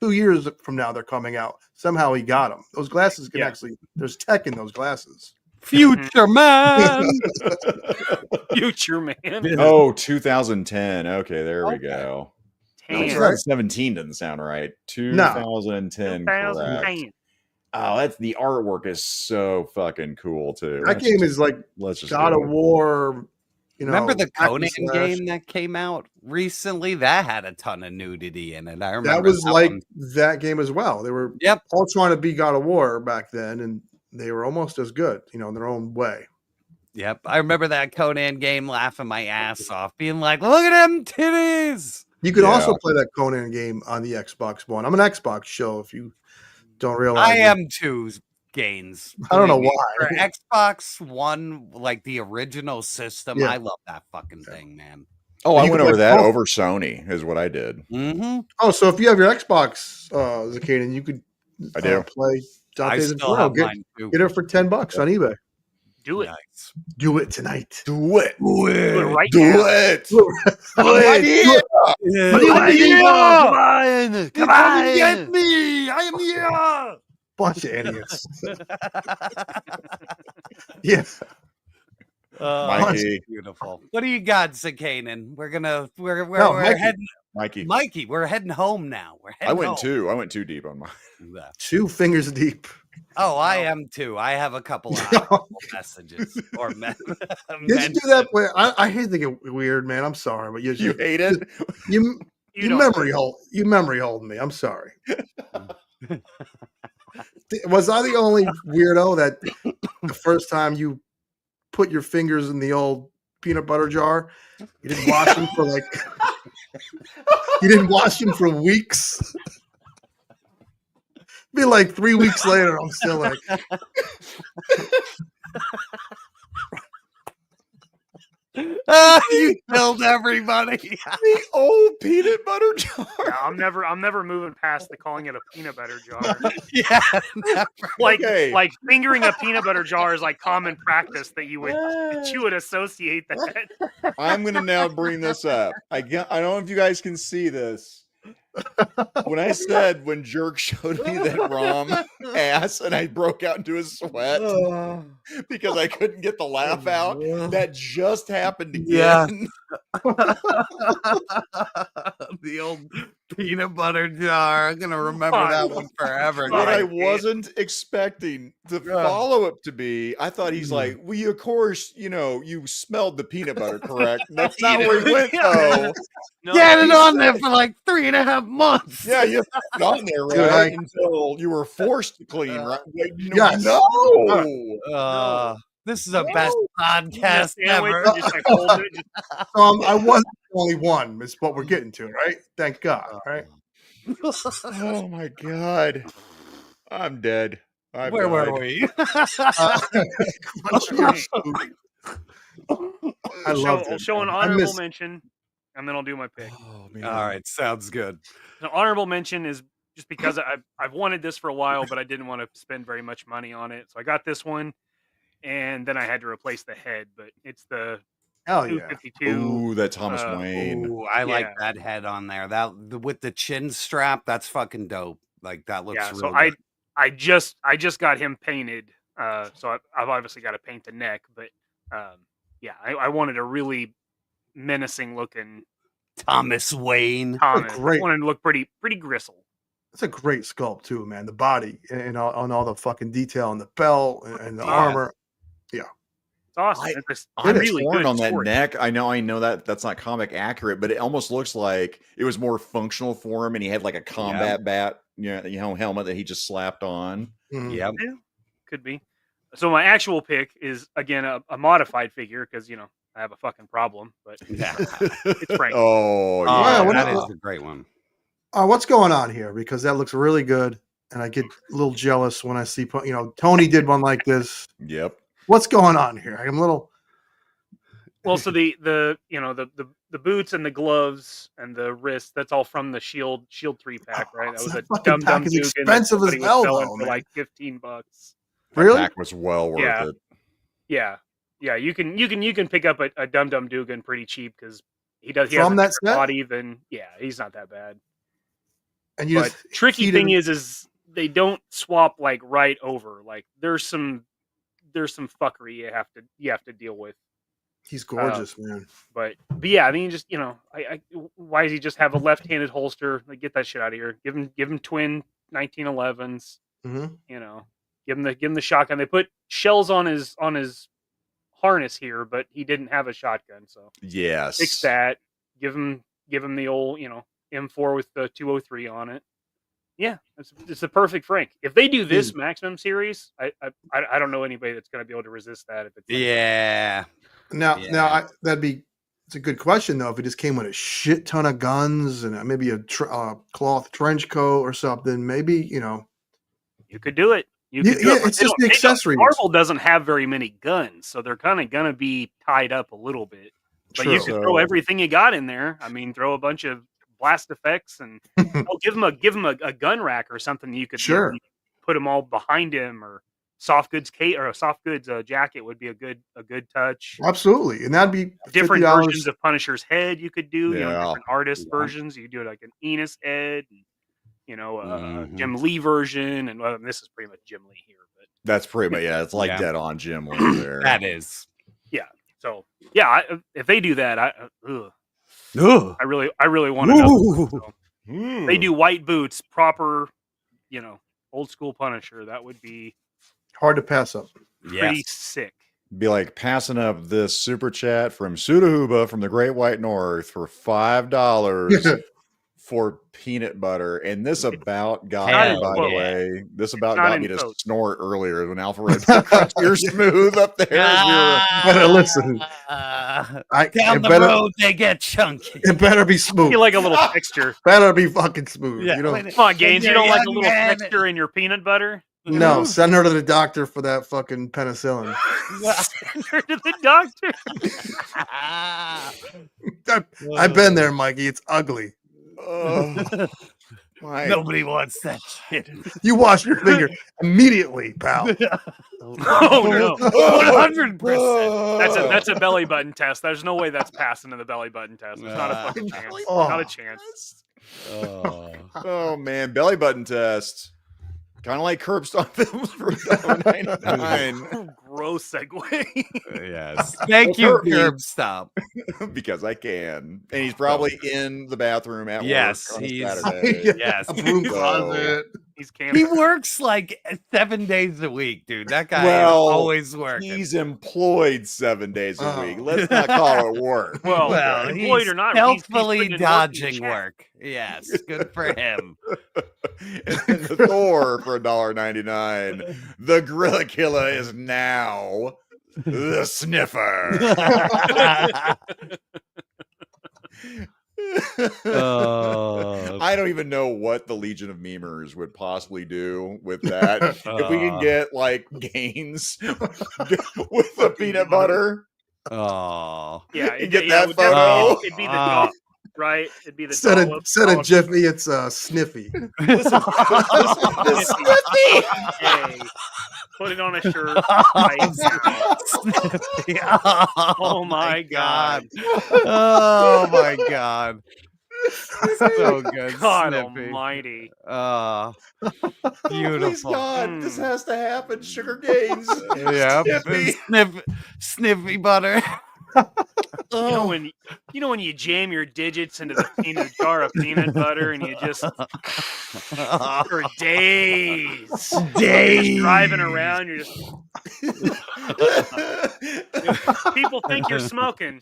2 years from now. They're coming out. Somehow he got them. Those glasses can actually. There's tech in those glasses. Future man. Future man. Oh, 2010. Okay, there we go. No, 10. 2017 doesn't sound right. 2010. Correct. 2010. Oh, that's the artwork is so fucking cool too. That game is like Let's just God go. of War. Remember the hack and Conan slash. game that came out recently? That had a ton of nudity in it. I remember That was like one. that game as well. They were all trying to be God of War back then, and they were almost as good, in their own way. Yep, I remember that Conan game, laughing my ass off, being like, "Look at them titties!" You can also play that Conan game on the Xbox One. I'm an Xbox show. If you don't realize, I am too. Gains. I don't know Believe me. why. For Xbox One, like the original system, Yeah. I love that fucking thing, man. Oh, I You went can over play that both. over Sony is what I did. Mm-hmm. Oh, so if you have your Xbox, Zacadian, you could I do. play Dante's still Inferno. have mine, too. Get it for $10 on eBay. Do it. Nice. Do it tonight. Do it. Do it right Do now. it. Do it. Come on, get me! I am here. Bunch of idiots. Yeah. Mikey. Beautiful. What do you got, Zakanin? We're No, we're heading, Mikey. Mikey. We're heading home now. We're heading I went home. I went too deep on mine. 2 fingers deep. Oh, I am too. I have a couple of messages or Did you do that? I hate to get weird, man. I'm sorry, but You hate it? You don't. memory holding me. I'm sorry. Was I the only weirdo that the first time you put your fingers in the old peanut butter jar, you didn't wash them for you didn't wash them for weeks? Be like 3 weeks later, I'm still like, you killed everybody. The old peanut butter jar. Yeah, I'm never moving past the calling it a peanut butter jar. Yeah, Like Okay. like fingering a peanut butter jar is like common practice that you would associate that. I'm gonna now bring this up. I don't know if you guys can see this. When I said when Jerk showed me that ROM ass and I broke out into a sweat because I couldn't get the laugh out, that just happened again. The old peanut butter jar. I'm gonna remember that one forever. What I Like, wasn't expecting the follow up to be, I thought he's like, "We of course, you smelled the peanut butter, correct?" And that's not where he went though. No, you had it on there for like 3.5 months. Yeah, you had it on there Dude, right until you were forced to clean, right? Like, Yes. No. This is the best podcast sandwich, ever. just like hold it, just- I wasn't the only one. Is what we're getting to, right? Thank God, right? Oh my god, I'm dead. Where were we? I loved I'll it. show an man. honorable mention, and then I'll do my pick. Oh man. All right, sounds good. The honorable mention is just because I've wanted this for a while, but I didn't want to spend very much money on it, so I got this one, and then I had to replace the head. But it's the Hell yeah. 252. Ooh, that Thomas Wayne. Ooh, I like Yeah. that head on there. With the chin strap, that's fucking dope. Like that looks Yeah, really so good. I just got him painted. So I've obviously got to paint the neck, but yeah, I wanted a really menacing looking Thomas Wayne. Thomas. great- I wanted to look pretty gristle. It's a great sculpt too, man. The body and all the fucking detail and the belt and the armor. Yeah. It's awesome. It's I'm really torn good on that story. neck. I know that that's not comic accurate, but it almost looks like it was more functional for him, and he had like a combat bat, helmet that he just slapped on. Mm-hmm. Yep. Yeah, could be. So my actual pick is again a modified figure because I have a fucking problem, but it's Frank. Oh, Oh, yeah. that is a great one. What's going on here? Because that looks really good, and I get a little jealous when I see Tony did one like this. Yep. What's going on here? I'm a little. Well, so the boots and the gloves and the wrist, that's all from the Shield 3-pack, right? That was a fucking dumb pack is Dugan expensive as somebody was hell, selling though, for man. like $15. Really? That pack was well worth it. Yeah. You can pick up a Dum Dum Dugan pretty cheap because he has From a that different set? body than he's not that bad. And you But just tricky heated- thing is they don't swap like right over. Like there's some fuckery you have to deal with. He's gorgeous, man. But yeah, I mean, just why does he just have a left-handed holster? Like, get that shit out of here. Give him twin 1911s. Mm-hmm. Give him the shotgun. They put shells on his harness here, but he didn't have a shotgun, so Yes. fix that. Give him the old M4 with the 203 on it. Yeah, it's a perfect Frank. If they do this Maximum series, I don't know anybody that's going to be able to resist that. If it's Now, it's a good question though. If it just came with a shit ton of guns and maybe a cloth trench coat or something, maybe you could do it. It's just the accessories. Marvel doesn't have very many guns, so they're kind of gonna be tied up a little bit. But you could throw everything you got in there. I mean, throw a bunch of blast effects and give him a gun rack or something. You could put them all behind him, or soft goods jacket would be a good touch. Absolutely, and that'd be different $50. versions of Punisher's head. You could do Yeah. different artist versions. You could do like an Enos head. Jim Lee version, and this is pretty much Jim Lee here, but That's pretty much it's like dead on Jim Lee there. That is. Yeah. So if they do that, I really want to know. So, they do white boots, proper, old school Punisher. That would be hard to pass up. Pretty sick. Be like passing up this super chat from Sudahuba from the Great White North for $5 for peanut butter. And this about got me, by the way. This about got me to snort earlier when Alfred you're smooth up there. Better listen. Down the road, they get chunky. It better be smooth. You like a little texture. Better be fucking smooth. Yeah. Come on, Gaines. You don't like a little texture in your peanut butter? No, send her to the doctor for that fucking penicillin. Send her to the doctor. I've been there, Mikey. It's ugly. Nobody wants that shit. You wash your finger immediately, pal. Oh no, 100%. That's a belly button test. There's no way that's passing in the belly button test. There's not a fucking chance. Not a chance. Oh man, belly button test. Kind of like curb stop films for $1.99. Gross segue. Yes. Thank you, curb stop. Because I can. And he's probably in the bathroom at work on a Saturday. Yes. A broom closet. He works like 7 days a week, dude. That guy is always working. He's employed 7 days a week. Let's not call it work. Well employed he's or not, healthfully he's dodging work. Yes, good for him. And then the Thor for $1.99. The Gorilla Killer is now the Sniffer. I don't even know what the Legion of Memers would possibly do with that. If we can get like Gaines with the peanut butter. Yeah, get that photo. It'd be the dog, right? It'd be the Instead of Jiffy, it's Sniffy. Sniffy. Hey, put it on a shirt. Sniffy. Oh my god. Oh my god. So good. God Sniffy. almighty. Beautiful. Please God, this has to happen. Sugar Gaines. Yeah. Sniffy butter. When You know when you jam your digits into the jar of peanut butter and you just for days, you're just driving around, you're just people think you're smoking.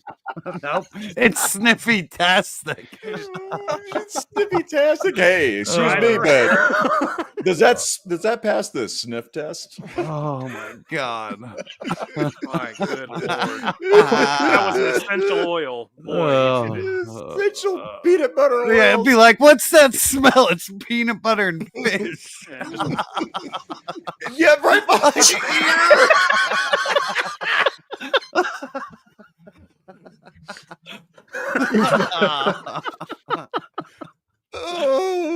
Nope, it's sniffy-tastic. It's sniffy-tastic. Hey, excuse me, but does that pass the sniff test? Oh my god! My good lord, that was an essential oil, boy. Essential peanut butter oil. Yeah, it'd be like, what's that smell? It's peanut butter and fish. Yeah, right behind you.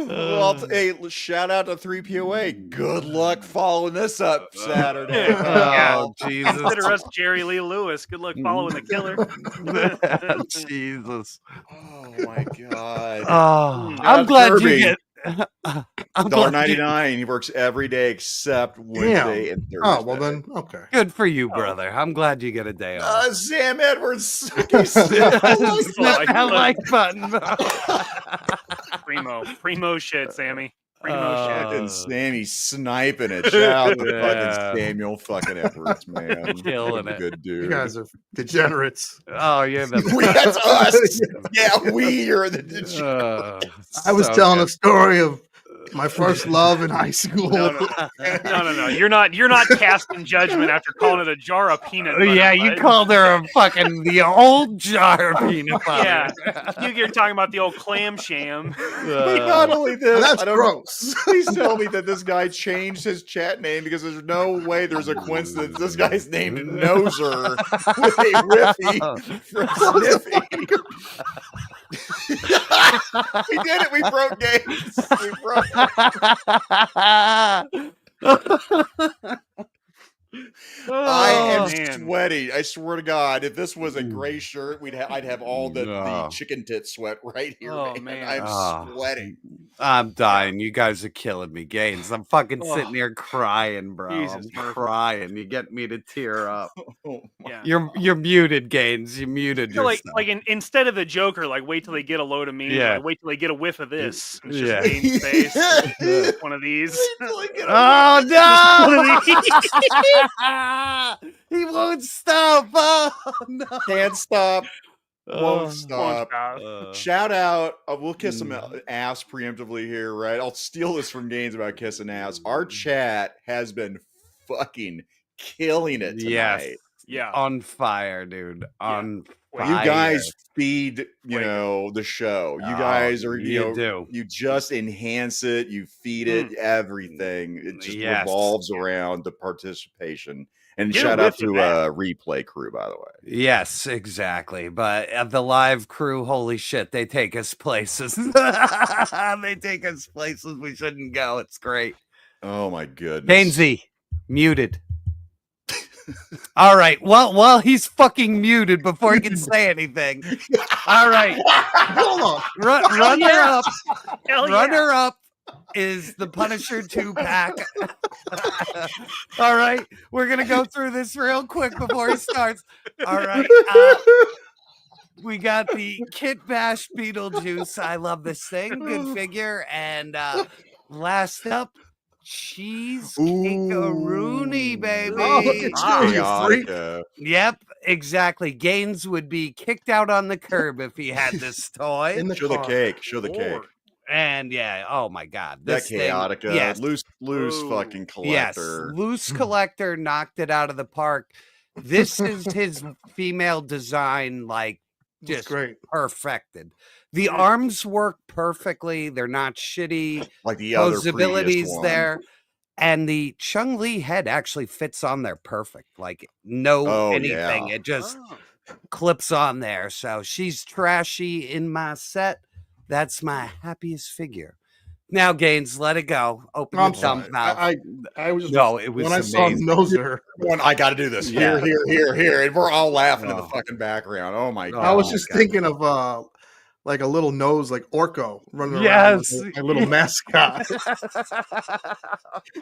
Well, hey, shout out to 3POA. Good luck following this up Saturday. Oh, Jesus. Consider us Jerry Lee Lewis. Good luck following the killer. Jesus. Oh my god. Oh, I'm glad Kirby. you get. $1.99. He works every day except Wednesday and Thursday. Oh, well then, okay. Good for you, brother. I'm glad you get a day off. Sam Edwards. I like button. Primo shit, Sammy. Fucking Sammy sniping it. Shout out to fucking Samuel fucking Edwards, man. Killing it. Good dude. You guys are degenerates. Oh, yeah. That's us. Yeah, we are the degenerates. I was telling a story of my first love in high school. No. You're not casting judgment after calling it a jar of peanut butter. Yeah, you called her the old jar of peanut butter. Yeah, you're talking about the old clam sham. Not only this, that's gross. Please tell me that this guy changed his chat name because there's no way there's a coincidence. This guy's named Noser with a Riffy from Sniffy. We did it. We broke games. We broke. I am sweaty. I swear to God, if this was a gray shirt, I'd have all the chicken tit sweat right here. Oh, man. I'm sweating. I'm dying. You guys are killing me, Gaines. I'm fucking sitting here crying, bro. Jesus, I'm crying. You get me to tear up. Yeah. You're muted, Gaines. You muted yourself. Instead of the Joker, wait till they get a load of me. Yeah. Wait till they get a whiff of this. It's Yeah. just Gaines' face. One of these. Oh no! He won't stop. Oh no! Can't stop. Won't stop. stop. Shout out. We'll kiss some ass preemptively here, right? I'll steal this from Gaines about kissing ass. Our chat has been fucking killing it tonight. Yes. Yeah. On fire, dude. On fire. You guys feed, the show. You guys are, you just enhance it. You feed it everything. It just revolves around the participation. And shout out to Replay Crew, by the way. Yes, exactly. But the live crew, holy shit, they take us places. They take us places we shouldn't go. It's great. Oh my goodness. Gainesy, muted. All right. Well, while he's fucking muted before he can say anything. All right. Hold on. Runner up is the Punisher 2-pack. All right. We're going to go through this real quick before he starts. All right. We got the Kitbash Beetlejuice. I love this thing. Good figure. And last up, Cheesecake-a-rooney, baby. Oh, look at you, freak. Yep, exactly. Gaines would be kicked out on the curb if he had this toy. Show the cake. Show the cake. And oh my God, this that Chaotica, yes. loose fucking collector. Yes, loose collector knocked it out of the park. This is his female design, just great, perfected. The arms work perfectly. They're not shitty. Like the other posabilities there. And the Chung Li head actually fits on there perfect. Anything. It just clips on there. So she's trashy in my set. That's my happiest figure. Now, Gaines, let it go. Open the dump mouth. I was it was when amazing. I saw Noser. I got to do this. Here, and we're all laughing in the fucking background. Oh my God! I was just thinking of like a little nose, like Orko running Yes. around, like a little mascot,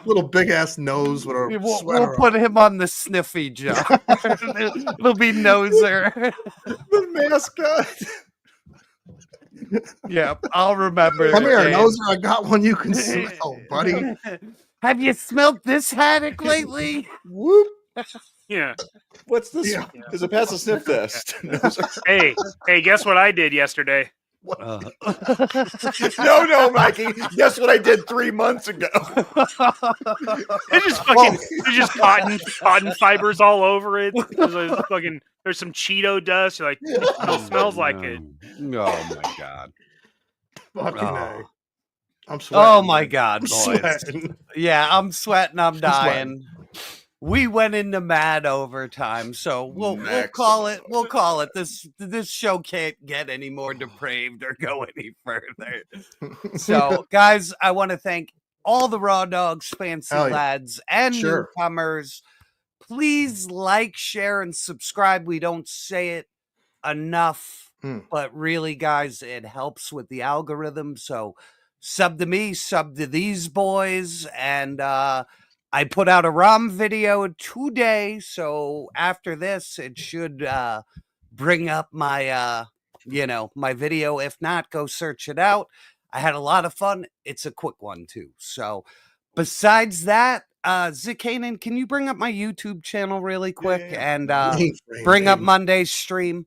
little big ass nose with a We'll sweater. put him on the sniffy jar. It'll be Noser. The mascot. Yeah, I'll remember. Come here, James. Noser. I got one you can smell, buddy. Have you smelt this haddock lately? Whoop. Yeah. What's this? Does it pass a sniff test? Hey, guess what I did yesterday? No, Mikey. Guess what I did 3 months ago? It's just fucking. There's just cotton fibers all over it. There's some Cheeto dust. You're like, it smells like it. Oh my god. Fucking A. I'm sweating. Oh my god, I'm boys. sweating. Yeah, I'm sweating. I'm sweating. dying. We went into mad overtime, so we'll call it. We'll call it. This show can't get any more depraved or go any further. So, guys, I want to thank all the Raw Dogs, Fancy Lads, and newcomers. Please like, share, and subscribe. We don't say it enough, but really, guys, it helps with the algorithm. So, sub to me, sub to these boys, and I put out a ROM video today, so after this, it should bring up my, my video. If not, go search it out. I had a lot of fun. It's a quick one, too. So besides that, Zikanen, can you bring up my YouTube channel really quick and bring up Monday's stream?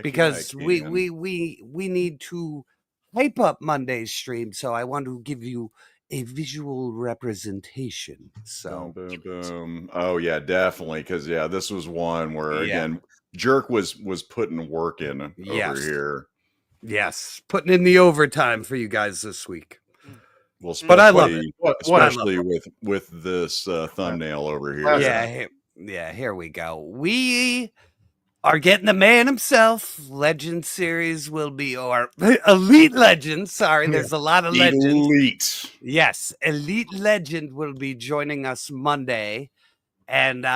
Because we need to hype up Monday's stream, so I want to give you a visual representation. So boom, boom. Oh yeah, definitely. Because this was one where again, Jerk was putting work in over here. Yes, putting in the overtime for you guys this week. Well, but I love it. Especially with this thumbnail over here. Yeah. Here we go. We are getting the man himself. Legend series will be, or Elite Legend. Sorry, there's a lot of legends. Elite. Yes, Elite Legend will be joining us Monday, and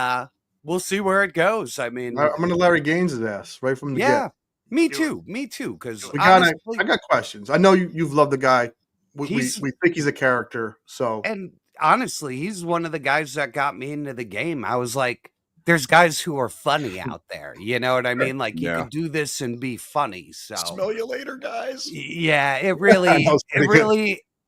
we'll see where it goes. I mean, I'm gonna Larry Gaines' ass right from the get. Me too. Because I got questions. I know you've loved the guy. We think he's a character. So, and honestly, he's one of the guys that got me into the game. I was like, there's guys who are funny out there. You know what I mean? Like you can do this and be funny. So smell you later, guys. Yeah, it really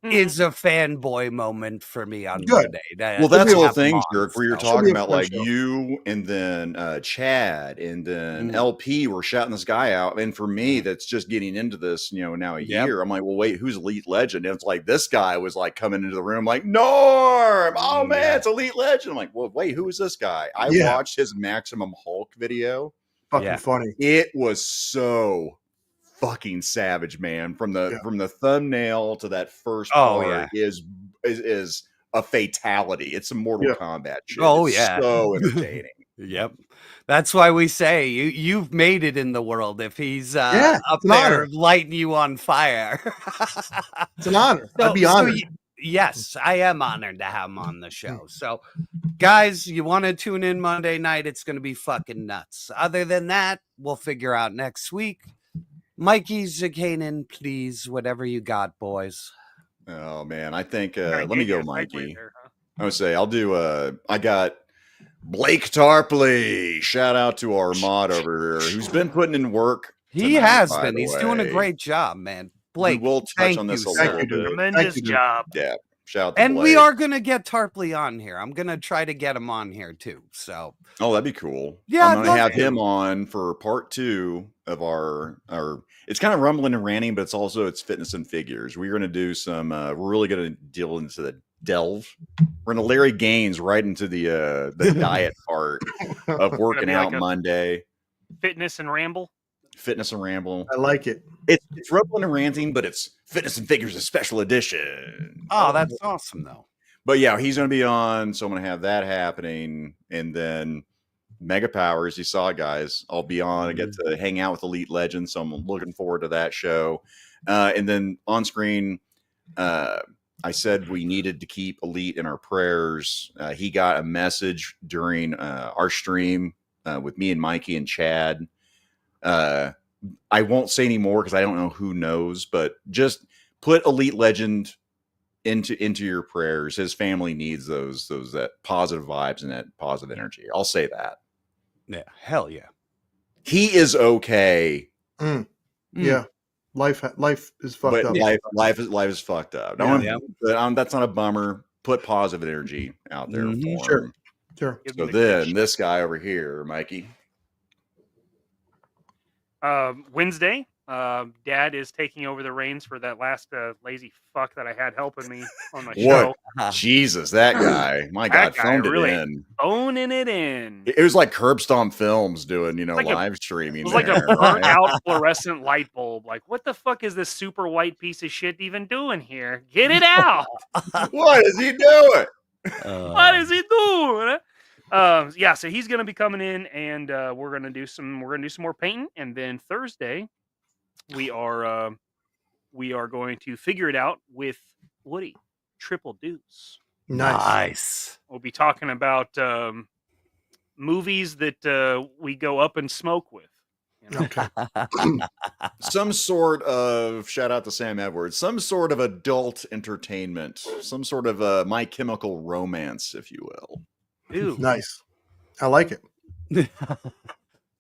is a fanboy moment for me on Monday. Well, that's the whole thing, Jerk, where you're talking about like you and then Chad and then LP were shouting this guy out. And for me, that's just getting into this, now a year. I'm like, well, wait, who's Elite Legend? And it's like this guy was like coming into the room like, Norm, oh man, it's Elite Legend. I'm like, well, wait, who is this guy? I watched his Maximum Hulk video. Fucking funny. It was so fucking savage, man. From the thumbnail to that first part is a fatality. It's a Mortal Kombat shit. It's so entertaining. Yep. That's why we say you've made it in the world if he's up there lighting you on fire. It's an honor. I'd be honored. Yes, I am honored to have him on the show. So, guys, you want to tune in Monday night? It's going to be fucking nuts. Other than that, we'll figure out next week. Mikey Zakanen, please, whatever you got, boys. Oh man, I think let me go, Mikey. I would say I'll do I got Blake Tarpley. Shout out to our mod over here who's been putting in work. He has been. He's doing a great job, man. Blake, we'll touch on this a little bit. Tremendous job. Yeah. Shout out to and Blake. We are gonna get Tarpley on here. I'm gonna try to get him on here too. So that'd be cool. Yeah, I'm gonna have him on for part 2 of our it's kind of rumbling and ranting, but it's fitness and figures. We're gonna do some we're really gonna deal into the delve. We're gonna Larry Gaines right into the diet part of working out like Monday. Fitness and ramble. Fitness and ramble. I like it. It's rumbling and ranting, but it's fitness and figures, a special edition. Oh, that's awesome though. But yeah, he's going to be on, so I'm going to have that happening, and then Mega Powers. You saw it, guys. I'll be on. I get to hang out with Elite Legends, so I'm looking forward to that show. And then on screen, I said we needed to keep Elite in our prayers. He got a message during our stream with me and Mikey and Chad. I won't say any more because I don't know who knows, but just put Elite Legend into your prayers. His family needs that positive vibes and that positive energy. I'll say that. Yeah, hell yeah. He is okay. Yeah, life is fucked up. Life is fucked up. That's not a bummer. Put positive energy out there for him. Sure. So then this guy over here, Mikey. Wednesday, Dad is taking over the reins for that last lazy fuck that I had helping me on my show. Jesus, that guy! My God, phoned really it in, owning it in. It was like Curb Stomp Films doing, like live streaming. It was like a burnt out fluorescent light bulb. Like, what the fuck is this super white piece of shit even doing here? Get it out! What is he doing? What is he doing? So he's gonna be coming in, and we're gonna do some more painting, and then Thursday we are going to figure it out with Woody. Triple Deuce. Nice. We'll be talking about movies that we go up and smoke with. Okay. Some sort of, shout out to Sam Edwards, some sort of adult entertainment, some sort of My Chemical Romance, if you will. Ooh. Nice. I like it.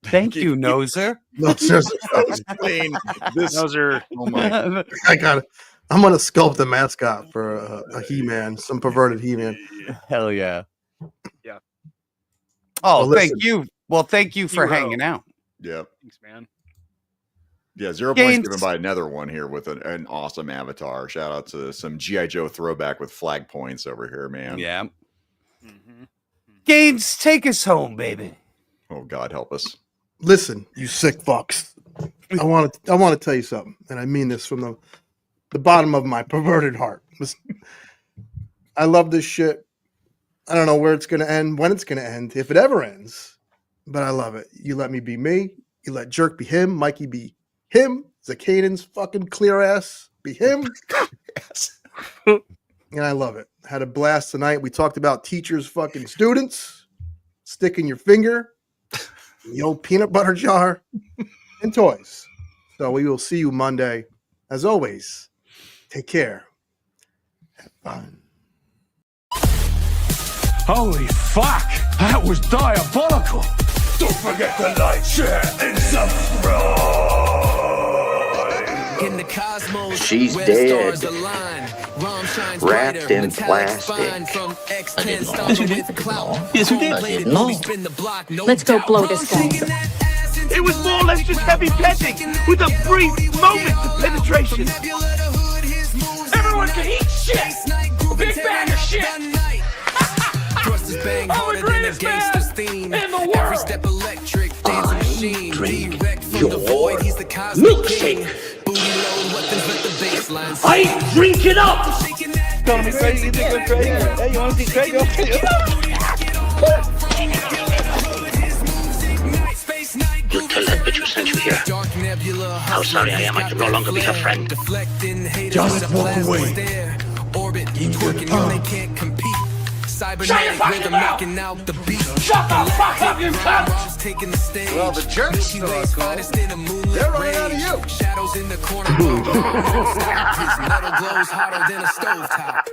Thank you, Noser. Noser. Oh my! I got it. I'm gonna sculpt a mascot for a He-Man, some perverted He-Man. Hell yeah! Yeah. Oh, Well, thank you. Well, thank you for hanging out. Yep. Thanks, man. Yeah, 0 points given by another one here with an awesome avatar. Shout out to some G.I. Joe throwback with flag points over here, man. Yeah. Gaines, take us home, baby. Oh, God help us. Listen, you sick fucks. I want to tell you something, and I mean this from the bottom of my perverted heart. I love this shit. I don't know where it's gonna end, when it's gonna end, if it ever ends, but I love it. You let me be me. You let Jerk be him. Mikey be him. Zacaden's fucking clear ass be him. And I love it. Had a blast tonight. We talked about teachers fucking students, sticking your finger, the old peanut butter jar, and toys. So we will see you Monday. As always, take care. Have fun. Holy fuck! That was diabolical! Don't forget to like, share, and subscribe! In the cosmos, she's dead. Wrapped in plastic. I didn't know. Yes, you did. Yes, you did. I didn't know. Let's go blow this guy. It was more or less just heavy petting with a brief moment of penetration. Everyone can eat shit! A big bag of shit! I'm the greatest man in the world! Every step electric, dancing machine, direct from the void, he's the cosmic king. I drink it up! Tell me crazy, you think I'm crazy? Hey, you want to see crazy? You tell that bitch who sent you here how sorry I am I can no longer be her friend. Just walk away. In your palm. Shut your fucking mouth! Shut the fuck up, you cunt! Well, the jerks they're running out of you. Shadows in the corner. His metal glows hotter than a stovetop.